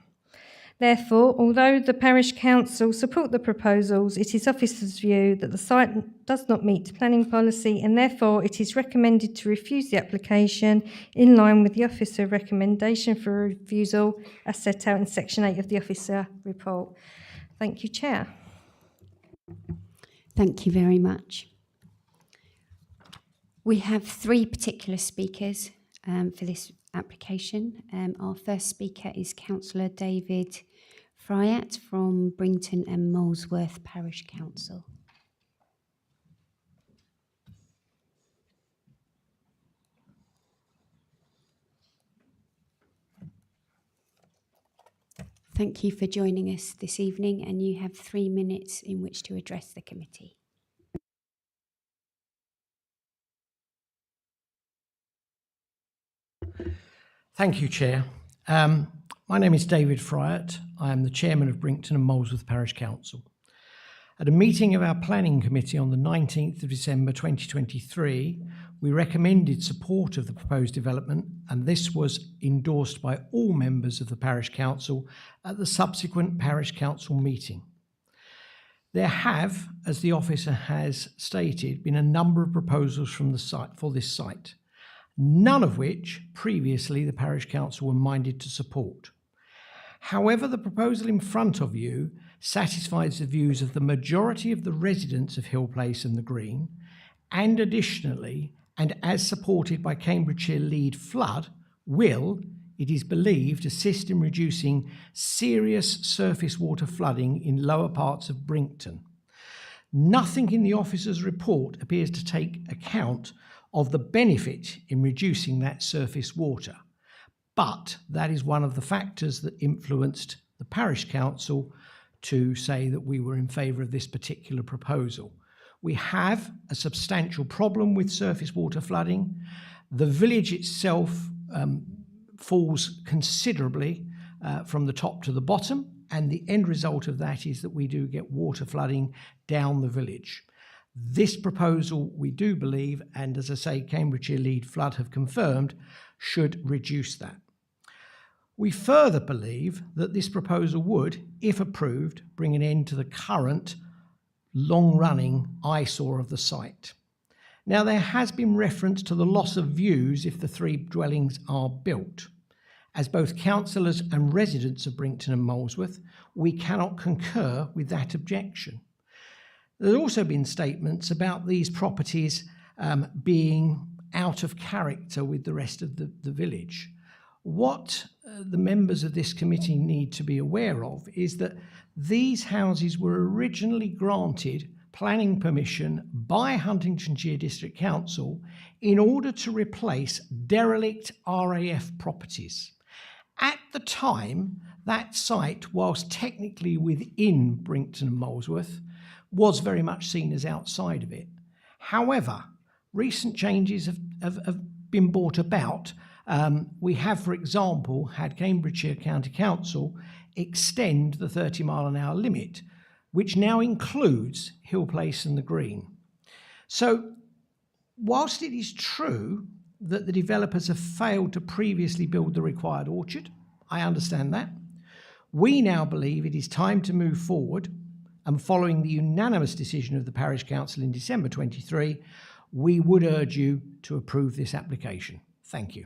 Therefore, although the Parish Council support the proposals, it is officers' view that the site does not meet planning policy, and therefore it is recommended to refuse the application in line with the officer recommendation for refusal as set out in section 8 of the officer report. Thank you, Chair. Thank you very much. We have 3 particular speakers for this application. Our first speaker is Councillor David Fryatt from Brington and Molesworth Parish Council. Thank you for joining us this evening, and you have 3 minutes in which to address the committee. Thank you, Chair. My name is David Fryatt. I am the Chairman of Brington and Molesworth Parish Council. At a meeting of our Planning Committee on the 19th of December 2023, we recommended support of the proposed development, and this was endorsed by all members of the Parish Council at the subsequent Parish Council meeting. There have, as the officer has stated, been a number of proposals from the site for this site, none of which previously the Parish Council were minded to support. However, the proposal in front of you satisfies the views of the majority of the residents of Hill Place and the Green, and additionally and as supported by Cambridgeshire Lead Flood, will, it is believed, assist in reducing serious surface water flooding in lower parts of Brinkton. Nothing in the officer's report appears to take account of the benefit in reducing that surface water, but that is one of the factors that influenced the parish council to say that we were in favour of this particular proposal. We have a substantial problem with surface water flooding. The village itself falls considerably from the top to the bottom, and the end result of that is that we do get water flooding down the village. This proposal, we do believe, and as I say, Cambridgeshire Lead Flood have confirmed, should reduce that. We further believe that this proposal would, if approved, bring an end to the current long-running eyesore of the site. Now, there has been reference to the loss of views if the 3 dwellings are built. As both councillors and residents of Brinkton and Molesworth, we cannot concur with that objection. There's also been statements about these properties being out of character with the rest of the village. What the members of this committee need to be aware of is that these houses were originally granted planning permission by Huntingdonshire District Council in order to replace derelict RAF properties. At the time, that site, whilst technically within Brinkton and Molesworth, was very much seen as outside of it. However, recent changes have been brought about. We have, for example, had Cambridgeshire County Council extend the 30-mile-an-hour limit, which now includes Hill Place and the Green. So, whilst it is true that the developers have failed to previously build the required orchard, I understand that, we now believe it is time to move forward, and following the unanimous decision of the Parish Council in December 23, we would urge you to approve this application. Thank you.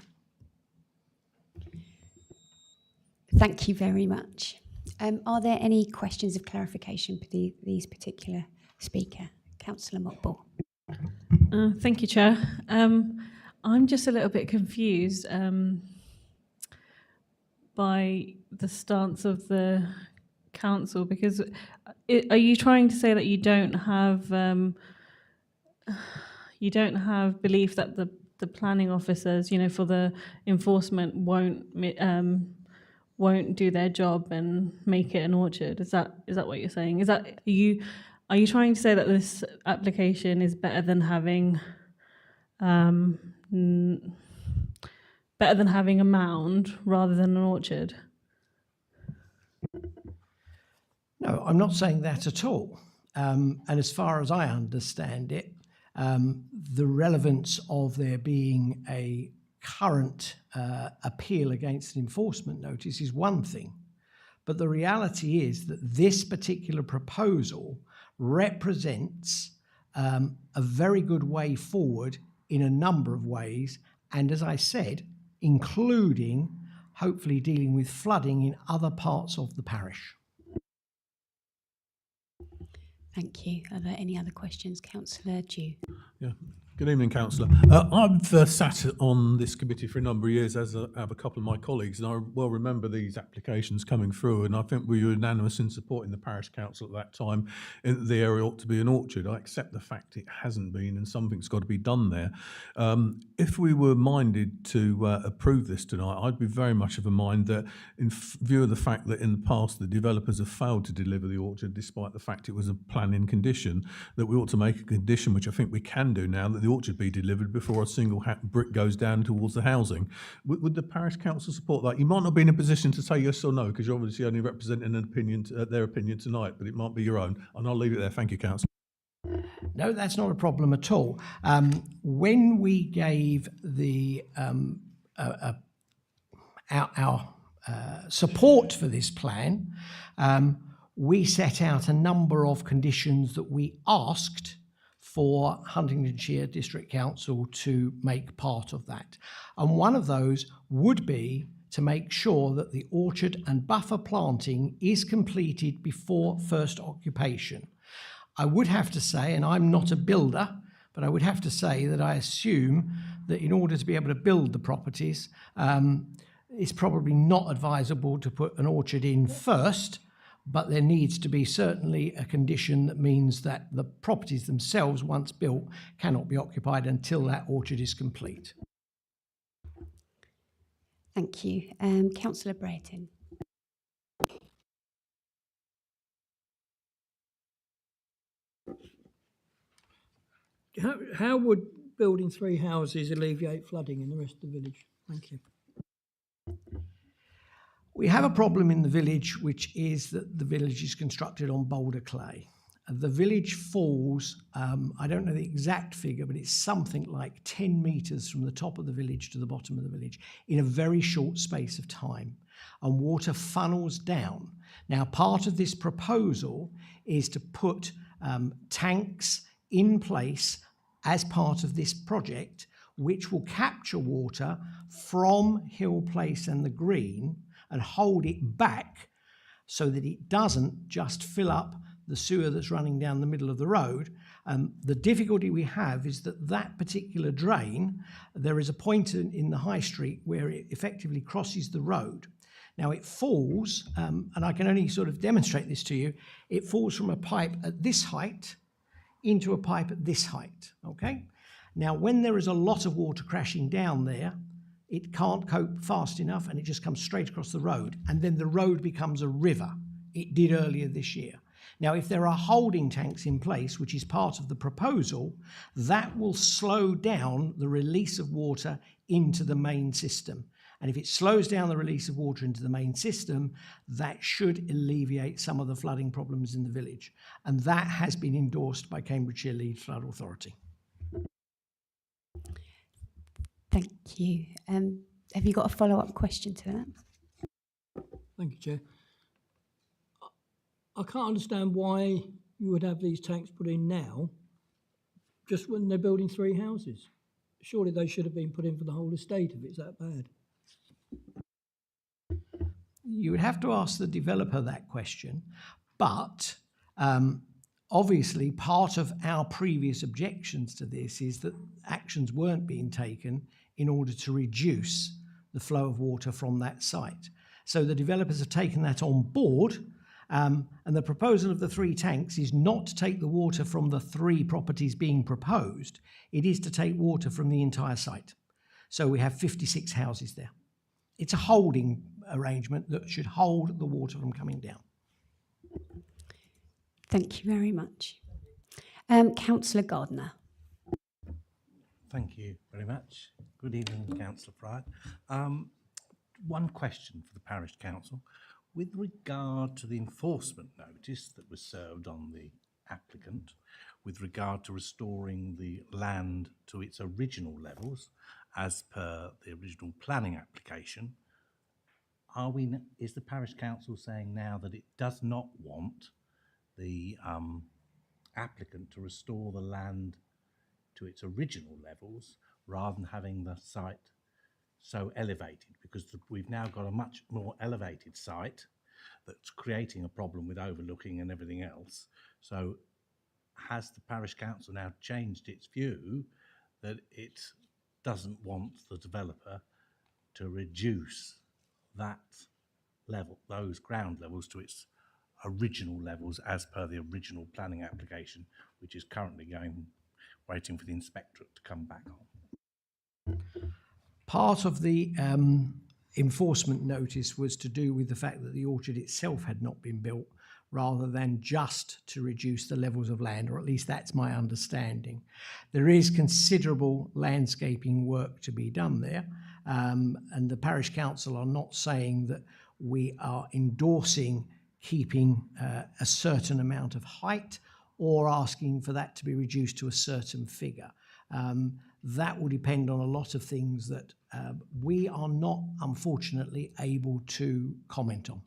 Thank you very much. Are there any questions of clarification for these particular speaker? Councillor Mockball. Thank you, Chair. I'm just a little bit confused by the stance of the council, because are you trying to say that you don't have belief that the planning officers, for the enforcement won't do their job and make it an orchard? Is that what you're saying? Are you trying to say that this application is better than having a mound rather than an orchard? No, I'm not saying that at all. And as far as I understand it, the relevance of there being a current appeal against an enforcement notice is one thing. But the reality is that this particular proposal represents a very good way forward in a number of ways. And as I said, including hopefully dealing with flooding in other parts of the parish. Thank you. Are there any other questions? Councillor Dew. Yeah. Good evening, Councillor. I've sat on this committee for a number of years, as have a couple of my colleagues, and I well remember these applications coming through, and I think we were unanimous in supporting the parish council at that time in the area ought to be an orchard. I accept the fact it hasn't been, and something's got to be done there. If we were minded to approve this tonight, I'd be very much of a mind that, in view of the fact that in the past the developers have failed to deliver the orchard, despite the fact it was a planning condition, that we ought to make a condition, which I think we can do now, that the orchard be delivered before a single brick goes down towards the housing. Would the parish council support that? You might not be in a position to say yes or no, because you're obviously only representing an opinion, their opinion tonight, but it might be your own. And I'll leave it there. Thank you, Councillor. No, that's not a problem at all. When we gave the our support for this plan, we set out a number of conditions that we asked for Huntingdonshire District Council to make part of that. And one of those would be to make sure that the orchard and buffer planting is completed before first occupation. I would have to say, and I'm not a builder, But I would have to say that I assume that in order to be able to build the properties, it's probably not advisable to put an orchard in first, but there needs to be certainly a condition that means that the properties themselves, once built, cannot be occupied until that orchard is complete. Thank you. Councillor Brereton. How would building 3 houses alleviate flooding in the rest of the village? Thank you. We have a problem in the village, which is that the village is constructed on boulder clay. The village falls, I don't know the exact figure, but it's something like 10 metres from the top of the village to the bottom of the village in a very short space of time. And water funnels down. Now, part of this proposal is to put tanks in place as part of this project, which will capture water from Hill Place and the Green and hold it back so that it doesn't just fill up the sewer that's running down the middle of the road. The difficulty we have is that that particular drain, there is a point in the high street where it effectively crosses the road. Now it falls, and I can only sort of demonstrate this to you, it falls from a pipe at this height into a pipe at this height, okay? Now, when there is a lot of water crashing down there, it can't cope fast enough and it just comes straight across the road, and then the road becomes a river. It did earlier this year. Now, if there are holding tanks in place, which is part of the proposal, that will slow down the release of water into the main system. And if it slows down the release of water into the main system, that should alleviate some of the flooding problems in the village. And that has been endorsed by Cambridgeshire Lead Flood Authority. Thank you. Have you got a follow-up question to that? Thank you, Chair. I can't understand why you would have these tanks put in now, just when they're building 3 houses. Surely they should have been put in for the whole estate if it's that bad. You would have to ask the developer that question, but obviously part of our previous objections to this is that actions weren't being taken in order to reduce the flow of water from that site. So the developers have taken that on board, and the proposal of the 3 tanks is not to take the water from the 3 properties being proposed, it is to take water from the entire site. So we have 56 houses there. It's a holding arrangement that should hold the water from coming down. Thank you very much. Councillor Gardner. Thank you very much. Good evening, Councillor Pride. One question for the Parish Council. With regard to the enforcement notice that was served on the applicant, with regard to restoring the land to its original levels, as per the original planning application, is the Parish Council saying now that it does not want the applicant to restore the land to its original levels rather than having the site so elevated? Because we've now got a much more elevated site that's creating a problem with overlooking and everything else. So has the Parish Council now changed its view that it doesn't want the developer to reduce that level, those ground levels, to its original levels as per the original planning application, which is currently waiting for the inspectorate to come back on? Part of the enforcement notice was to do with the fact that the orchard itself had not been built, rather than just to reduce the levels of land, or at least that's my understanding. There is considerable landscaping work to be done there, and the Parish Council are not saying that we are endorsing keeping a certain amount of height or asking for that to be reduced to a certain figure. That will depend on a lot of things that we are not, unfortunately, able to comment on.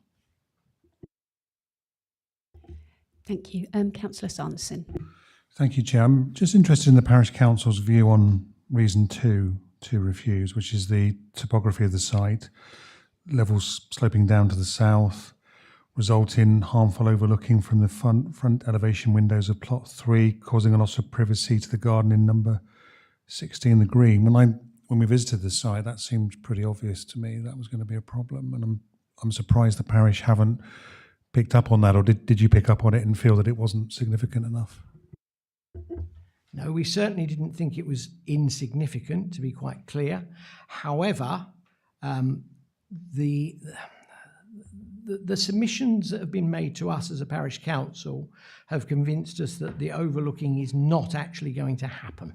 Thank you. Councillor Sanderson. Thank you, Chair. I'm just interested in the Parish Council's view on reason 2 to refuse, which is the topography of the site, levels sloping down to the south, result in harmful overlooking from the front elevation windows of plot 3, causing a loss of privacy to the garden in number 16, the green. When we visited the site, that seemed pretty obvious to me that was going to be a problem, and I'm surprised the parish haven't picked up on that, or did you pick up on it and feel that it wasn't significant enough? No, we certainly didn't think it was insignificant, to be quite clear. However, the submissions that have been made to us as a parish council have convinced us that the overlooking is not actually going to happen.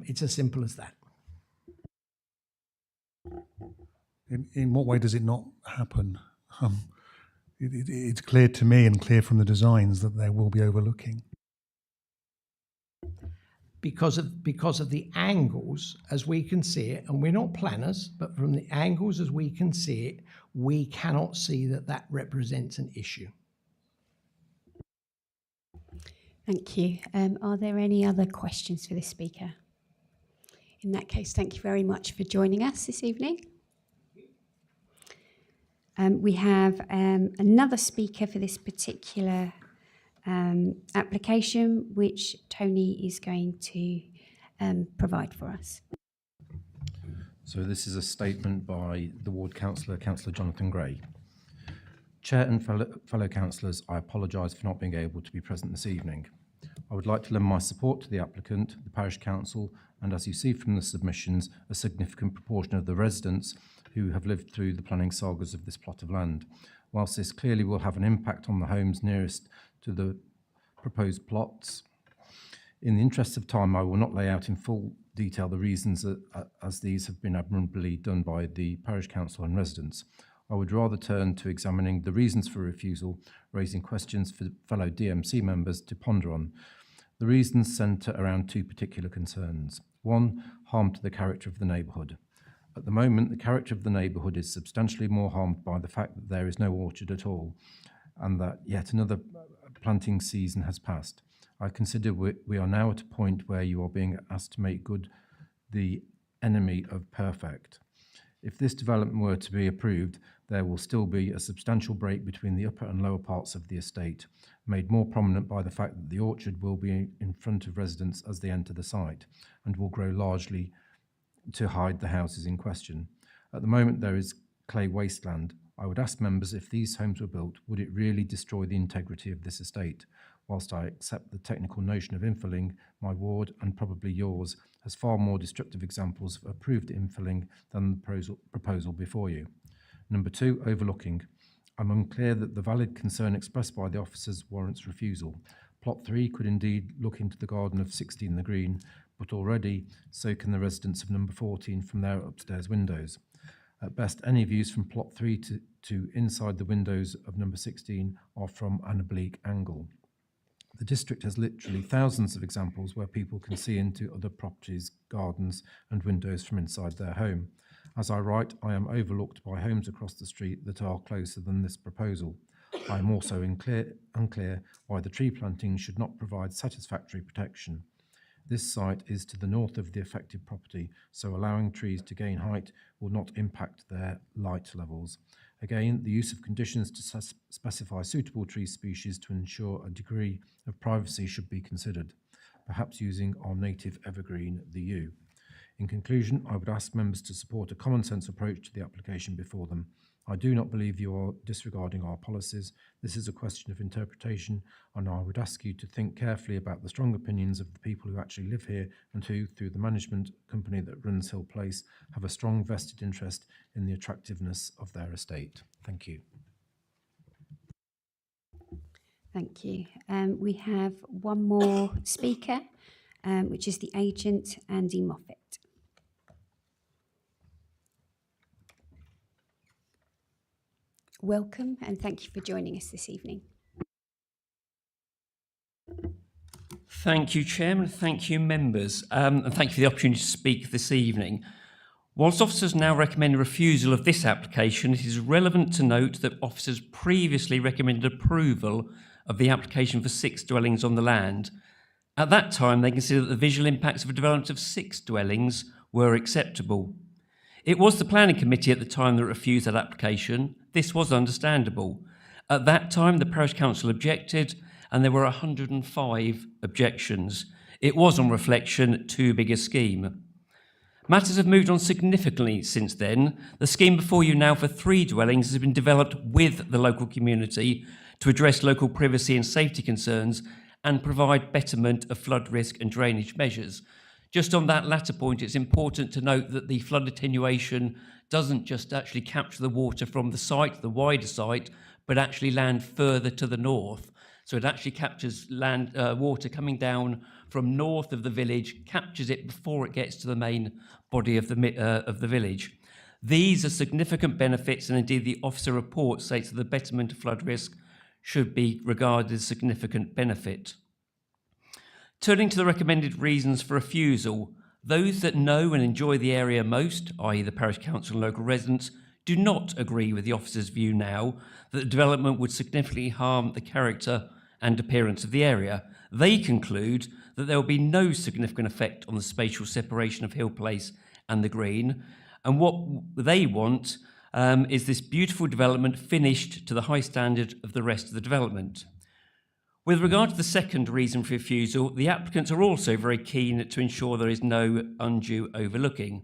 It's as simple as that. In what way does it not happen? It's clear to me and clear from the designs that there will be overlooking. Because of the angles as we can see it, and we're not planners, but from the angles as we can see it, we cannot see that represents an issue. Thank you. Are there any other questions for this speaker? In that case, thank you very much for joining us this evening. We have another speaker for this particular application, which Tony is going to provide for us. So this is a statement by the ward councillor, Councillor Jonathan Gray. Chair and fellow councillors, I apologise for not being able to be present this evening. I would like to lend my support to the applicant, the parish council, and as you see from the submissions, a significant proportion of the residents who have lived through the planning sagas of this plot of land. Whilst this clearly will have an impact on the homes nearest to the proposed plots, in the interest of time, I will not lay out in full detail the reasons as these have been admirably done by the parish council and residents. I would rather turn to examining the reasons for refusal, raising questions for fellow DMC members to ponder on. The reasons centre around two particular concerns. One, harm to the character of the neighbourhood. At the moment, the character of the neighbourhood is substantially more harmed by the fact that there is no orchard at all, and that yet another planting season has passed. I consider we are now at a point where you are being asked to make good the enemy of perfect. If this development were to be approved, there will still be a substantial break between the upper and lower parts of the estate, made more prominent by the fact that the orchard will be in front of residents as they enter the site, and will grow largely to hide the houses in question. At the moment, there is clay wasteland. I would ask members, if these homes were built, would it really destroy the integrity of this estate? Whilst I accept the technical notion of infilling, my ward, and probably yours, has far more destructive examples of approved infilling than the proposal before you. Number two, overlooking. I'm unclear that the valid concern expressed by the officers warrants refusal. Plot 3 could indeed look into the garden of 16 the Green, but already so can the residents of number 14 from their upstairs windows. At best, any views from plot 3 to inside the windows of number 16 are from an oblique angle. The district has literally thousands of examples where people can see into other properties, gardens and windows from inside their home. As I write, I am overlooked by homes across the street that are closer than this proposal. I am also unclear why the tree planting should not provide satisfactory protection. This site is to the north of the affected property, so allowing trees to gain height will not impact their light levels. Again, the use of conditions to specify suitable tree species to ensure a degree of privacy should be considered, perhaps using our native evergreen, the yew. In conclusion, I would ask members to support a common sense approach to the application before them. I do not believe you are disregarding our policies. This is a question of interpretation, and I would ask you to think carefully about the strong opinions of the people who actually live here and who, through the management company that runs Hill Place, have a strong vested interest in the attractiveness of their estate. Thank you. Thank you. We have one more speaker, which is the agent, Andy Moffat. Welcome and thank you for joining us this evening. Thank you, Chairman. Thank you, members. And thank you for the opportunity to speak this evening. Whilst officers now recommend a refusal of this application, it is relevant to note that officers previously recommended approval of the application for 6 dwellings on the land. At that time, they considered that the visual impacts of a development of 6 dwellings were acceptable. It was the planning committee at the time that refused that application. This was understandable. At that time, the parish council objected, and there were 105 objections. It was, on reflection, too big a scheme. Matters have moved on significantly since then. The scheme before you now for 3 dwellings has been developed with the local community to address local privacy and safety concerns and provide betterment of flood risk and drainage measures. Just on that latter point, it's important to note that the flood attenuation doesn't just actually capture the water from the site, the wider site, but actually land further to the north. So it actually captures water coming down from north of the village, captures it before it gets to the main body of the village. These are significant benefits, and indeed the officer report states that the betterment of flood risk should be regarded as a significant benefit. Turning to the recommended reasons for refusal, those that know and enjoy the area most, i.e. the parish council and local residents, do not agree with the officer's view now that the development would significantly harm the character and appearance of the area. They conclude that there will be no significant effect on the spatial separation of Hill Place and the Green, and what they want is this beautiful development finished to the high standard of the rest of the development. With regard to the second reason for refusal, the applicants are also very keen to ensure there is no undue overlooking.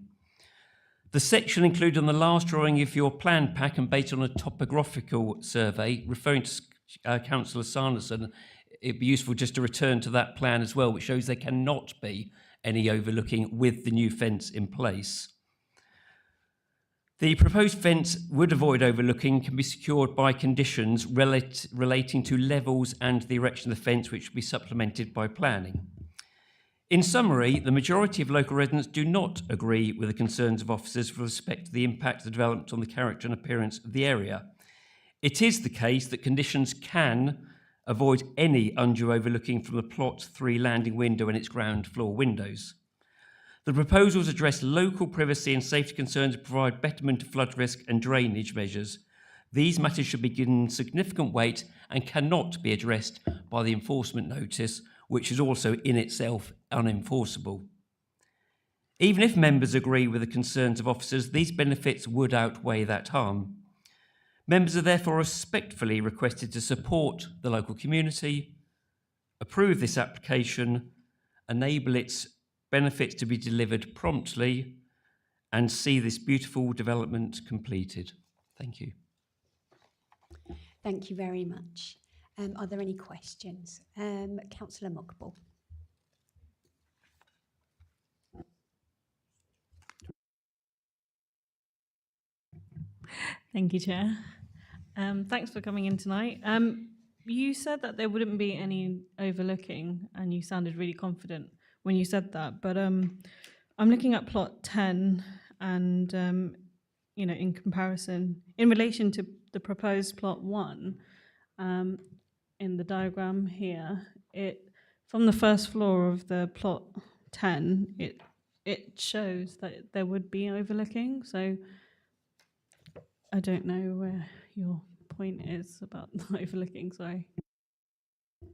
The section included on the last drawing of your plan pack and based on a topographical survey, referring to Councillor Sanderson, it'd be useful just to return to that plan as well, which shows there cannot be any overlooking with the new fence in place. The proposed fence would avoid overlooking, can be secured by conditions relating to levels and the erection of the fence, which will be supplemented by planning. In summary, the majority of local residents do not agree with the concerns of officers with respect to the impact of the development on the character and appearance of the area. It is the case that conditions can avoid any undue overlooking from the Plot 3 landing window and its ground floor windows. The proposals address local privacy and safety concerns and provide betterment of flood risk and drainage measures. These matters should be given significant weight and cannot be addressed by the enforcement notice, which is also in itself unenforceable. Even if members agree with the concerns of officers, these benefits would outweigh that harm. Members are therefore respectfully requested to support the local community, approve this application, enable its benefits to be delivered promptly, and see this beautiful development completed. Thank you. Thank you very much. Are there any questions? Councillor Muckball. Thank you, Chair. Thanks for coming in tonight. You said that there wouldn't be any overlooking, and you sounded really confident when you said that. But I'm looking at plot 10, and in comparison, in relation to the proposed plot 1, in the diagram here, from the first floor of the plot 10, it shows that there would be overlooking. So I don't know where your point is about the overlooking, sorry.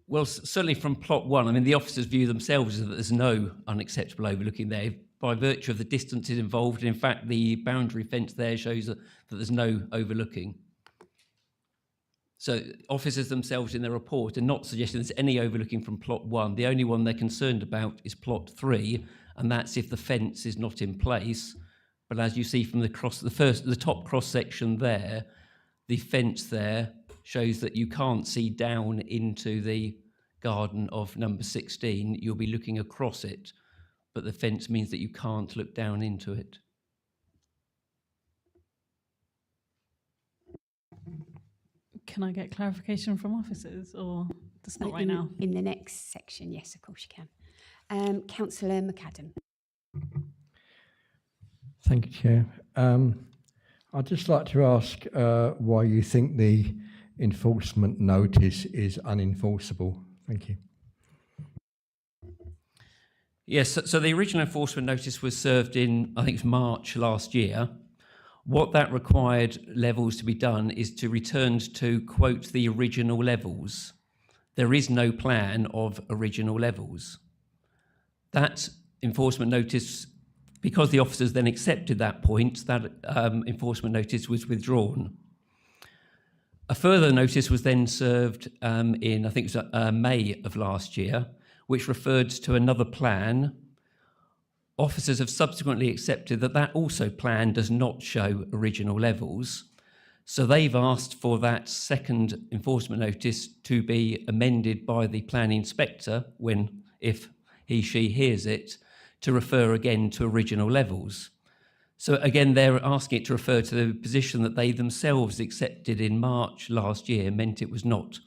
Well, certainly from plot 1, I mean, the officers view themselves that there's no unacceptable overlooking there by virtue of the distances involved. And in fact, the boundary fence there shows that there's no overlooking. So officers themselves in their report are not suggesting there's any overlooking from plot 1. The only one they're concerned about is plot 3, and that's if the fence is not in place. But as you see from the top cross section there, the fence there shows that you can't see down into the garden of number 16. You'll be looking across it, but the fence means that you can't look down into it. Can I get clarification from officers, or that's not right now? In the next section, yes, of course you can. Councillor McAdam. Thank you, Chair. I'd just like to ask why you think the enforcement notice is unenforceable. Thank you. Yes, so the original enforcement notice was served in, I think it was March last year. What that required levels to be done is to return to, quote, the original levels. There is no plan of original levels. That enforcement notice, because the officers then accepted that point, that enforcement notice was withdrawn. A further notice was then served in, I think it was May of last year, which referred to another plan. Officers have subsequently accepted that that also plan does not show original levels. So they've asked for that second enforcement notice to be amended by the planning inspector when, if he, she hears it, to refer again to original levels. So again, they're asking it to refer to the position that they themselves accepted in March last year, meant it was not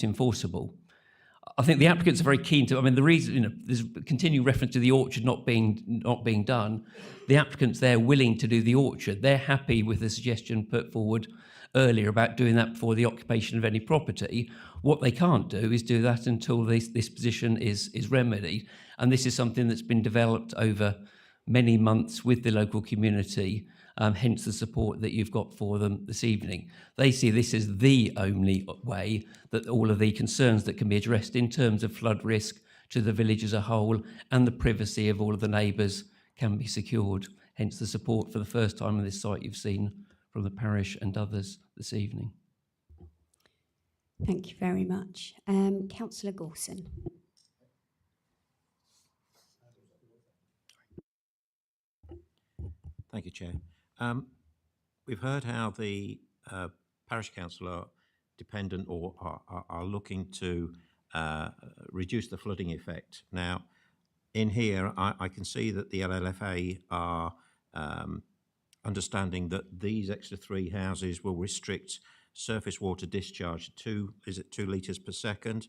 enforceable. I think the applicants are very keen to. I mean, the reason, there's continuing reference to the orchard not being done. The applicants, they're willing to do the orchard. They're happy with the suggestion put forward earlier about doing that before the occupation of any property. What they can't do is do that until this position is remedied. And this is something that's been developed over many months with the local community, hence the support that you've got for them this evening. They see this as the only way that all of the concerns that can be addressed in terms of flood risk to the village as a whole and the privacy of all of the neighbours can be secured, hence the support for the first time on this site you've seen from the parish and others this evening. Thank you very much. Councillor Gorson. Thank you, Chair. We've heard how the parish council are dependent or are looking to reduce the flooding effect. Now, in here, I can see that the LLFA are understanding that these extra 3 houses will restrict surface water discharge to 2 litres per second.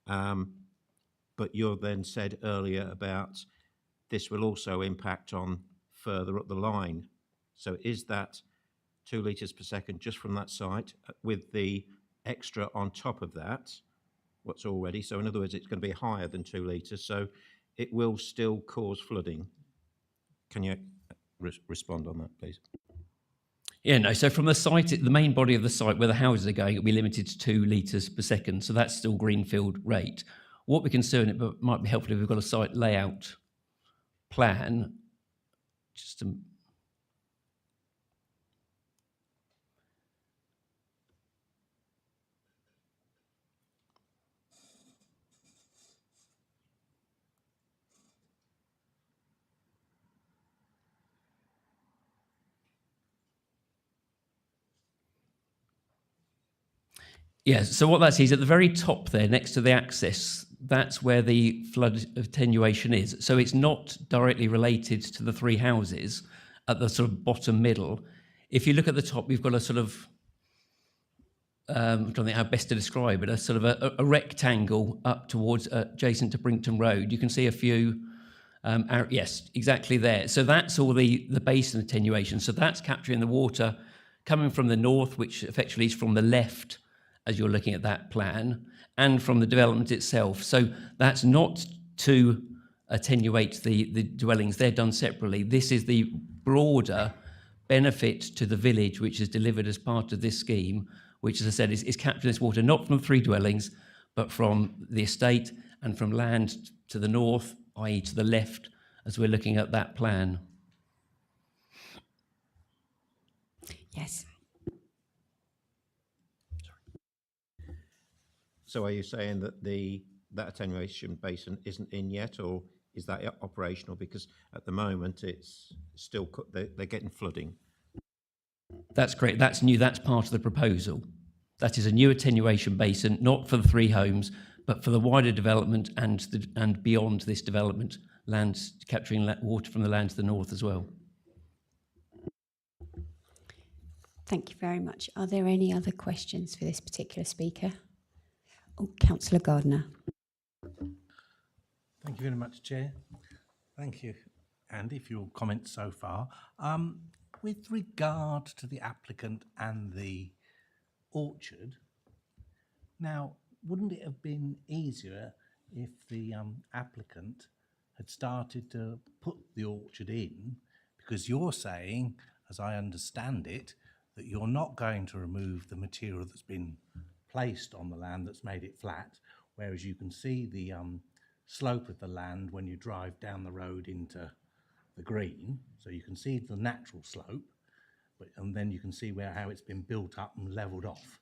But you then said earlier about this will also impact on further up the line. So is that 2 litres per second just from that site with the extra on top of that, what's already? So in other words, it's going to be higher than 2 litres, so it will still cause flooding. Can you respond on that, please? Yeah, no, so from the site, the main body of the site where the houses are going, it'll be limited to 2 litres per second, so that's still greenfield rate. What we're concerned, it might be helpful if we've got a site layout plan, just to Yes, so what that is at the very top there, next to the access, that's where the flood attenuation is. So it's not directly related to the 3 houses at the sort of bottom middle. If you look at the top, we've got a sort of, I'm trying to think how best to describe it, a sort of a rectangle up towards, adjacent to Brinkton Road. You can see a few, yes, exactly there. So that's all the basin attenuation. So that's capturing the water coming from the north, which effectively is from the left, as you're looking at that plan, and from the development itself. So that's not to attenuate the dwellings, they're done separately. This is the broader benefit to the village, which is delivered as part of this scheme, which, as I said, is capturing this water not from 3 dwellings, but from the estate and from land to the north, i.e. to the left, as we're looking at that plan. Yes. So are you saying that that attenuation basin isn't in yet, or is that operational? Because at the moment it's still, they're getting flooding. That's correct. That's new. That's part of the proposal. That is a new attenuation basin, not for the 3 homes, but for the wider development and beyond this development, land capturing water from the land to the north as well. Thank you very much. Are there any other questions for this particular speaker? Oh, Councillor Gardner. Thank you very much, Chair. Thank you, Andy, for your comments so far. With regard to the applicant and the orchard, now, wouldn't it have been easier if the applicant had started to put the orchard in? Because you're saying, as I understand it, that you're not going to remove the material that's been placed on the land that's made it flat, whereas you can see the slope of the land when you drive down the road into the green, so you can see the natural slope, and then you can see how it's been built up and levelled off.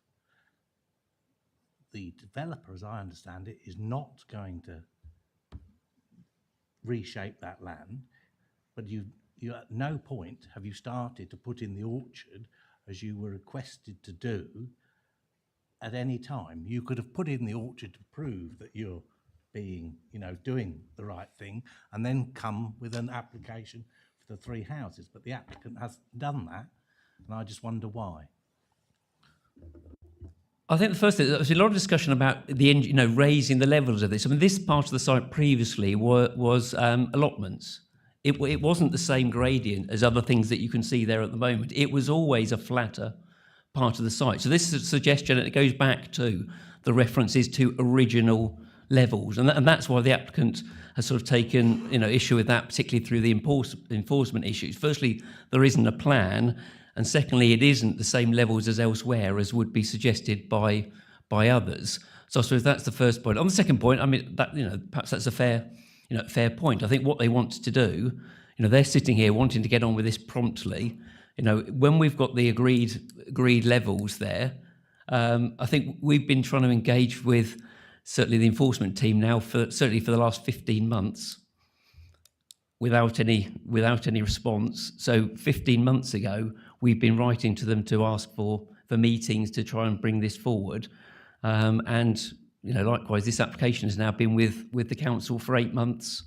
the developer, as I understand it, is not going to reshape that land, but you at no point have you started to put in the orchard as you were requested to do at any time. You could have put in the orchard to prove that you're being, doing the right thing, and then come with an application for the 3 houses. But the applicant hasn't done that, and I just wonder why. I think the first thing, there's a lot of discussion about raising the levels of this. I mean, this part of the site previously was allotments. It wasn't the same gradient as other things that you can see there at the moment. It was always a flatter part of the site. So this is a suggestion, and it goes back to the references to original levels, and that's why the applicant has sort of taken issue with that, particularly through the enforcement issues. Firstly, there isn't a plan, and secondly, it isn't the same levels as elsewhere as would be suggested by others. So I suppose that's the first point. On the second point, I mean, that perhaps that's a fair point. I think what they want to do, they're sitting here wanting to get on with this promptly. When we've got the agreed levels there, I think we've been trying to engage with certainly the enforcement team now certainly for the last 15 months without any response. So 15 months ago, we've been writing to them to ask for meetings to try and bring this forward. And likewise, this application has now been with the council for 8 months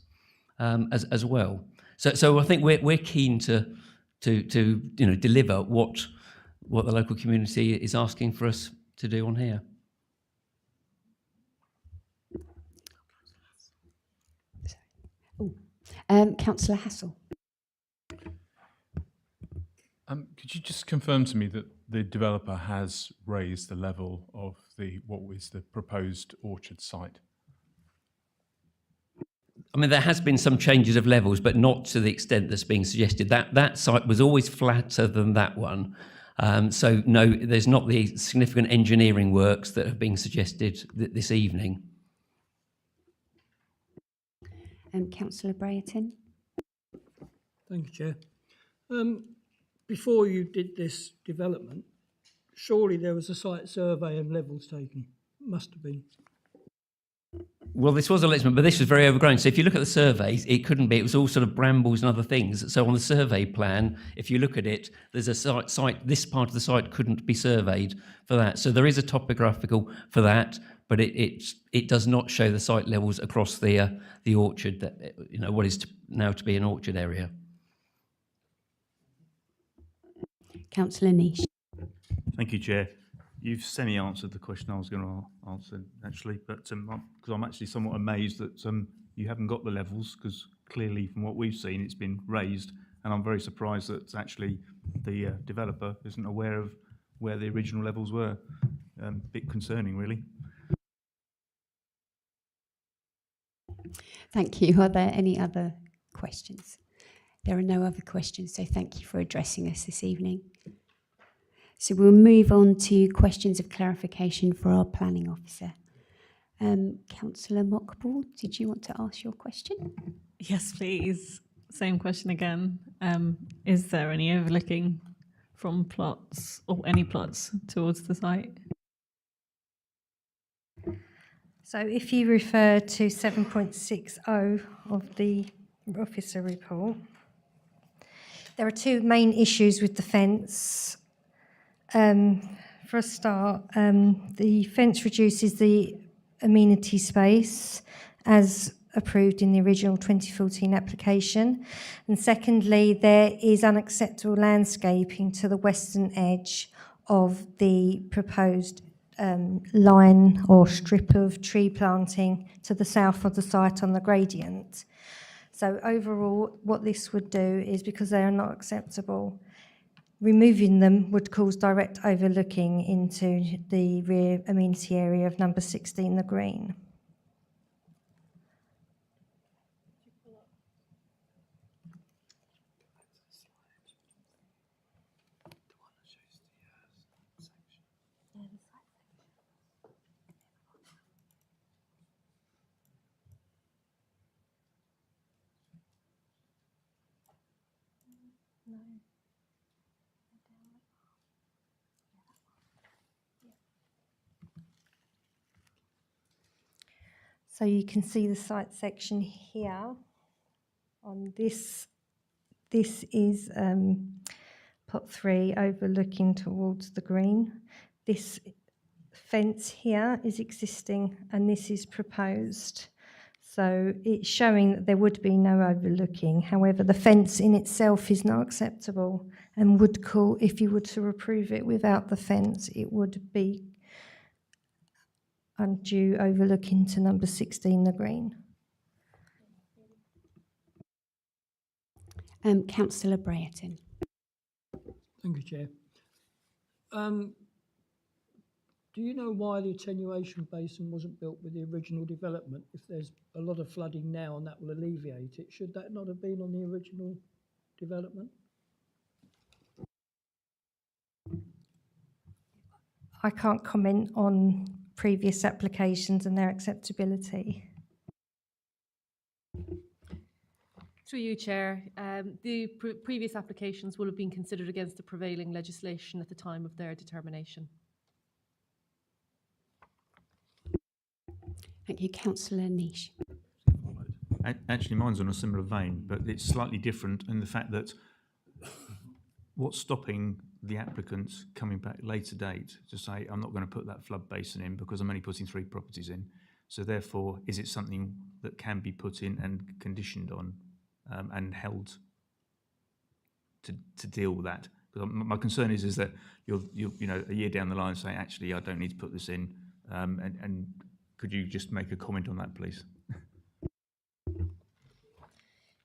as well. So I think we're keen to deliver what the local community is asking for us to do on here. Councillor Hassel. Could you just confirm to me that the developer has raised the level of what was the proposed orchard site? I mean, there has been some changes of levels, but not to the extent that's being suggested. That site was always flatter than that one. So no, there's not the significant engineering works that have been suggested this evening. Councillor Brereton. Thank you, Chair. Before you did this development, surely there was a site survey and levels taken. Must have been. Well, this was a allotment, but this was very overgrown. So if you look at the surveys, it couldn't be. It was all sort of brambles and other things. So on the survey plan, if you look at it, there's a site. This part of the site couldn't be surveyed for that. So there is a topographical for that, but it does not show the site levels across the orchard. That what is now to be an orchard area. Councillor Niche. Thank you, Chair. You've semi-answered the question I was going to answer, actually, but because I'm actually somewhat amazed that you haven't got the levels, because clearly from what we've seen, it's been raised, and I'm very surprised that actually the developer isn't aware of where the original levels were. A bit concerning, really. Thank you. Are there any other questions? There are no other questions, so thank you for addressing us this evening. So we'll move on to questions of clarification for our planning officer. Councillor Mockball, did you want to ask your question? Yes, please. Same question again. Is there any overlooking from plots or any plots towards the site? So if you refer to 7.60 of the officer report, there are two main issues with the fence. For a start, the fence reduces the amenity space as approved in the original 2014 application. And secondly, there is unacceptable landscaping to the western edge of the proposed line or strip of tree planting to the south of the site on the gradient. So overall, what this would do is, because they are not acceptable, removing them would cause direct overlooking into the rear amenity area of number 16, the green. So you can see the site section here on this. This is plot 3 overlooking towards the green. This fence here is existing and this is proposed. So it's showing that there would be no overlooking. However, the fence in itself is not acceptable and would call, if you were to approve it without the fence, it would be undue overlooking to number 16, the green. Councillor Brereton. Thank you, Chair. Do you know why the attenuation basin wasn't built with the original development? If there's a lot of flooding now and that will alleviate it, should that not have been on the original development? I can't comment on previous applications and their acceptability. Through you, Chair, the previous applications will have been considered against the prevailing legislation at the time of their determination. Thank you, Councillor Niche. Actually, mine's on a similar vein, but it's slightly different in the fact that what's stopping the applicant coming back later date to say, I'm not going to put that flood basin in because I'm only putting 3 properties in. So therefore, is it something that can be put in and conditioned on and held to deal with that? Because my concern is that you'll a year down the line say, actually, I don't need to put this in, and could you just make a comment on that, please?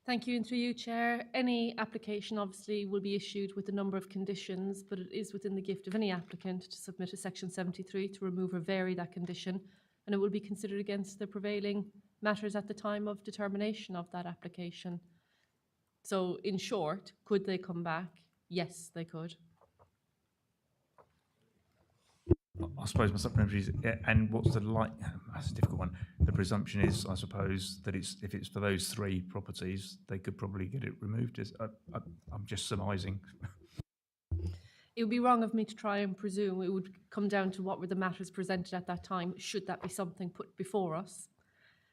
Thank you, and through you, Chair. Any application obviously will be issued with a number of conditions, but it is within the gift of any applicant to submit a Section 73 to remove or vary that condition, and it will be considered against the prevailing matters at the time of determination of that application. So, in short, could they come back? Yes, they could. I suppose my supplementary is, and what's the that's a difficult one. The presumption is, I suppose, that if it's for those 3 properties, they could probably get it removed. I'm just surmising. It would be wrong of me to try and presume. It would come down to what were the matters presented at that time, should that be something put before us.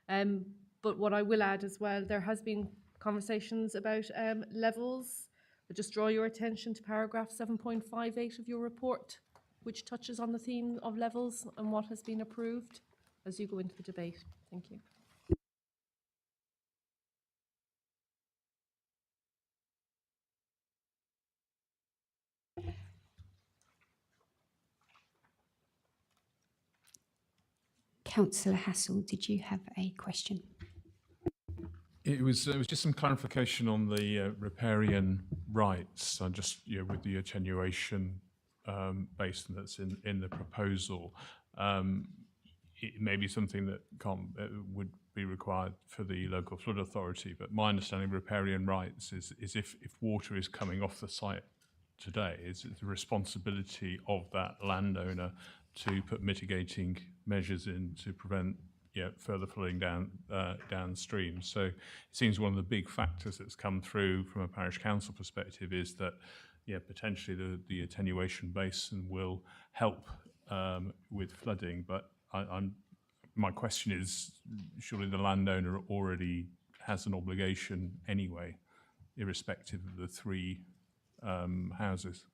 But what I will add as well, there has been conversations about levels. I'll just draw your attention to paragraph 7.58 of your report, which touches on the theme of levels and what has been approved as you go into the debate. Thank you. Councillor Hassel, did you have a question? It was just some clarification on the riparian rights. I just with the attenuation basin that's in the proposal, it may be something that would be required for the local flood authority. But my understanding of riparian rights is if water is coming off the site today, it's the responsibility of that landowner to put mitigating measures in to prevent further flooding downstream. So it seems one of the big factors that's come through from a parish council perspective is that potentially the attenuation basin will help with flooding. But my question is, surely the landowner already has an obligation anyway, irrespective of the 3 houses.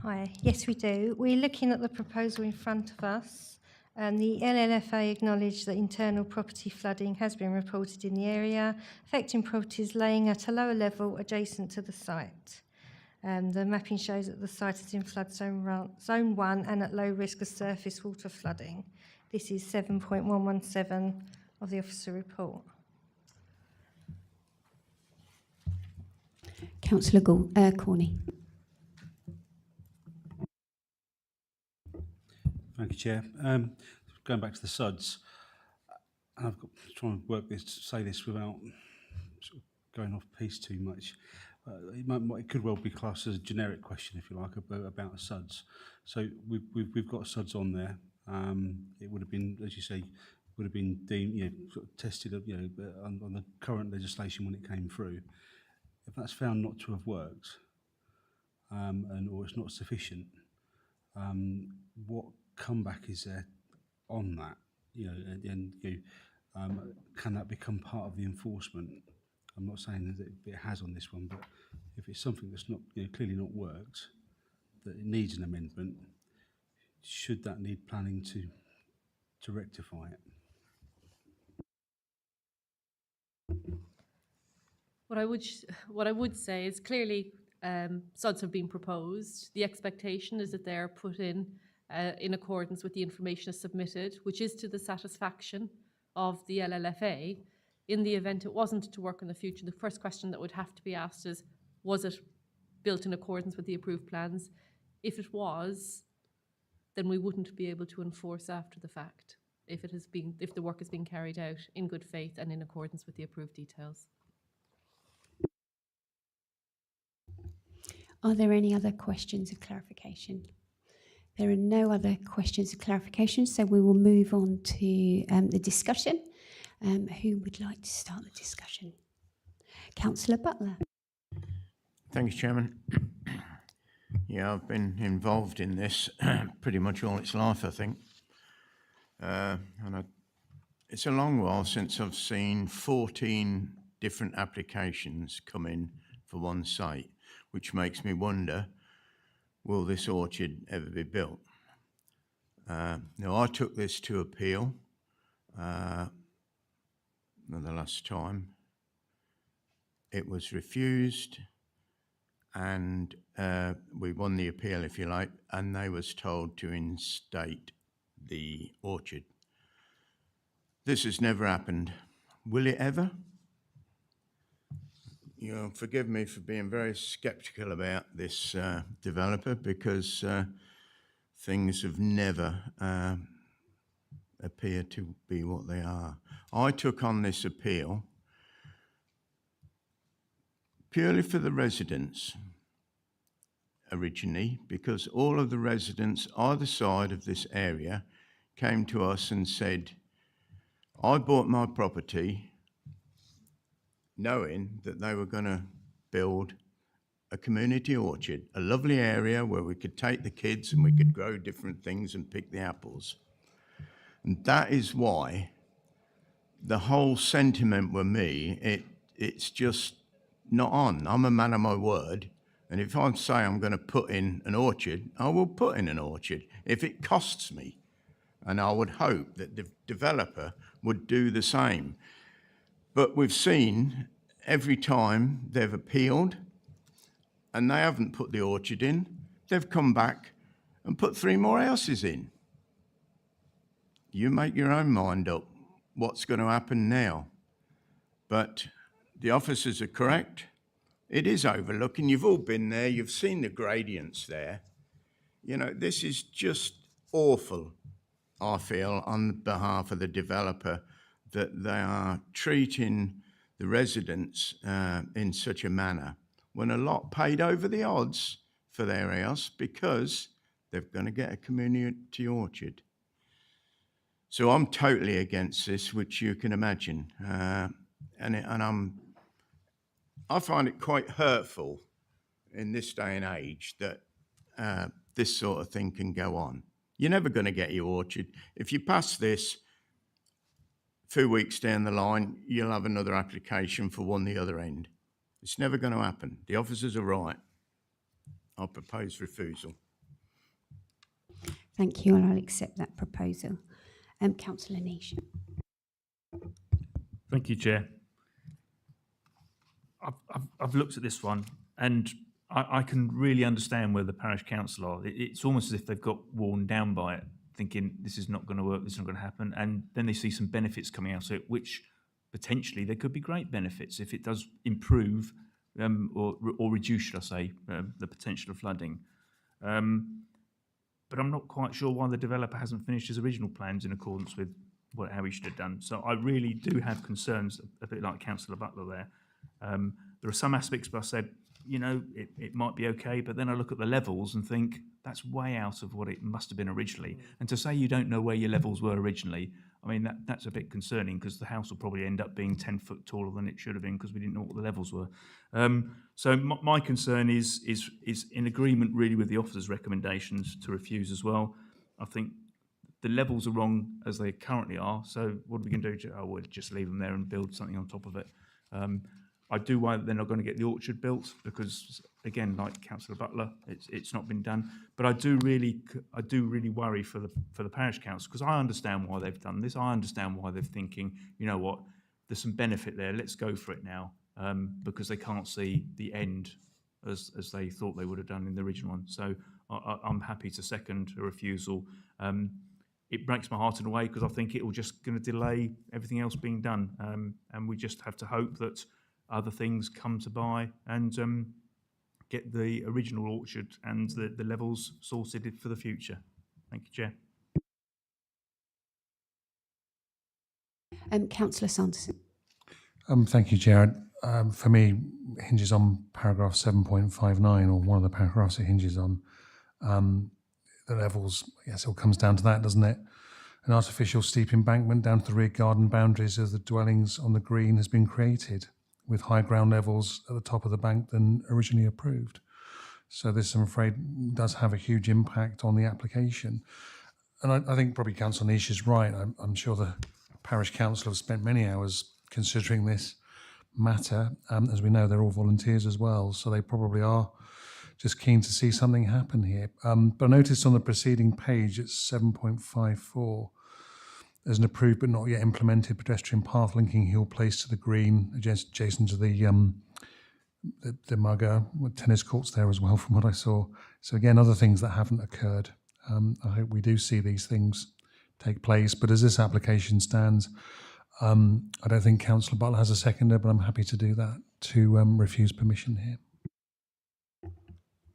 Hi, yes we do. We're looking at the proposal in front of us. The LLFA acknowledged that internal property flooding has been reported in the area, affecting properties laying at a lower level adjacent to the site. The mapping shows that the site is in flood zone 1 and at low risk of surface water flooding. This is 7.117 of the officer report. Councillor Corney. Thank you, Chair. Going back to the SUDs, and I've got to try and work this, say this without sort of going off piece too much. It could well be classed as a generic question, if you like, about SUDs. So we've got SUDs on there. It would have been, as you say, would have been deemed, sort of tested, on the current legislation when it came through. if that's found not to have worked, or it's not sufficient, what comeback is there on that? Can that become part of the enforcement? I'm not saying that it has on this one, but if it's something that's not clearly not worked, that it needs an amendment, should that need planning to rectify it? What I would say is clearly SODs have been proposed. The expectation is that they're put in accordance with the information submitted, which is to the satisfaction of the LLFA. In the event it wasn't to work in the future, the first question that would have to be asked is, was it built in accordance with the approved plans? If it was, then we wouldn't be able to enforce after the fact if the work is being carried out in good faith and in accordance with the approved details. Are there any other questions of clarification? There are no other questions of clarification, so we will move on to the discussion. Who would like to start the discussion? Councillor Butler. Thank you, Chairman. Yeah, I've been involved in this pretty much all its life, I think. It's a long while since I've seen 14 different applications come in for one site, which makes me wonder, will this orchard ever be built? Now, I took this to appeal the last time. It was refused, and we won the appeal, if you like, and they was told to instate the orchard. This has never happened. Will it ever? Forgive me for being very sceptical about this developer, because things have never appeared to be what they are. I took on this appeal purely for the residents originally, because all of the residents either side of this area came to us and said, I bought my property knowing that they were going to build a community orchard, a lovely area where we could take the kids and we could grow different things and pick the apples. And that is why the whole sentiment with me, it's just not on. I'm a man of my word. And if I say I'm going to put in an orchard, I will put in an orchard if it costs me. And I would hope that the developer would do the same. But we've seen every time they've appealed and they haven't put the orchard in, they've come back and put 3 more houses in. You make your own mind up what's going to happen now. But the officers are correct. It is overlooking. You've all been there. You've seen the gradients there. This is just awful, I feel, on behalf of the developer, that they are treating the residents in such a manner when a lot paid over the odds for their house because they're going to get a community orchard. So I'm totally against this, which you can imagine. I find it quite hurtful in this day and age that this sort of thing can go on. You're never going to get your orchard. If you pass this, 2 weeks down the line, you'll have another application for one the other end. It's never going to happen. The officers are right. I propose refusal. Thank you, and I'll accept that proposal. Councillor Nish. Thank you, Chair. I've looked at this one, and I can really understand where the parish council are. It's almost as if they've got worn down by it, thinking this is not going to work, this is not going to happen, and then they see some benefits coming out of it, which potentially there could be great benefits if it does improve or reduce, should I say, the potential of flooding. But I'm not quite sure why the developer hasn't finished his original plans in accordance with how he should have done. So I really do have concerns, a bit like Councillor Butler there. There are some aspects where I said, it might be okay, but then I look at the levels and think that's way out of what it must have been originally. And to say you don't know where your levels were originally, I mean, that's a bit concerning because the house will probably end up being 10 foot taller than it should have been because we didn't know what the levels were. So my concern is in agreement really with the officer's recommendations to refuse as well. I think the levels are wrong as they currently are. So what are we going to do? Oh, we'll just leave them there and build something on top of it. I do worry that they're not going to get the orchard built because, again, like Councillor Butler, it's not been done. But I do really worry for the parish council because I understand why they've done this. I understand why they're thinking, you know what, there's some benefit there. Let's go for it now, because they can't see the end as they thought they would have done in the original one. So I'm happy to second a refusal. It breaks my heart in a way because I think it will just going to delay everything else being done, and we just have to hope that other things come to buy and get the original orchard and the levels sorted for the future. Thank you, Chair. Councillor Sanderson. Thank you, Chair. For me, it hinges on paragraph 7.59, or one of the paragraphs it hinges on. The levels, yes, it all comes down to that, doesn't it? An artificial steep embankment down to the rear garden boundaries of the dwellings on the green has been created, with high ground levels at the top of the bank than originally approved. So this, I'm afraid, does have a huge impact on the application. And I think probably Councillor Niche is right. I'm sure the parish council have spent many hours considering this matter. As we know, they're all volunteers as well, so they probably are just keen to see something happen here. But I noticed on the preceding page, it's 7.54, there's an approved but not yet implemented pedestrian path linking Hill Place to the green, adjacent to the Mugger, with tennis courts there as well, from what I saw. So again, other things that haven't occurred. I hope we do see these things take place. But as this application stands, I don't think Councillor Butler has a seconder, but I'm happy to do that, to refuse permission here.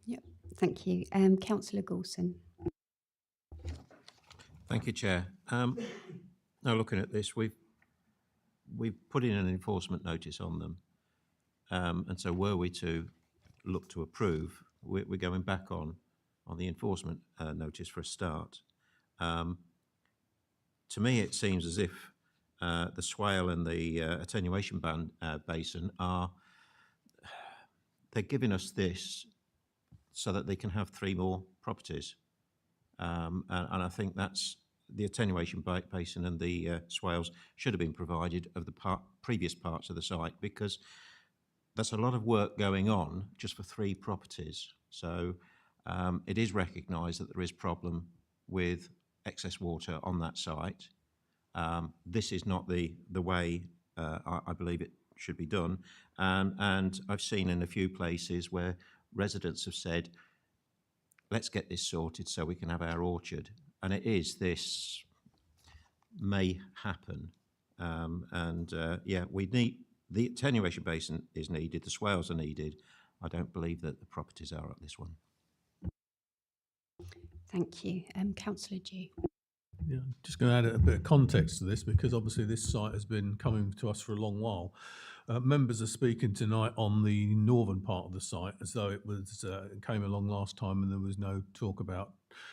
Yep, thank you. Councillor Goulson. Thank you, Chair. Now looking at this, we've put in an enforcement notice on them, and so were we to look to approve, we're going back on the enforcement notice for a start. To me, it seems as if the swale and the attenuation basin they're giving us this so that they can have 3 more properties. And I think that's the attenuation basin and the swales should have been provided of the previous parts of the site, because that's a lot of work going on just for 3 properties. So it is recognised that there is problem with excess water on that site. This is not the way I believe it should be done. And I've seen in a few places where residents have said, let's get this sorted so we can have our orchard. And this may happen. Yeah, we need, the attenuation basin is needed, the swales are needed. I don't believe that the properties are at this one. Thank you. Councillor Dew. Yeah, just going to add a bit of context to this, because obviously this site has been coming to us for a long while. Members are speaking tonight on the northern part of the site as though it was it came along last time and there was no talk about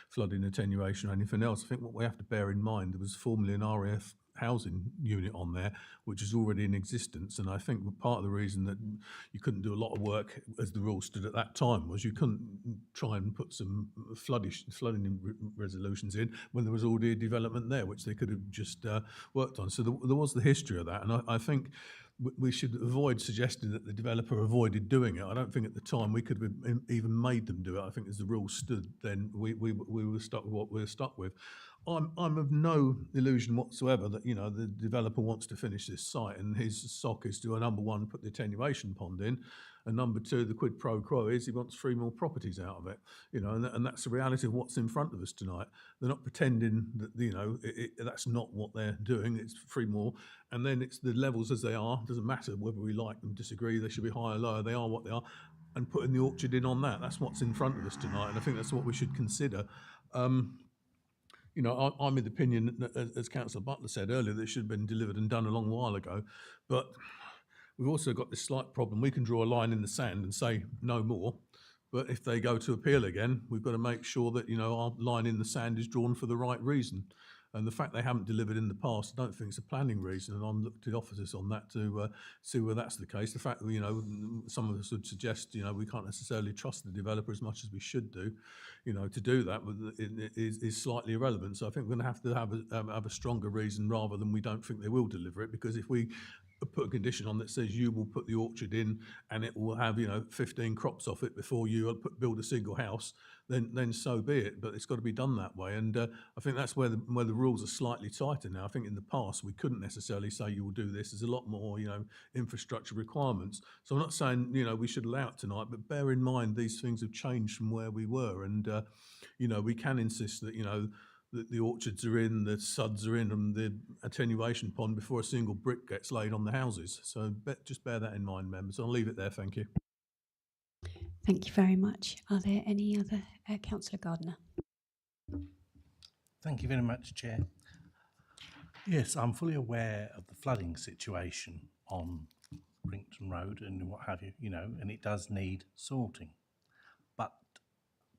flooding, attenuation or anything else. I think what we have to bear in mind, there was formerly an RAF housing unit on there, which is already in existence. And I think part of the reason that you couldn't do a lot of work as the rule stood at that time was you couldn't try and put some flooding resolutions in when there was already a development there, which they could have just worked on. So there was the history of that. And I think we should avoid suggesting that the developer avoided doing it. I don't think at the time we could have even made them do it. I think as the rule stood then, we were stuck with what we were stuck with. I'm of no illusion whatsoever that, you know, the developer wants to finish this site, and his sock is to, number one, put the attenuation pond in, and number two, the quid pro quo is he wants 3 more properties out of it, you know, and that's the reality of what's in front of us tonight. They're not pretending that, you know, that's not what they're doing. It's 3 more, and then it's the levels as they are. Doesn't matter whether we like them, disagree. They should be higher, lower. They are what they are, and putting the orchard in on that. That's what's in front of us tonight, and I think that's what we should consider. You know, I'm of the opinion, as Councillor Butler said earlier, that it should have been delivered and done a long while ago. But we've also got this slight problem. We can draw a line in the sand and say no more. But if they go to appeal again, we've got to make sure that, you know, our line in the sand is drawn for the right reason. And the fact they haven't delivered in the past, I don't think it's a planning reason, and I'm looking to the officers on that to see whether that's the case. The fact that, you know, some of us would suggest, you know, we can't necessarily trust the developer as much as we should do, you know, to do that is slightly irrelevant. So I think we're going to have a stronger reason rather than we don't think they will deliver it, because if we put a condition on that says you will put the orchard in and it will have, you know, 15 crops off it before you build a single house, then so be it. But it's got to be done that way, and I think that's where the rules are slightly tighter now. I think in the past we couldn't necessarily say you will do this. There's a lot more, you know, infrastructure requirements. So I'm not saying, you know, we should allow it tonight, but bear in mind these things have changed from where we were, and you know, we can insist that, you know, the orchards are in, the suds are in, and the attenuation pond before a single brick gets laid on the houses. So just bear that in mind, members. I'll leave it there. Thank you. Thank you very much. Are there any other, Councillor Gardner? Thank you very much, Chair. Yes, I'm fully aware of the flooding situation on Brinkton Road and what have you, you know, and it does need sorting. But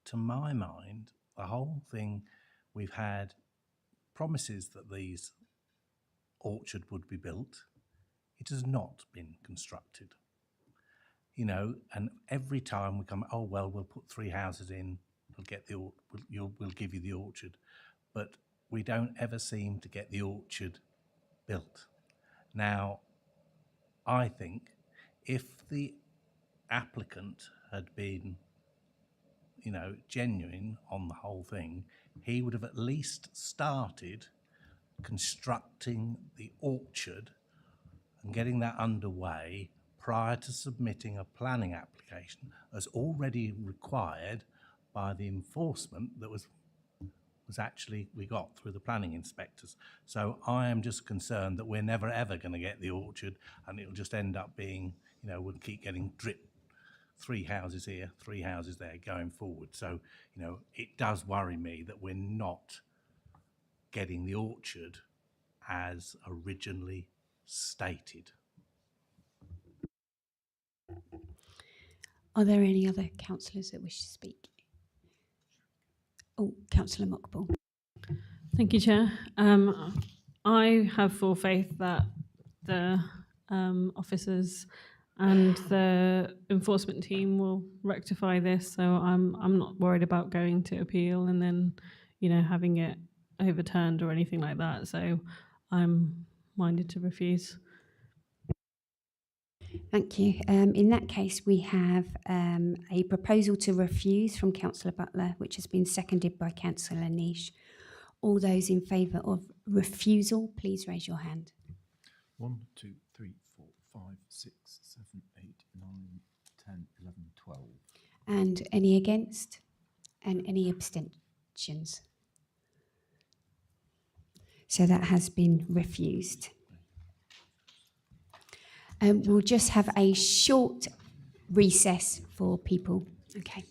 to my mind, the whole thing, we've had promises that these orchard would be built. It has not been constructed. You know, and every time we come, oh, well, we'll put 3 houses in, we'll get the, we'll give you the orchard. But we don't ever seem to get the orchard built. Now, I think if the applicant had been, you know, genuine on the whole thing, he would have at least started constructing the orchard and getting that underway prior to submitting a planning application as already required by the enforcement that was actually we got through the planning inspectors. So I am just concerned that we're never ever going to get the orchard, and it'll just end up being, you know, we'll keep getting drip 3 houses here, 3 houses there going forward. So, you know, it does worry me that we're not getting the orchard as originally stated. Are there any other councillors that wish to speak? Oh, Councillor Mockbull. Thank you, Chair. I have full faith that the officers and the enforcement team will rectify this. So I'm not worried about going to appeal and then, you know, having it overturned or anything like that. So I'm minded to refuse. Thank you. In that case, we have a proposal to refuse from Councillor Butler, which has been seconded by Councillor Niche. All those in favour of refusal, please raise your hand. 1, 2, 3, 4, 5, 6, 7, 8, 9, 10, 11, 12. And any against? And any abstentions? So that has been refused. We'll just have a short recess for people. Okay.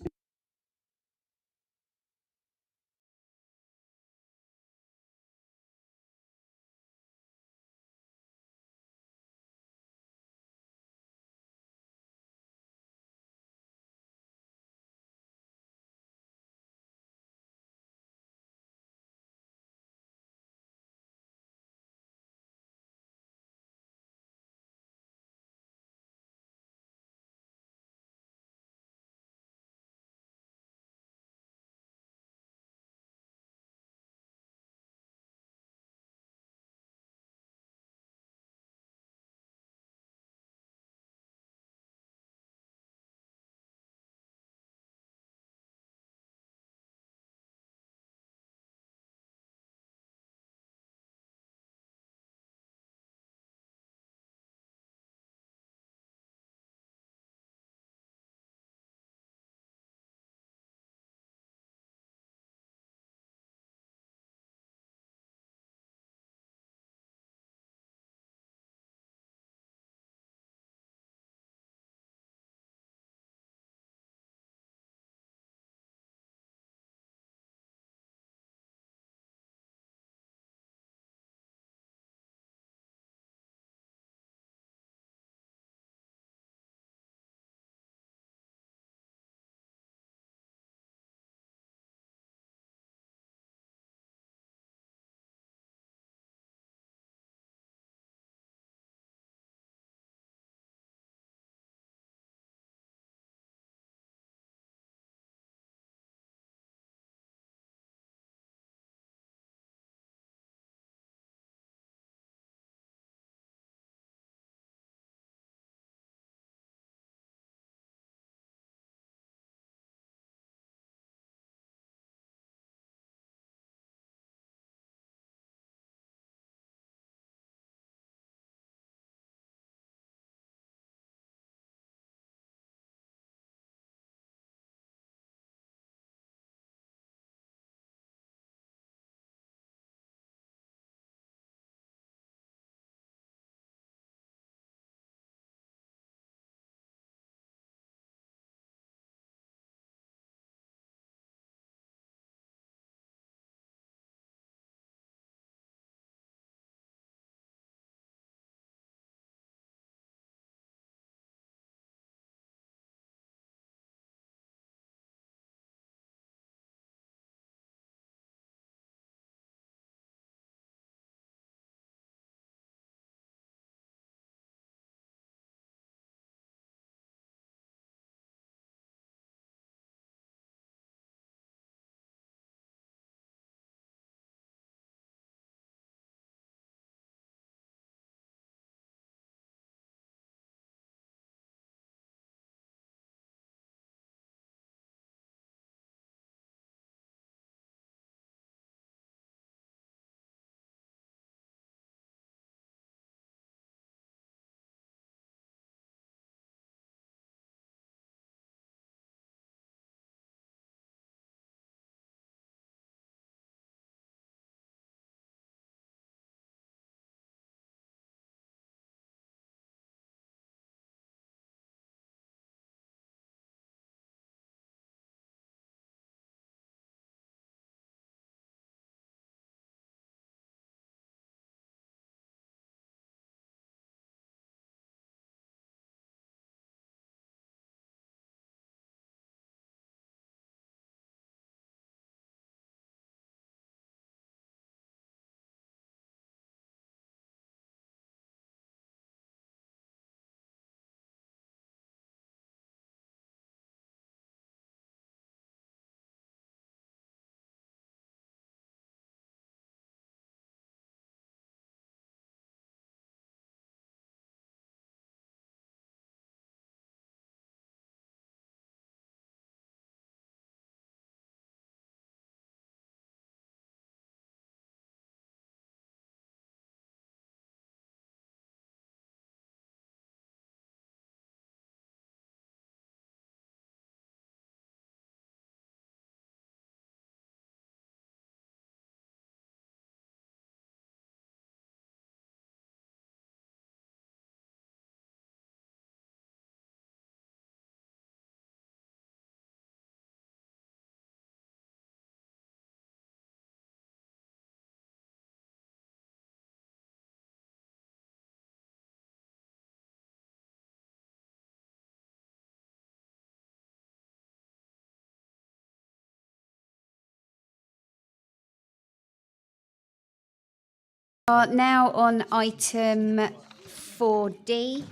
Are now on item 4D,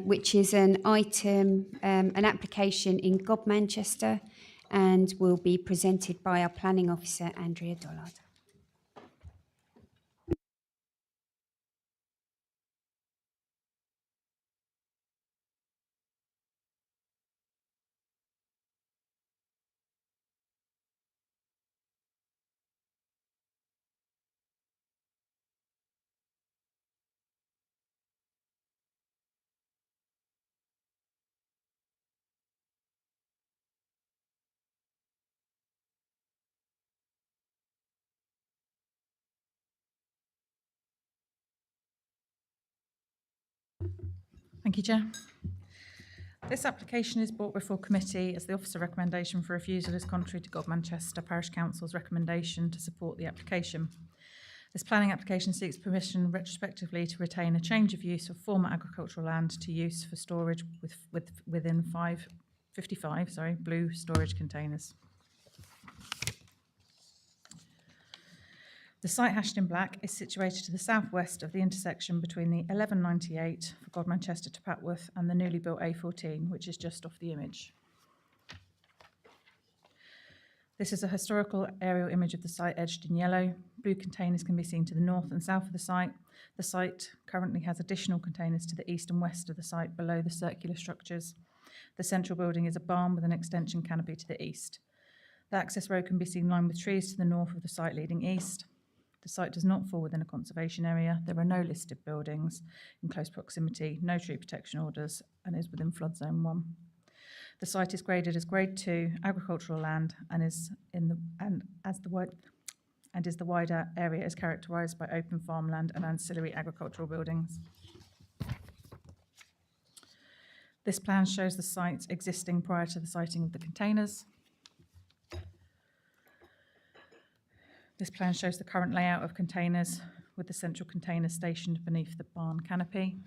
which is an application in Godmanchester, and will be presented by our planning officer, Andrea Dollard. Thank you, Chair. This application is brought before committee as the officer recommendation for refusal is contrary to Godmanchester Parish Council's recommendation to support the application. This planning application seeks permission retrospectively to retain a change of use of former agricultural land to use for storage within 55 blue storage containers. The site hashed in black is situated to the southwest of the intersection between the 1198 for Godmanchester to Patworth and the newly built A14, which is just off the image. This is a historical aerial image of the site edged in yellow. Blue containers can be seen to the north and south of the site. The site currently has additional containers to the east and west of the site below the circular structures. The central building is a barn with an extension canopy to the east. The access road can be seen lined with trees to the north of the site leading east. The site does not fall within a conservation area. There are no listed buildings in close proximity, no tree protection orders, and is within flood zone 1. The site is graded as Grade 2 agricultural land and is the wider area is characterised by open farmland and ancillary agricultural buildings. This plan shows the site existing prior to the siting of the containers. This plan shows the current layout of containers with the central container stationed beneath the barn canopy.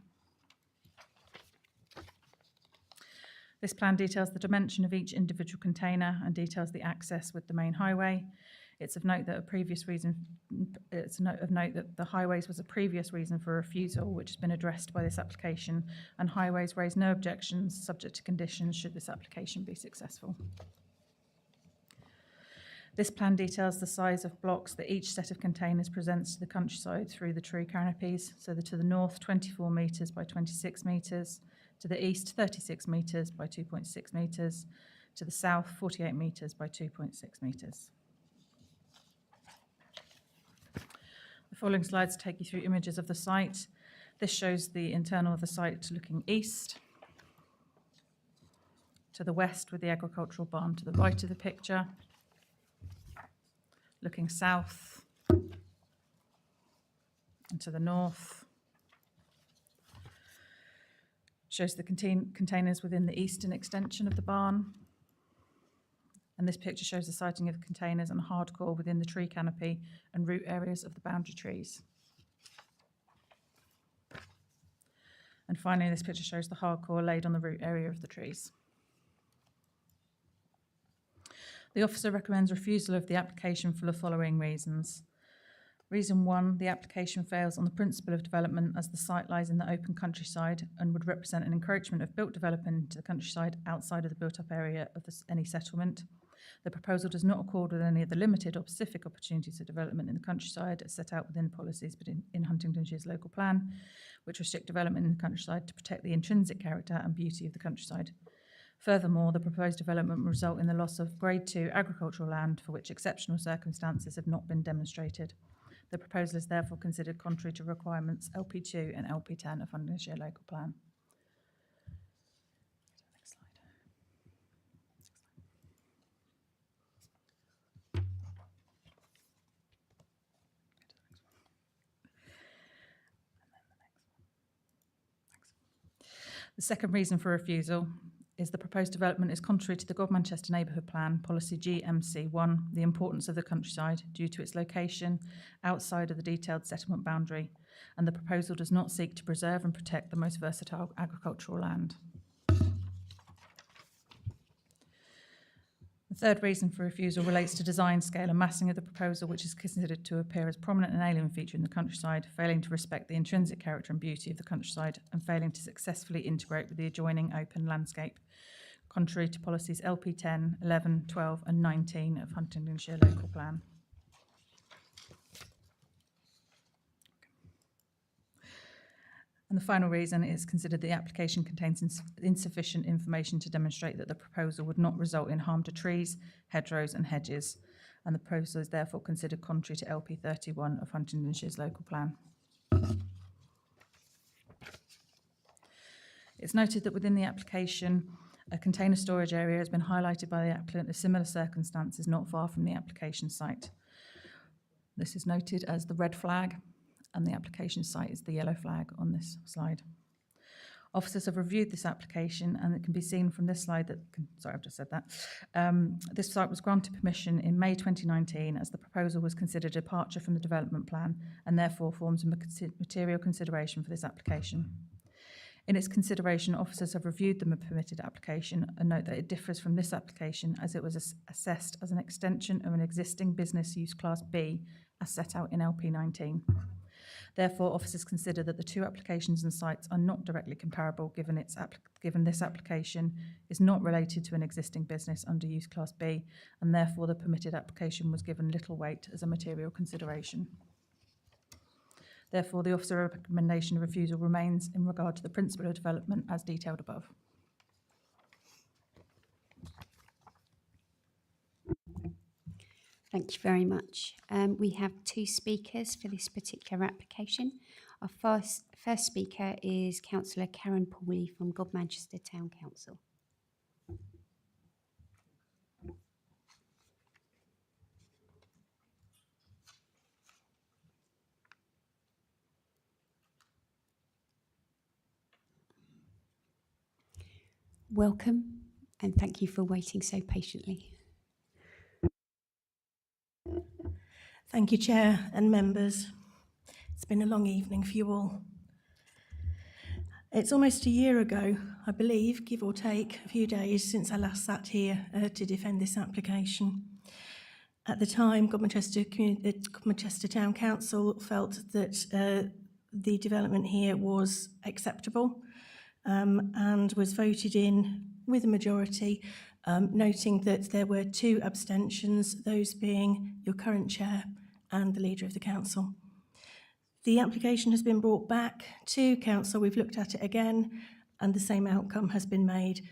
This plan details the dimension of each individual container and details the access with the main highway. It's of note that the highways was a previous reason for refusal, which has been addressed by this application, and highways raise no objections subject to conditions should this application be successful. This plan details the size of blocks that each set of containers presents to the countryside through the tree canopies. So to the north, 24 metres by 26 metres, to the east, 36 metres by 2.6 metres, to the south, 48 metres by 2.6 metres. The following slides take you through images of the site. This shows the internal of the site looking east, to the west with the agricultural barn to the right of the picture, looking south and to the north. Shows the containers within the eastern extension of the barn. And this picture shows the siting of containers and hardcore within the tree canopy and root areas of the boundary trees. And finally, this picture shows the hardcore laid on the root area of the trees. The officer recommends refusal of the application for the following reasons. Reason 1, the application fails on the principle of development as the site lies in the open countryside and would represent an encroachment of built development into the countryside outside of the built-up area of any settlement. The proposal does not accord with any of the limited or specific opportunities of development in the countryside as set out within policies but in Huntingdonshire's local plan, which restrict development in the countryside to protect the intrinsic character and beauty of the countryside. Furthermore, the proposed development will result in the loss of Grade 2 agricultural land for which exceptional circumstances have not been demonstrated. The proposal is therefore considered contrary to requirements LP2 and LP10 of Huntingdonshire Local Plan. Next slide. The second reason for refusal is the proposed development is contrary to the Godmanchester Neighbourhood Plan, Policy GMC1, the importance of the countryside due to its location outside of the detailed settlement boundary, and the proposal does not seek to preserve and protect the most versatile agricultural land. The third reason for refusal relates to design scale and massing of the proposal, which is considered to appear as prominent and alien feature in the countryside, failing to respect the intrinsic character and beauty of the countryside and failing to successfully integrate with the adjoining open landscape, contrary to policies LP 10, 11, 12 and 19 of Huntingdonshire Local Plan. And the final reason is considered the application contains insufficient information to demonstrate that the proposal would not result in harm to trees, hedgerows and hedges, and the proposal is therefore considered contrary to LP 31 of Huntingdonshire's Local Plan. It's noted that within the application, a container storage area has been highlighted by the applicant as similar circumstances not far from the application site. This is noted as the red flag, and the application site is the yellow flag on this slide. Officers have reviewed this application, and it can be seen from this slide that, sorry, I've just said that. This site was granted permission in May 2019 as the proposal was considered a departure from the development plan and therefore forms a material consideration for this application. In its consideration, officers have reviewed the permitted application and note that it differs from this application as it was assessed as an extension of an existing business use class B as set out in LP 19. Therefore, officers consider that the two applications and sites are not directly comparable given this application is not related to an existing business under use class B, and therefore the permitted application was given little weight as a material consideration. Therefore, the officer recommendation of refusal remains in regard to the principle of development as detailed above. Thank you very much. We have two speakers for this particular application. Our first speaker is Councillor Karen Pooley from Godmanchester Town Council. Welcome, and thank you for waiting so patiently. Thank you, Chair and members. It's been a long evening for you all. It's almost a year ago, I believe, give or take a few days, since I last sat here to defend this application. At the time, Godmanchester Town Council felt that the development here was acceptable and was voted in with a majority, noting that there were 2 abstentions, those being your current chair and the leader of the council. The application has been brought back to council. We've looked at it again, and the same outcome has been made.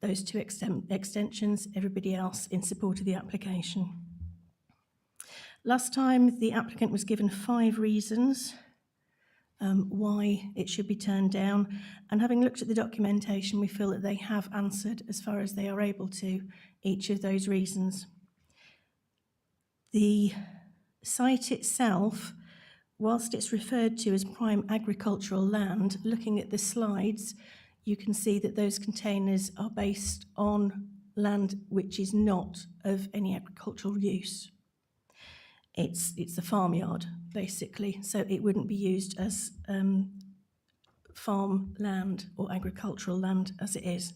Those 2 extensions, everybody else in support of the application. Last time, the applicant was given 5 reasons why it should be turned down, and having looked at the documentation, we feel that they have answered, as far as they are able to, each of those reasons. The site itself, whilst it's referred to as prime agricultural land, looking at the slides, you can see that those containers are based on land which is not of any agricultural use. It's a farmyard, basically, so it wouldn't be used as farm land or agricultural land as it is.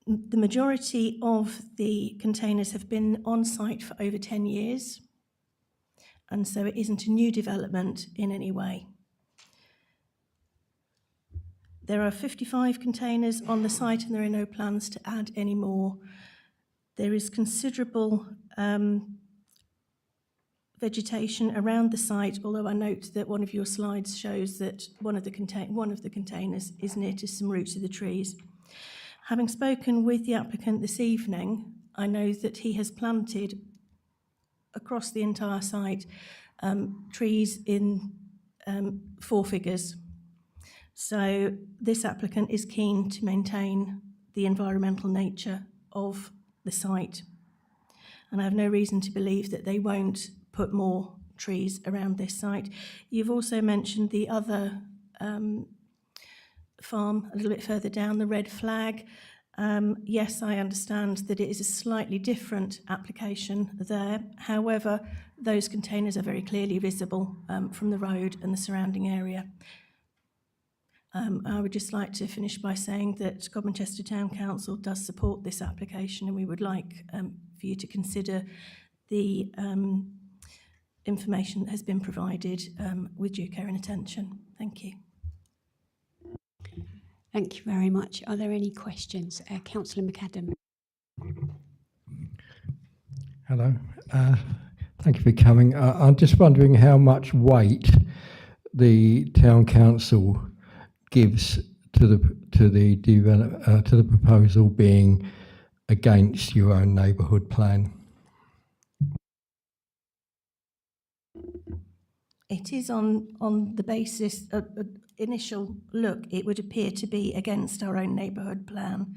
The majority of the containers have been on site for over 10 years, and so it isn't a new development in any way. There are 55 containers on the site, and there are no plans to add any more. There is considerable vegetation around the site, although I note that one of your slides shows that one of the containers is near to some roots of the trees. Having spoken with the applicant this evening, I know that he has planted across the entire site trees in 4 figures. So this applicant is keen to maintain the environmental nature of the site, and I have no reason to believe that they won't put more trees around this site. You've also mentioned the other farm a little bit further down, the red flag. Yes, I understand that it is a slightly different application there. However, those containers are very clearly visible from the road and the surrounding area. I would just like to finish by saying that Godmanchester Town Council does support this application, and we would like for you to consider the information that has been provided with due care and attention. Thank you. Thank you very much. Are there any questions? Councillor McAdam. Hello. Thank you for coming. I'm just wondering how much weight the town council gives to the proposal being against your own neighbourhood plan. It is on the basis of initial look, it would appear to be against our own neighbourhood plan.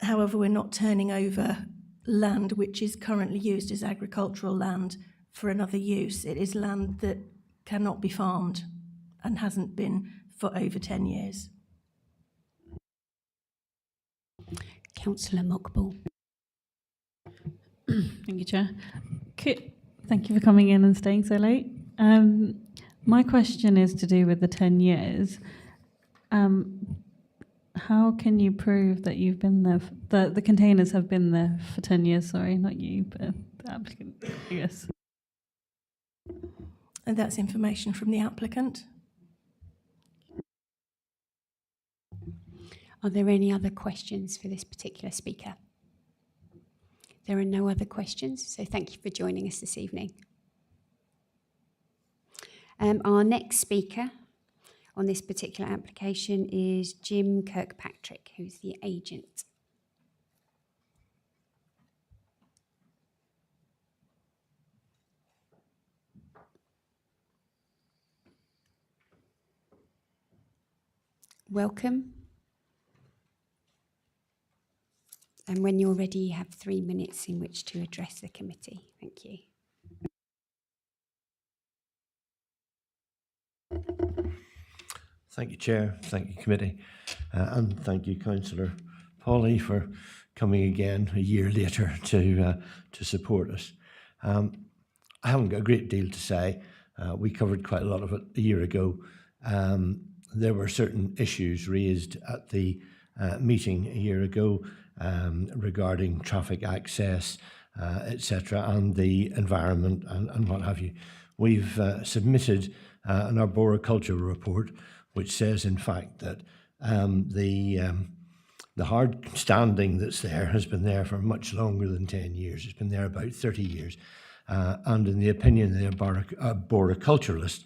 However, we're not turning over land which is currently used as agricultural land for another use. It is land that cannot be farmed and hasn't been for over 10 years. Councillor Mockball. Thank you, Chair. Thank you for coming in and staying so late. My question is to do with the 10 years. How can you prove that you've been there, the containers have been there for 10 years? Sorry, not you, but the applicant, I guess. And that's information from the applicant. Are there any other questions for this particular speaker? There are no other questions, so thank you for joining us this evening. Our next speaker on this particular application is Jim Kirkpatrick, who's the agent. Welcome. And when you're ready, you have 3 minutes in which to address the committee. Thank you. Thank you, Chair. Thank you, Committee. And thank you, Councillor Polly, for coming again a year later to support us. I haven't got a great deal to say. We covered quite a lot of it a year ago. There were certain issues raised at the meeting a year ago regarding traffic access, etc., and the environment and what have you. We've submitted an arboriculture report which says, in fact, that the hard standing that's there has been there for much longer than 10 years. It's been there about 30 years. And in the opinion of the arboriculturalist,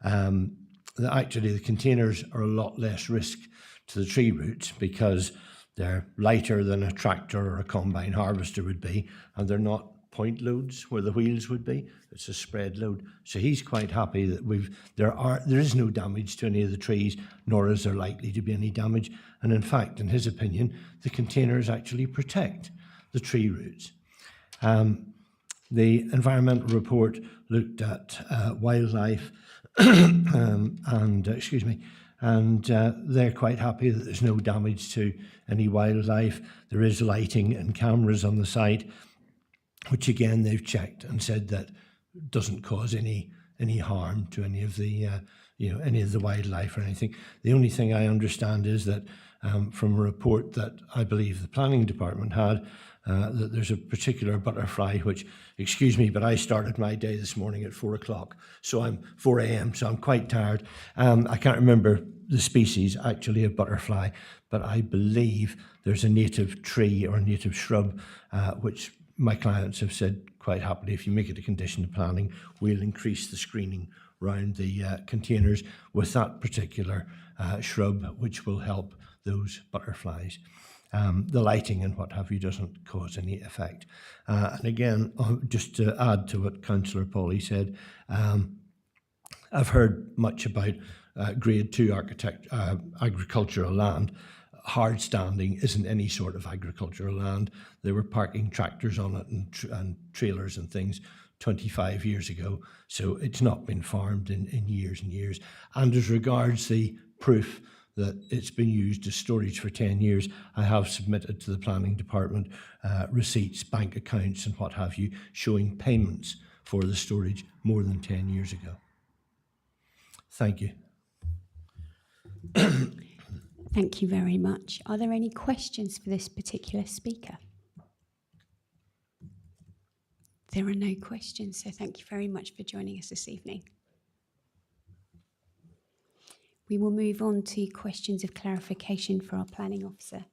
that actually the containers are a lot less risk to the tree roots because they're lighter than a tractor or a combine harvester would be, and they're not point loads where the wheels would be. It's a spread load. So he's quite happy that there is no damage to any of the trees, nor is there likely to be any damage. And in fact, in his opinion, the containers actually protect the tree roots. The environmental report looked at wildlife and they're quite happy that there's no damage to any wildlife. There is lighting and cameras on the site, which again they've checked and said that doesn't cause any harm to any of the any of the wildlife or anything. The only thing I understand is that from a report that I believe the planning department had, that there's a particular butterfly which, excuse me, but I started my day this morning at 4 o'clock, so I'm 4 a.m., so I'm quite tired. I can't remember the species actually of butterfly, but I believe there's a native tree or a native shrub which my clients have said quite happily, if you make it a condition of planning, we'll increase the screening around the containers with that particular shrub, which will help those butterflies. The lighting and what have you doesn't cause any effect. And again, just to add to what Councillor Polly said, I've heard much about Grade 2 agricultural land. Hard standing isn't any sort of agricultural land. They were parking tractors on it and trailers and things 25 years ago. So it's not been farmed in years and years. And as regards the proof that it's been used as storage for 10 years, I have submitted to the planning department receipts, bank accounts and what have you, showing payments for the storage more than 10 years ago. Thank you. Thank you very much. Are there any questions for this particular speaker? There are no questions, so thank you very much for joining us this evening. We will move on to questions of clarification for our planning officer.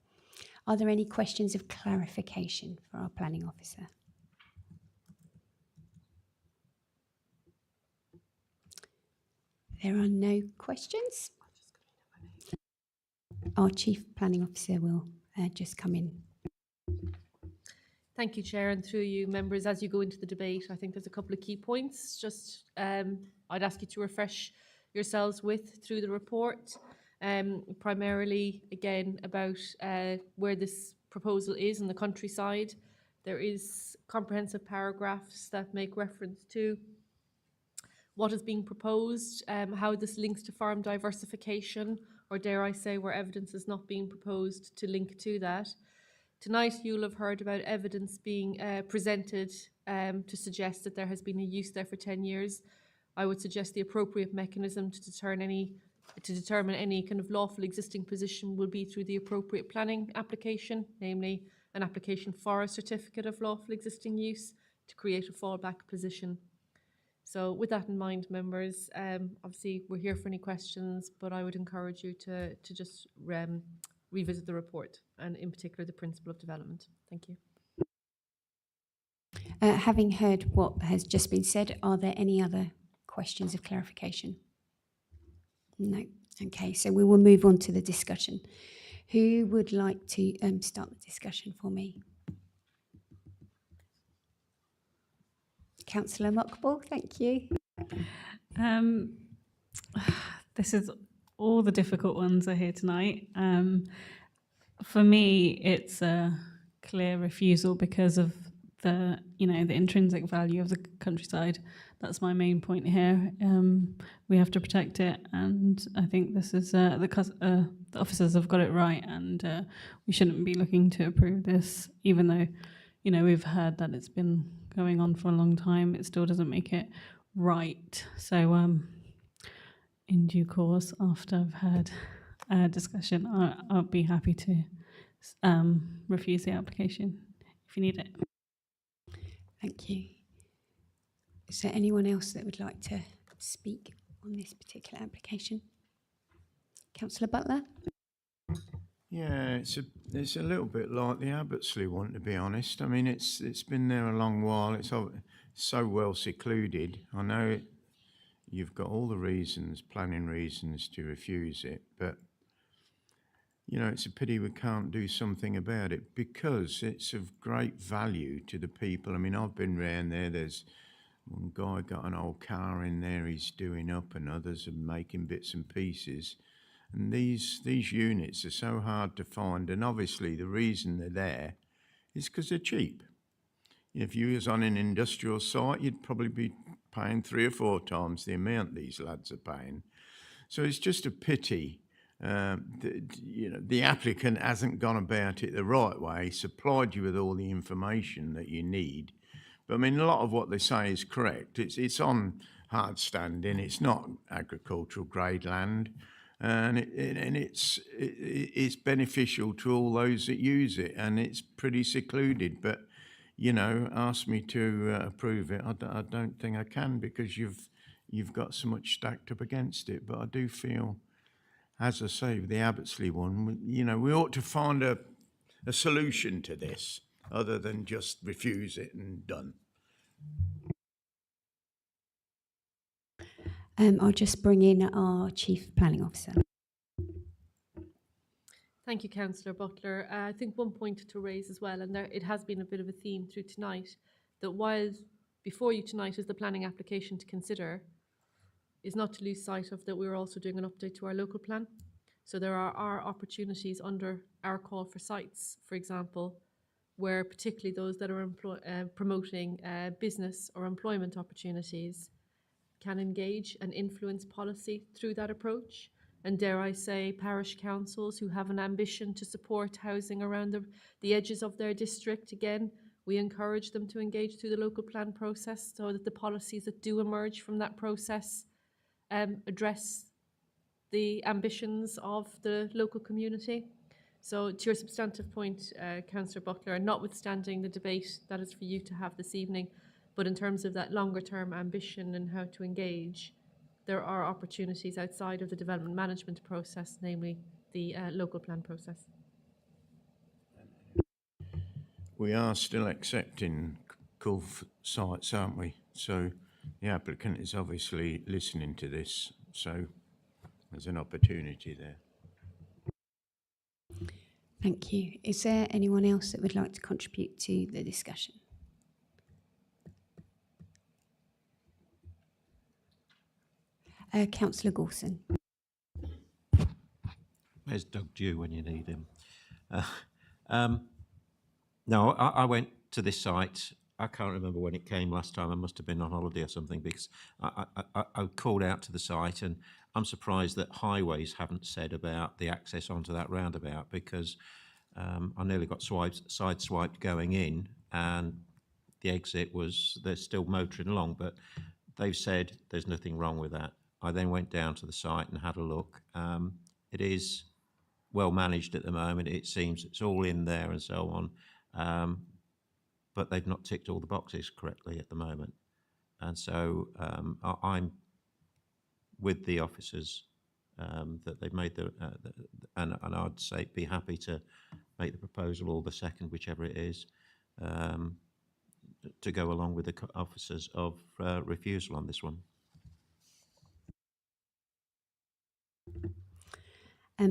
Are there any questions of clarification for our planning officer? There are no questions. Our chief planning officer will just come in. Thank you, Chair, and through you, members, as you go into the debate, I think there's a couple of key points. Just I'd ask you to refresh yourselves with through the report, primarily, again, about where this proposal is in the countryside. There is comprehensive paragraphs that make reference to what is being proposed, how this links to farm diversification, or dare I say, where evidence is not being proposed to link to that. Tonight, you'll have heard about evidence being presented to suggest that there has been a use there for 10 years. I would suggest the appropriate mechanism to determine any kind of lawful existing position will be through the appropriate planning application, namely an application for a certificate of lawful existing use to create a fallback position. So with that in mind, members, obviously we're here for any questions, but I would encourage you to just revisit the report and in particular the principle of development. Thank you. Having heard what has just been said, are there any other questions of clarification? No. Okay, so we will move on to the discussion. Who would like to start the discussion for me? Councillor Mockball, thank you. This is all the difficult ones are here tonight. For me, it's a clear refusal because of the intrinsic value of the countryside. That's my main point here. We have to protect it, and I think this is the officers have got it right, and we shouldn't be looking to approve this, even though we've heard that it's been going on for a long time. It still doesn't make it right. So in due course, after I've had a discussion, I'll be happy to refuse the application if you need it. Thank you. Is there anyone else that would like to speak on this particular application? Councillor Butler? Yeah, it's a little bit like the Abbottsley one, to be honest. I mean, it's been there a long while. It's so well secluded. I know you've got all the reasons, planning reasons, to refuse it, but it's a pity we can't do something about it because it's of great value to the people. I mean, I've been round there. There's one guy got an old car in there he's doing up, and others are making bits and pieces. And these units are so hard to find, and obviously the reason they're there is because they're cheap. If you was on an industrial site, you'd probably be paying 3 or 4 times the amount these lads are paying. So it's just a pity the applicant hasn't gone about it the right way, supplied you with all the information that you need. But I mean, a lot of what they say is correct. It's on hard standing. It's not agricultural grade land. And it's beneficial to all those that use it, and it's pretty secluded. But ask me to approve it. I don't think I can because you've got so much stacked up against it. But I do feel, as I say, with the Abbottsley one, we ought to find a solution to this other than just refuse it and done. I'll just bring in our Chief Planning Officer. Thank you, Councillor Butler. I think one point to raise as well, and it has been a bit of a theme through tonight, that while before you tonight is the planning application to consider, is not to lose sight of that we're also doing an update to our local plan. So there are opportunities under our call for sites, for example, where particularly those that are promoting business or employment opportunities can engage and influence policy through that approach. And dare I say, parish councils who have an ambition to support housing around the edges of their district, again, we encourage them to engage through the local plan process so that the policies that do emerge from that process address the ambitions of the local community. So to your substantive point, Councillor Butler, notwithstanding the debate that is for you to have this evening, but in terms of that longer term ambition and how to engage, there are opportunities outside of the development management process, namely the local plan process. We are still accepting CULF sites, aren't we? So the applicant is obviously listening to this, so there's an opportunity there. Thank you. Is there anyone else that would like to contribute to the discussion? Councillor Gorson. Where's Doug Dew when you need him? No, I went to this site. I can't remember when it came last time. I must have been on holiday or something, because I called out to the site, and I'm surprised that Highways haven't said about the access onto that roundabout, because I nearly got sideswiped going in, and the exit was, they're still motoring along, but they've said there's nothing wrong with that. I then went down to the site and had a look. It is well managed at the moment. It seems it's all in there and so on. But they've not ticked all the boxes correctly at the moment. And so I'm with the officers that they've made and I'd say be happy to make the proposal or the second, whichever it is, to go along with the officers of refusal on this one.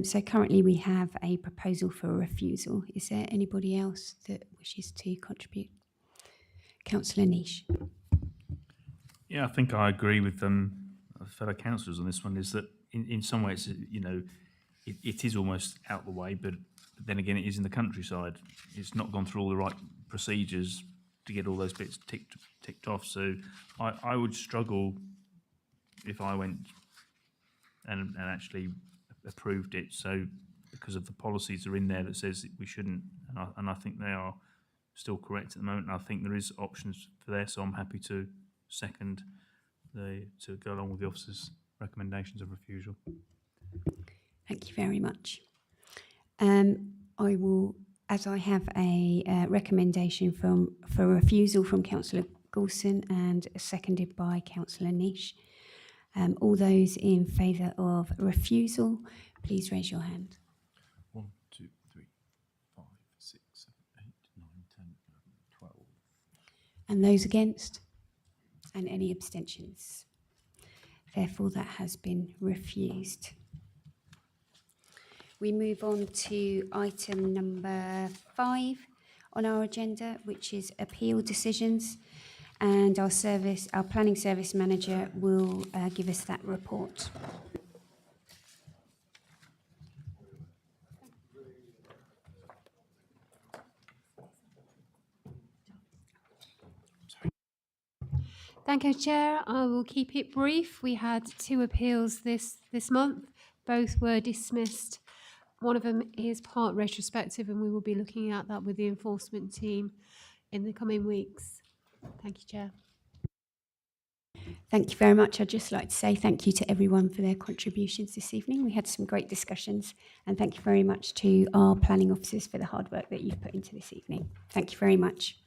So currently we have a proposal for a refusal. Is there anybody else that wishes to contribute? Councillor Niche. Yeah, I think I agree with fellow councillors on this one, is that in some ways, you know, it is almost out the way, but then again, it is in the countryside. It's not gone through all the right procedures to get all those bits ticked off. So I would struggle if I went and actually approved it. So because of the policies are in there that says that we shouldn't, and I think they are still correct at the moment. And I think there is options for there, so I'm happy to second to go along with the officer's recommendations of refusal. Thank you very much. I will, as I have a recommendation for refusal from Councillor Goulson and seconded by Councillor Niche. All those in favour of refusal, please raise your hand. 1, 2, 3, 5, 6, 7, 8, 9, 10, 11, 12. And those against? And any abstentions? Therefore, that has been refused. We move on to item number 5 on our agenda, which is appeal decisions. And our planning service manager will give us that report. Thank you, Chair. I will keep it brief. We had 2 appeals this month. Both were dismissed. One of them is part retrospective, and we will be looking at that with the enforcement team in the coming weeks. Thank you, Chair. Thank you very much. I'd just like to say thank you to everyone for their contributions this evening. We had some great discussions, and thank you very much to our planning officers for the hard work that you've put into this evening. Thank you very much.